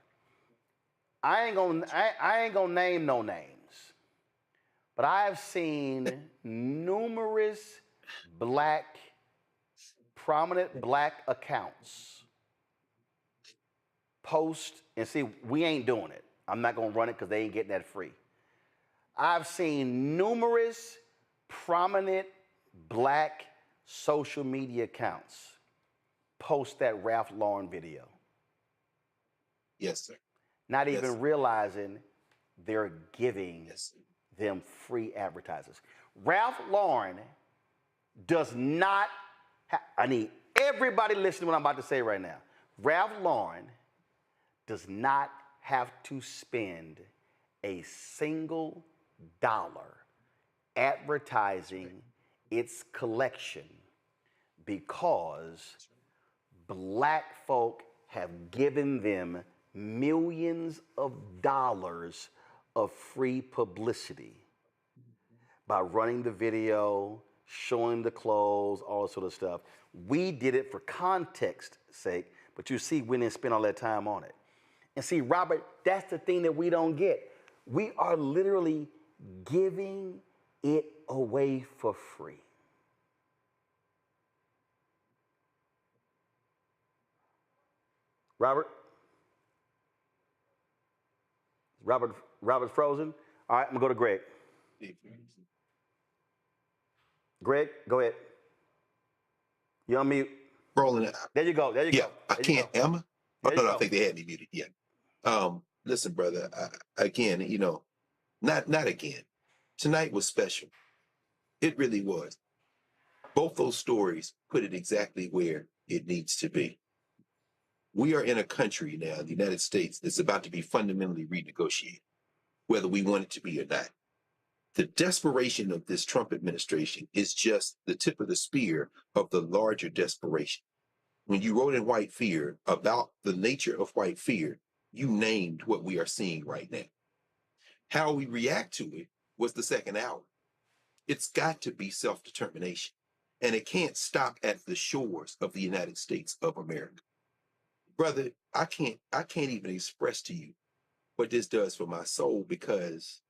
I ain't gonna name no names, but I have seen numerous prominent Black accounts post, and see, we ain't doing it. I'm not gonna run it because they ain't getting that free. I've seen numerous prominent Black social media accounts post that Ralph Lauren video. Yes, sir. Not even realizing they're giving them free advertisers. Ralph Lauren does not I need everybody listening to what I'm about to say right now. Ralph Lauren does not have to spend a single dollar advertising its collection because Black folk have given them millions of dollars of free publicity by running the video, showing the clothes, all that sort of stuff. We did it for context sake, but you see, we didn't spend all that time on it. And see, Robert, that's the thing that we don't get. We are literally giving it away for free. Robert's frozen. All right, I'm gonna go to Greg. Greg, go ahead. You're on mute. Rolling. There you go. Yeah, I can't. Am I? Oh, no, I think they had me muted. Yeah. Listen, brother. Again, not again. Tonight was special. It really was. Both those stories put it exactly where it needs to be. We are in a country now, the United States, that's about to be fundamentally renegotiated, whether we want it to be or not. The desperation of this Trump administration is just the tip of the spear of the larger desperation. When you wrote in White Fear about the nature of white fear, you named what we are seeing right now. How we react to it was the second hour. It's got to be self-determination. And it can't stop at the shores of the United States of America. Brother, I can't even express to you what this does for my soul, because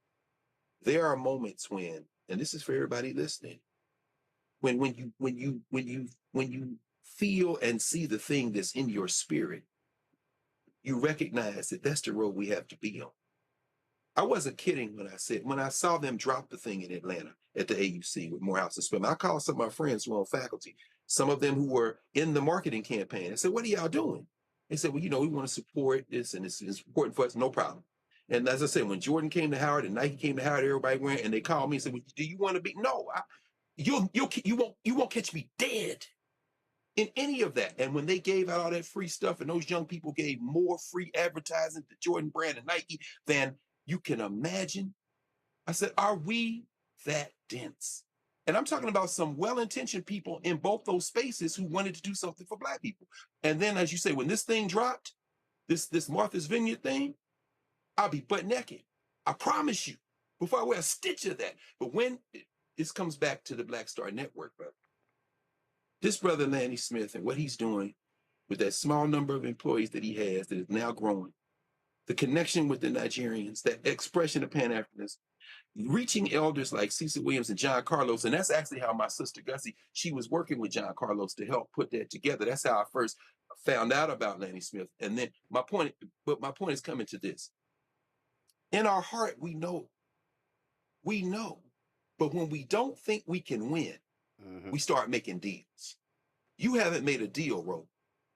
there are moments when, and this is for everybody listening, when you feel and see the thing that's in your spirit, you recognize that that's the road we have to be on. I wasn't kidding when I saw them drop the thing in Atlanta at the AUC with Morehouse and Spelman. I called some of my friends who were on faculty, some of them who were in the marketing campaign. I said, "What are y'all doing?" They said, "Well, we want to support this, and it's important for us." No problem. And as I said, when Jordan came to Howard and Nike came to Howard, everybody went, and they called me and said, "Well, do you want to be?" No, you won't catch me dead in any of that. And when they gave out all that free stuff, and those young people gave more free advertising to Jordan Brand and Nike than you can imagine, I said, are we that dense? And I'm talking about some well-intentioned people in both those spaces who wanted to do something for Black people. And then, as you say, when this thing dropped, this Martha's Vineyard thing, I'll be butt naked. I promise you, before I wear a stitch of that. But when this comes back to the Black Star Network, brother, this brother Lanny Smith and what he's doing with that small number of employees that he has that is now growing, the connection with the Nigerians, that expression of Pan-Africanism, reaching elders like Cecil Williams and John Carlos. And that's actually how my sister Gussie, she was working with John Carlos to help put that together. That's how I first found out about Lanny Smith. And then my point is coming to this. In our heart, we know. But when we don't think we can win, we start making deals. You haven't made a deal, Ro.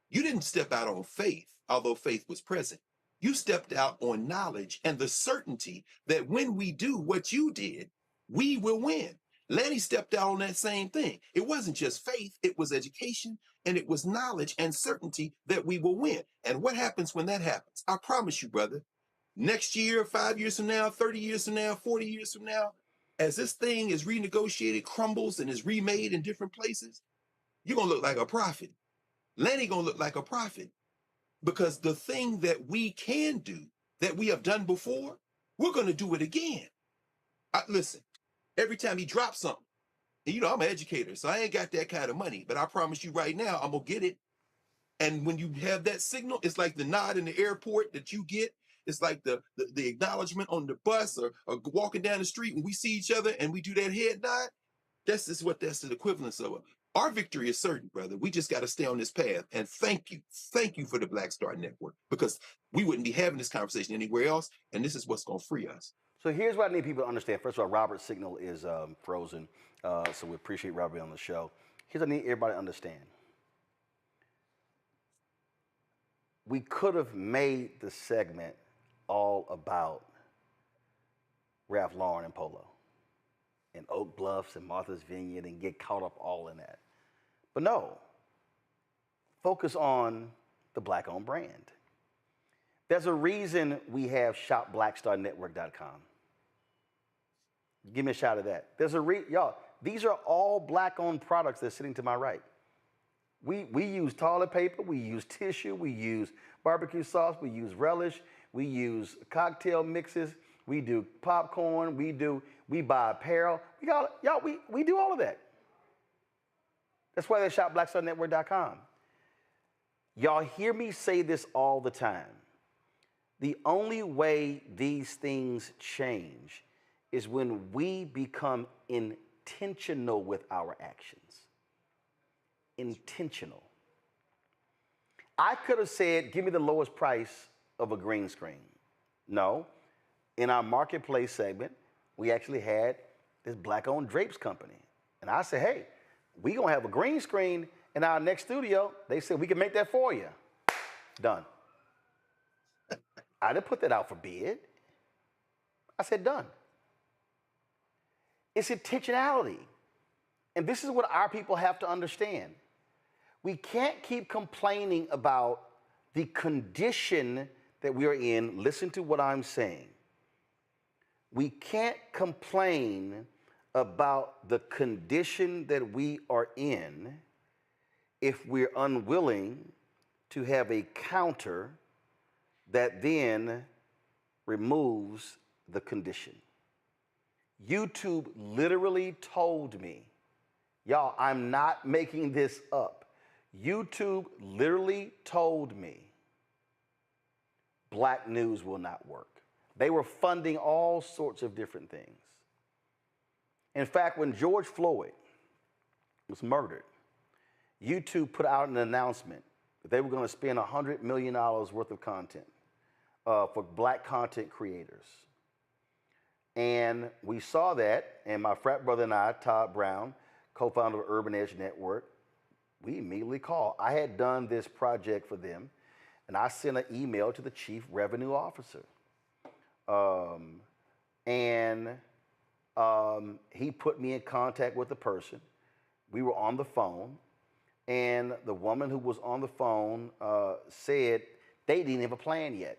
You didn't step out on faith, although faith was present. You stepped out on knowledge and the certainty that when we do what you did, we will win. Lanny stepped out on that same thing. It wasn't just faith, it was education, and it was knowledge and certainty that we will win. And what happens when that happens? I promise you, brother, next year, 5 years from now, 30 years from now, 40 years from now, as this thing is renegotiated, crumbles, and is remade in different places, you're going to look like a prophet. Lanny going to look like a prophet. Because the thing that we can do, that we have done before, we're going to do it again. Listen, every time he drops something, and I'm an educator, so I ain't got that kind of money, but I promise you right now, I'm going to get it. And when you have that signal, it's like the nod in the airport that you get. It's like the acknowledgement on the bus or walking down the street when we see each other and we do that head nod. That's the equivalence of. Our victory is certain, brother. We just got to stay on this path. And thank you for the Black Star Network, because we wouldn't be having this conversation anywhere else. And this is what's going to free us. So here's what I need people to understand. First of all, Robert's signal is frozen. So we appreciate Robert being on the show. Here's what I need everybody to understand. We could have made the segment all about Ralph Lauren and Polo and Oak Bluffs and Martha's Vineyard and get caught up all in that. But no, focus on the Black-owned brand. There's a reason we have shopblackstarnetwork.com. Give me a shout of that. There's a y'all, these are all Black-owned products that's sitting to my right. We use toilet paper, we use tissue, we use barbecue sauce, we use relish, we use cocktail mixes, we do popcorn, we buy apparel. We do all of that. That's why they shop blackstarnetwork.com. Y'all hear me say this all the time. The only way these things change is when we become intentional with our actions. Intentional. I could have said, give me the lowest price of a green screen. No. In our marketplace segment, we actually had this Black-owned drapes company. And I said, hey, we gonna have a green screen in our next studio. They said, we can make that for you. Done. I didn't put that out for bid. I said, done. It's intentionality. And this is what our people have to understand. We can't keep complaining about the condition that we are in. Listen to what I'm saying. We can't complain about the condition that we are in if we're unwilling to have a counter that then removes the condition. YouTube literally told me, y'all, I'm not making this up. YouTube literally told me black news will not work. They were funding all sorts of different things. In fact, when George Floyd was murdered, YouTube put out an announcement that they were going to spend $100 million worth of content for black content creators. And we saw that, and my frat brother and I, Todd Brown, co-founder of Urban Edge Network, we immediately called. I had done this project for them, and I sent an email to the chief revenue officer. He put me in contact with the person. We were on the phone, and the woman who was on the phone said they didn't have a plan yet.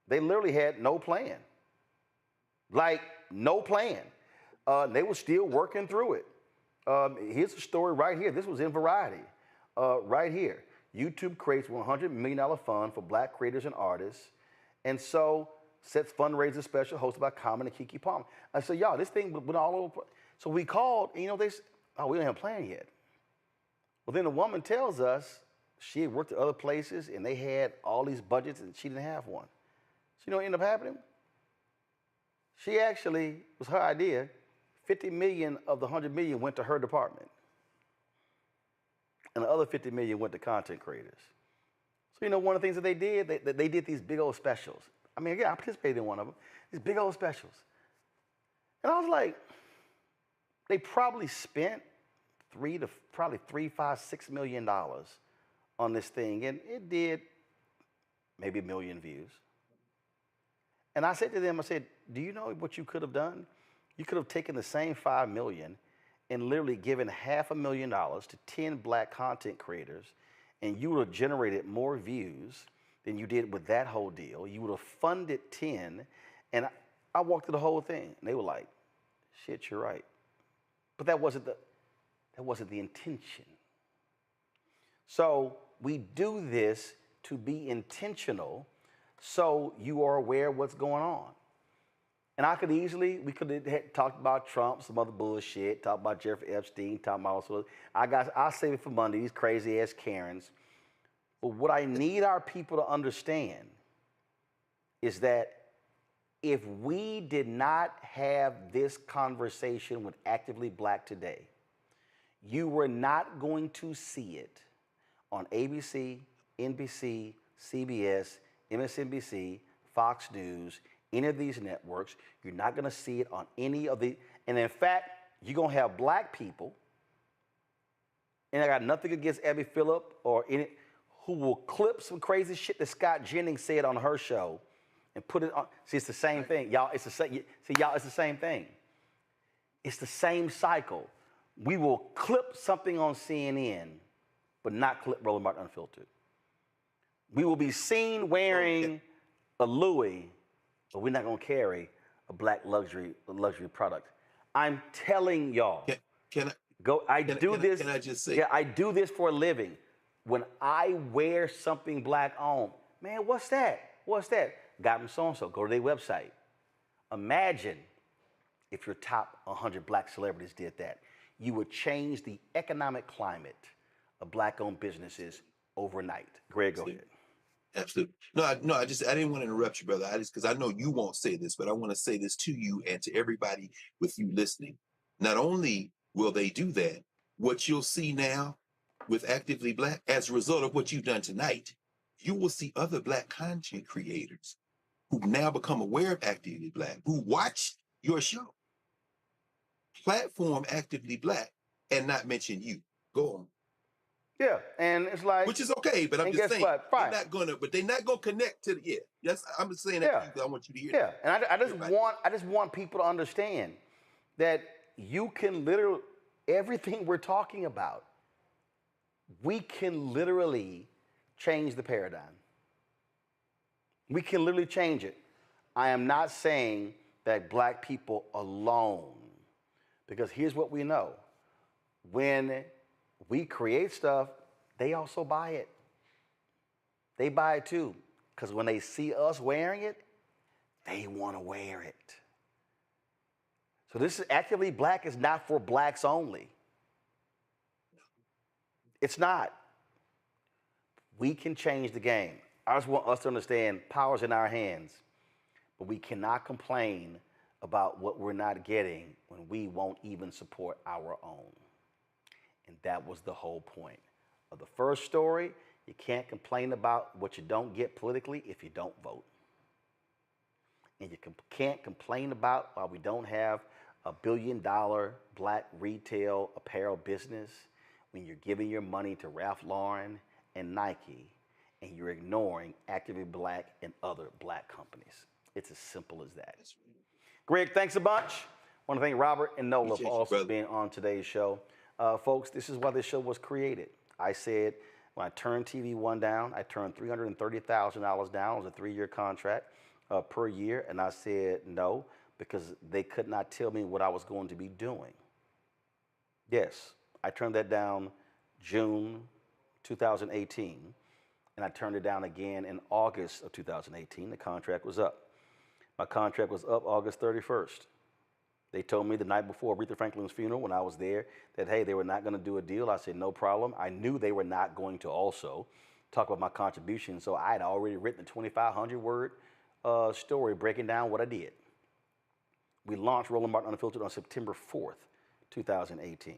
They literally had no plan. Like, no plan. They were still working through it. Here's the story right here. This was in Variety. Right here. YouTube creates $100 million fund for black creators and artists, and so sets fundraiser special hosted by Common and Keke Palmer. I said, y'all, this thing went all over. So we called, and, they said, oh, we don't have a plan yet. Well, then the woman tells us she had worked at other places, and they had all these budgets, and she didn't have one. So you know what ended up happening? She actually, it was her idea, 50 million of the 100 million went to her department. And the other 50 million went to content creators. So one of the things that they did, they did these big old specials. I mean, again, I participated in one of them, these big old specials. And I was like, they probably spent $3, $5, $6 million on this thing, and it did maybe 1 million views. And I said to them, I said, do you know what you could have done? You could have taken the same $5 million and literally given $500,000 to 10 black content creators, and you would have generated more views than you did with that whole deal. You would have funded 10, and I walked through the whole thing, and they were like, shit, you're right. But that wasn't the intention. So we do this to be intentional so you are aware of what's going on. And we could have talked about Trump, some other bullshit, talked about Jeffrey Epstein, talked about also, I'll save it for Monday, these crazy ass Karens. But what I need our people to understand is that if we did not have this conversation with Actively Black today, you were not going to see it on ABC, NBC, CBS, MSNBC, Fox News, any of these networks. You're not going to see it on any of the, and in fact, you're going to have black people, and I got nothing against Abby Phillip or any, who will clip some crazy shit that Scott Jennings said on her show and put it on. See, it's the same thing. Y'all, it's the same. See, y'all, it's the same thing. It's the same cycle. We will clip something on CNN, but not clip Roland Martin Unfiltered. We will be seen wearing a Louis, but we're not going to carry a black luxury product. I'm telling y'all. Can I do this? Can I just say? Yeah, I do this for a living. When I wear something black on, man, what's that? What's that? Got from so-and-so. Go to their website. Imagine if your top 100 black celebrities did that. You would change the economic climate of black-owned businesses overnight. Greg, go ahead. Absolutely. No, I didn't want to interrupt you, brother. Because I know you won't say this, but I want to say this to you and to everybody with you listening. Not only will they do that, what you'll see now with Actively Black, as a result of what you've done tonight, you will see other black content creators who've now become aware of Actively Black, who watch your show, platform Actively Black, and not mention you. Go on. Yeah, and it's like, which is okay, but I'm just saying they're not gonna connect to the Yes, I'm just saying that because I want you to hear that. Yeah, and I just want people to understand that you can literally everything we're talking about, we can literally change the paradigm. We can literally change it. I am not saying that black people alone, because here's what we know. When we create stuff, they also buy it. They buy it too, because when they see us wearing it, they want to wear it. So this is Actively Black is not for blacks only. It's not. We can change the game. I just want us to understand power's in our hands, but we cannot complain about what we're not getting when we won't even support our own. And that was the whole point of the first story. You can't complain about what you don't get politically if you don't vote. And you can't complain about why we don't have a $1 billion black retail apparel business when you're giving your money to Ralph Lauren and Nike and you're ignoring Actively Black and other black companies. It's as simple as that. Greg, thanks a bunch. I want to thank Robert and Nola for also being on today's show. Folks, this is why this show was created. I said when I turned TV One down, I turned $330,000 down. It was a 3-year contract per year. And I said no, because they could not tell me what I was going to be doing. Yes, I turned that down June 2018. And I turned it down again in August of 2018. The contract was up. My contract was up August 31st. They told me the night before Aretha Franklin's funeral when I was there that, hey, they were not going to do a deal. I said, no problem. I knew they were not going to also talk about my contribution, so I had already written a 2,500-word story breaking down what I did. We launched Roland Martin Unfiltered on September 4th, 2018,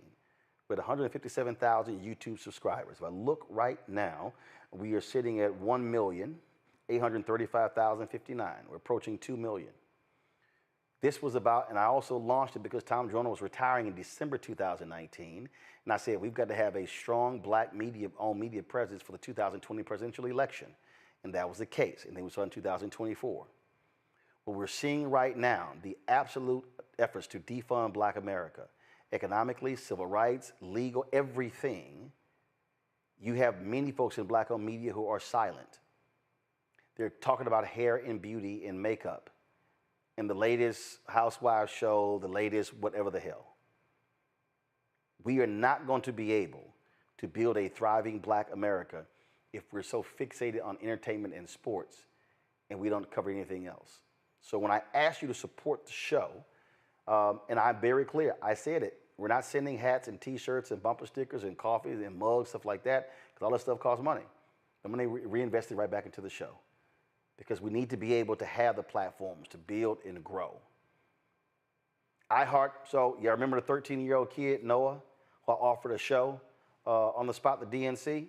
with 157,000 YouTube subscribers. If I look right now, we are sitting at 1,835,059. We're approaching 2 million. This was about, and I also launched it because Tom Joyner was retiring in December 2019, and I said we've got to have a strong black media-owned media presence for the 2020 presidential election, and that was the case, and then we saw in 2024. What we're seeing right now, the absolute efforts to defund Black America, economically, civil rights, legal, everything, you have many folks in black-owned media who are silent. They're talking about hair and beauty and makeup and the latest Housewives show, the latest whatever the hell. We are not going to be able to build a thriving black America if we're so fixated on entertainment and sports and we don't cover anything else. So when I asked you to support the show, and I'm very clear, I said it, we're not sending hats and t-shirts and bumper stickers and coffees and mugs, stuff like that, because all that stuff costs money. I'm going to reinvest it right back into the show, because we need to be able to have the platforms to build and grow. So yeah, remember the 13-year-old kid, Noah, who I offered a show on the spot, the DNC?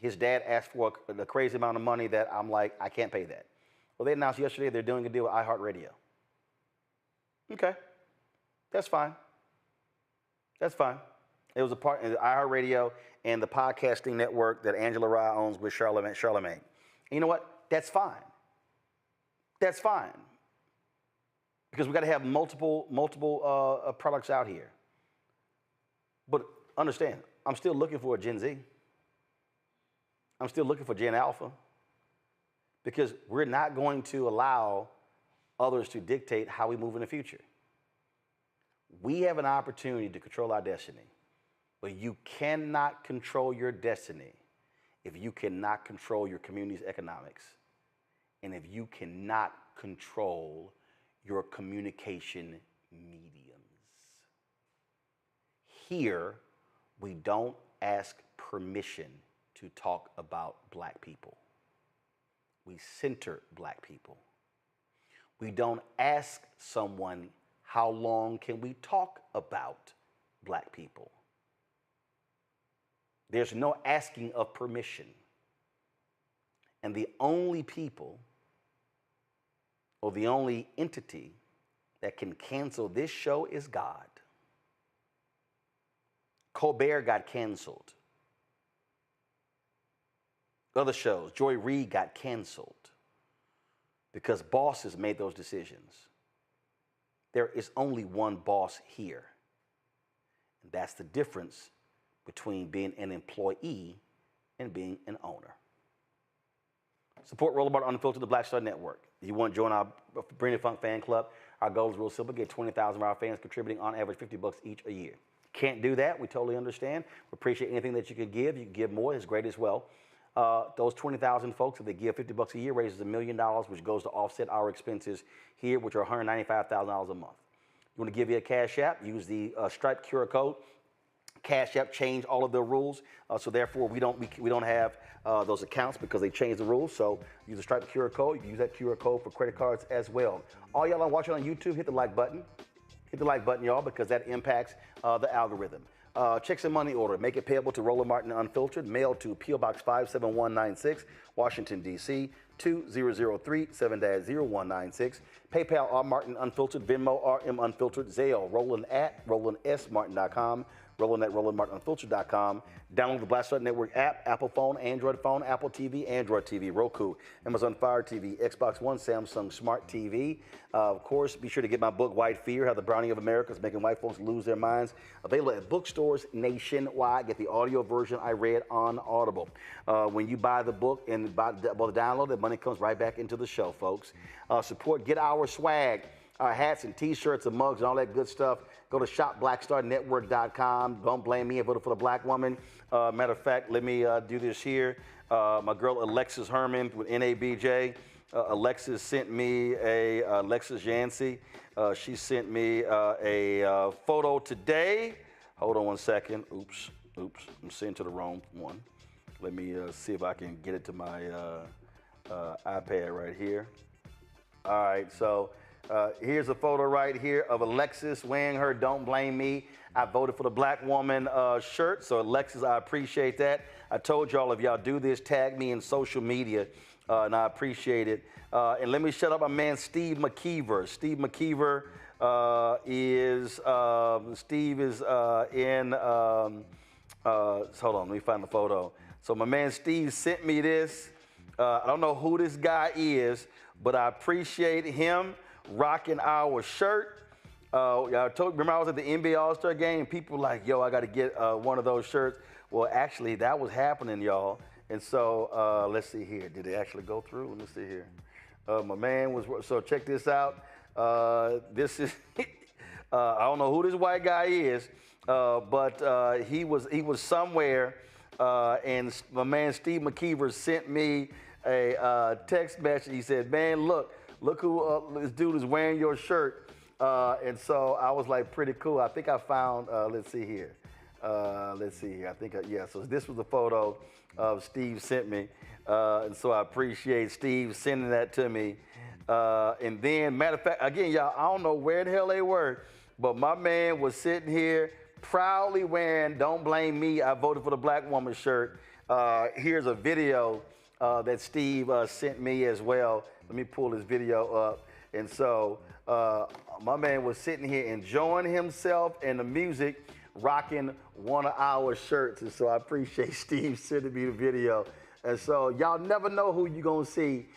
His dad asked for a crazy amount of money that I'm like, I can't pay that. Well, they announced yesterday they're doing a deal with iHeartRadio. Okay, that's fine. That's fine. It was a part of iHeartRadio and the podcasting network that Angela Rye owns with Charlemagne. And you know what? That's fine. That's fine. Because we got to have multiple products out here. But understand, I'm still looking for a Gen Z. I'm still looking for Gen Alpha. Because we're not going to allow others to dictate how we move in the future. We have an opportunity to control our destiny, but you cannot control your destiny if you cannot control your community's economics, and if you cannot control your communication mediums. Here, we don't ask permission to talk about black people. We center black people. We don't ask someone, how long can we talk about black people? There's no asking of permission. And the only people, or the only entity that can cancel this show is God. Colbert got canceled. Other shows, Joy Reid got canceled because bosses made those decisions. There is only one boss here. And that's the difference between being an employee and being an owner. Support Roland Martin Unfiltered, the Black Star Network. If you want to join our Bring the Funk fan club, our goal is real simple: get 20,000 of our fans contributing on average $50 each a year. Can't do that, we totally understand. We appreciate anything that you could give. You can give more, it's great as well. those 20,000 folks, if they give $50 a year, raises $1 million, which goes to offset our expenses here, which are $195,000 a month. You want to give you a Cash App, use the Stripe QR code. Cash App changed all of their rules, so therefore we don't have those accounts because they changed the rules. So use the Stripe QR code. You can use that QR code for credit cards as well. All y'all are watching on YouTube, hit the like button. Hit the like button, y'all, because that impacts the algorithm. Checks and money order. Make it payable to Roland Martin Unfiltered. Mailed to P.O. Box 57196, Washington, D.C. 2003 7-0196. PayPal R Martin Unfiltered. Venmo RM Unfiltered. Zelle Roland at RolandSMartin.com. Roland at RolandMartinUnfiltered.com. Download the Black Star Network app, Apple phone, Android phone, Apple TV, Android TV, Roku, Amazon Fire TV, Xbox One, Samsung Smart TV. Of course, be sure to get my book, White Fear, How the Browning of America is Making White Folks Lose Their Minds. Available at bookstores nationwide. Get the audio version I read on Audible. When you buy the book and buy the download, the money comes right back into the show, folks. Support Get Our Swag. Hats and T-shirts and mugs and all that good stuff. Go to shopblackstarnetwork.com. Don't blame me. I voted for the black woman. Matter of fact, let me do this here. My girl Alexis Herman with NABJ. Alexis sent me Alexis Yancey. She sent me a photo today. Hold on one second. Oops. I'm sending to the wrong one. Let me see if I can get it to my iPad right here. All right, so here's a photo right here of Alexis wearing her Don't Blame Me, I voted for the black woman shirt. So Alexis, I appreciate that. I told y'all if y'all do this, tag me in social media, and I appreciate it. And let me shout out my man Steve McKeever. Steve McKeever is in, hold on, let me find the photo. So my man Steve sent me this. I don't know who this guy is, but I appreciate him rocking our shirt. Remember I was at the NBA All-Star game, people were like, yo, I got to get one of those shirts. Well, actually, that was happening, y'all. And so let's see here. Did it actually go through? Let me see here. My man was, so check this out. This is, I don't know who this white guy is, but he was somewhere, and my man Steve McKeever sent me a text message. He said, man, look who this dude is wearing your shirt. And so I was like, pretty cool. I think I found, let's see here. I think, yeah, so this was the photo of Steve sent me. And so I appreciate Steve sending that to me. And then, matter of fact, again, y'all, I don't know where the hell they were, but my man was sitting here proudly wearing Don't Blame Me, I Voted for the Black Woman shirt. Here's a video that Steve sent me as well. Let me pull this video up. And so my man was sitting here enjoying himself and the music, rocking one of our shirts. And so I appreciate Steve sending me the video. And so y'all never know who you're going to see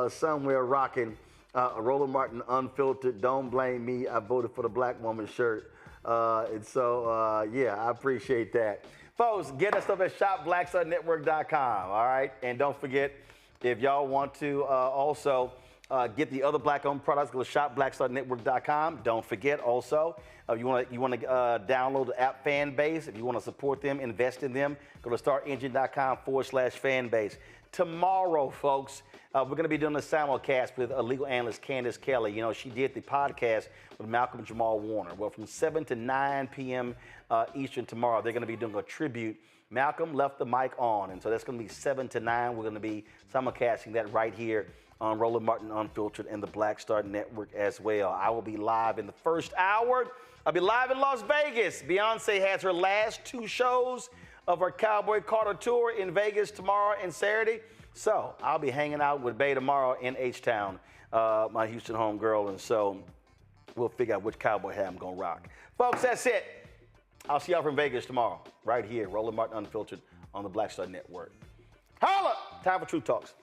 somewhere rocking a Roland Martin Unfiltered, Don't Blame Me, I Voted for the Black Woman shirt. And so, yeah, I appreciate that. Folks, get that stuff at shopblackstarnetwork.com, all right? And don't forget, if y'all want to also get the other black-owned products, go to shopblackstarnetwork.com. Don't forget also, you want to download the app Fanbase. If you want to support them, invest in them, go to startengine.com/fanbase. Tomorrow, folks, we're going to be doing a simulcast with legal analyst Candace Kelly. You know, she did the podcast with Malcolm and Jamal Warner. Well, from 7 to 9 p.m. Eastern tomorrow, they're going to be doing a tribute. Malcolm left the mic on, and so that's going to be 7 to 9. We're going to be simulcasting that right here on Roland Martin Unfiltered and the Black Star Network as well. I will be live in the first hour. I'll be live in Las Vegas. Beyonce has her last 2 shows of her Cowboy Carter tour in Vegas tomorrow and Saturday. So I'll be hanging out with Bay tomorrow in H-Town, my Houston homegirl. And so we'll figure out which cowboy hat I'm going to rock. Folks, that's it. I'll see y'all from Vegas tomorrow, right here, Roland Martin Unfiltered on the Black Star Network. Holla! Time for Truth Talks.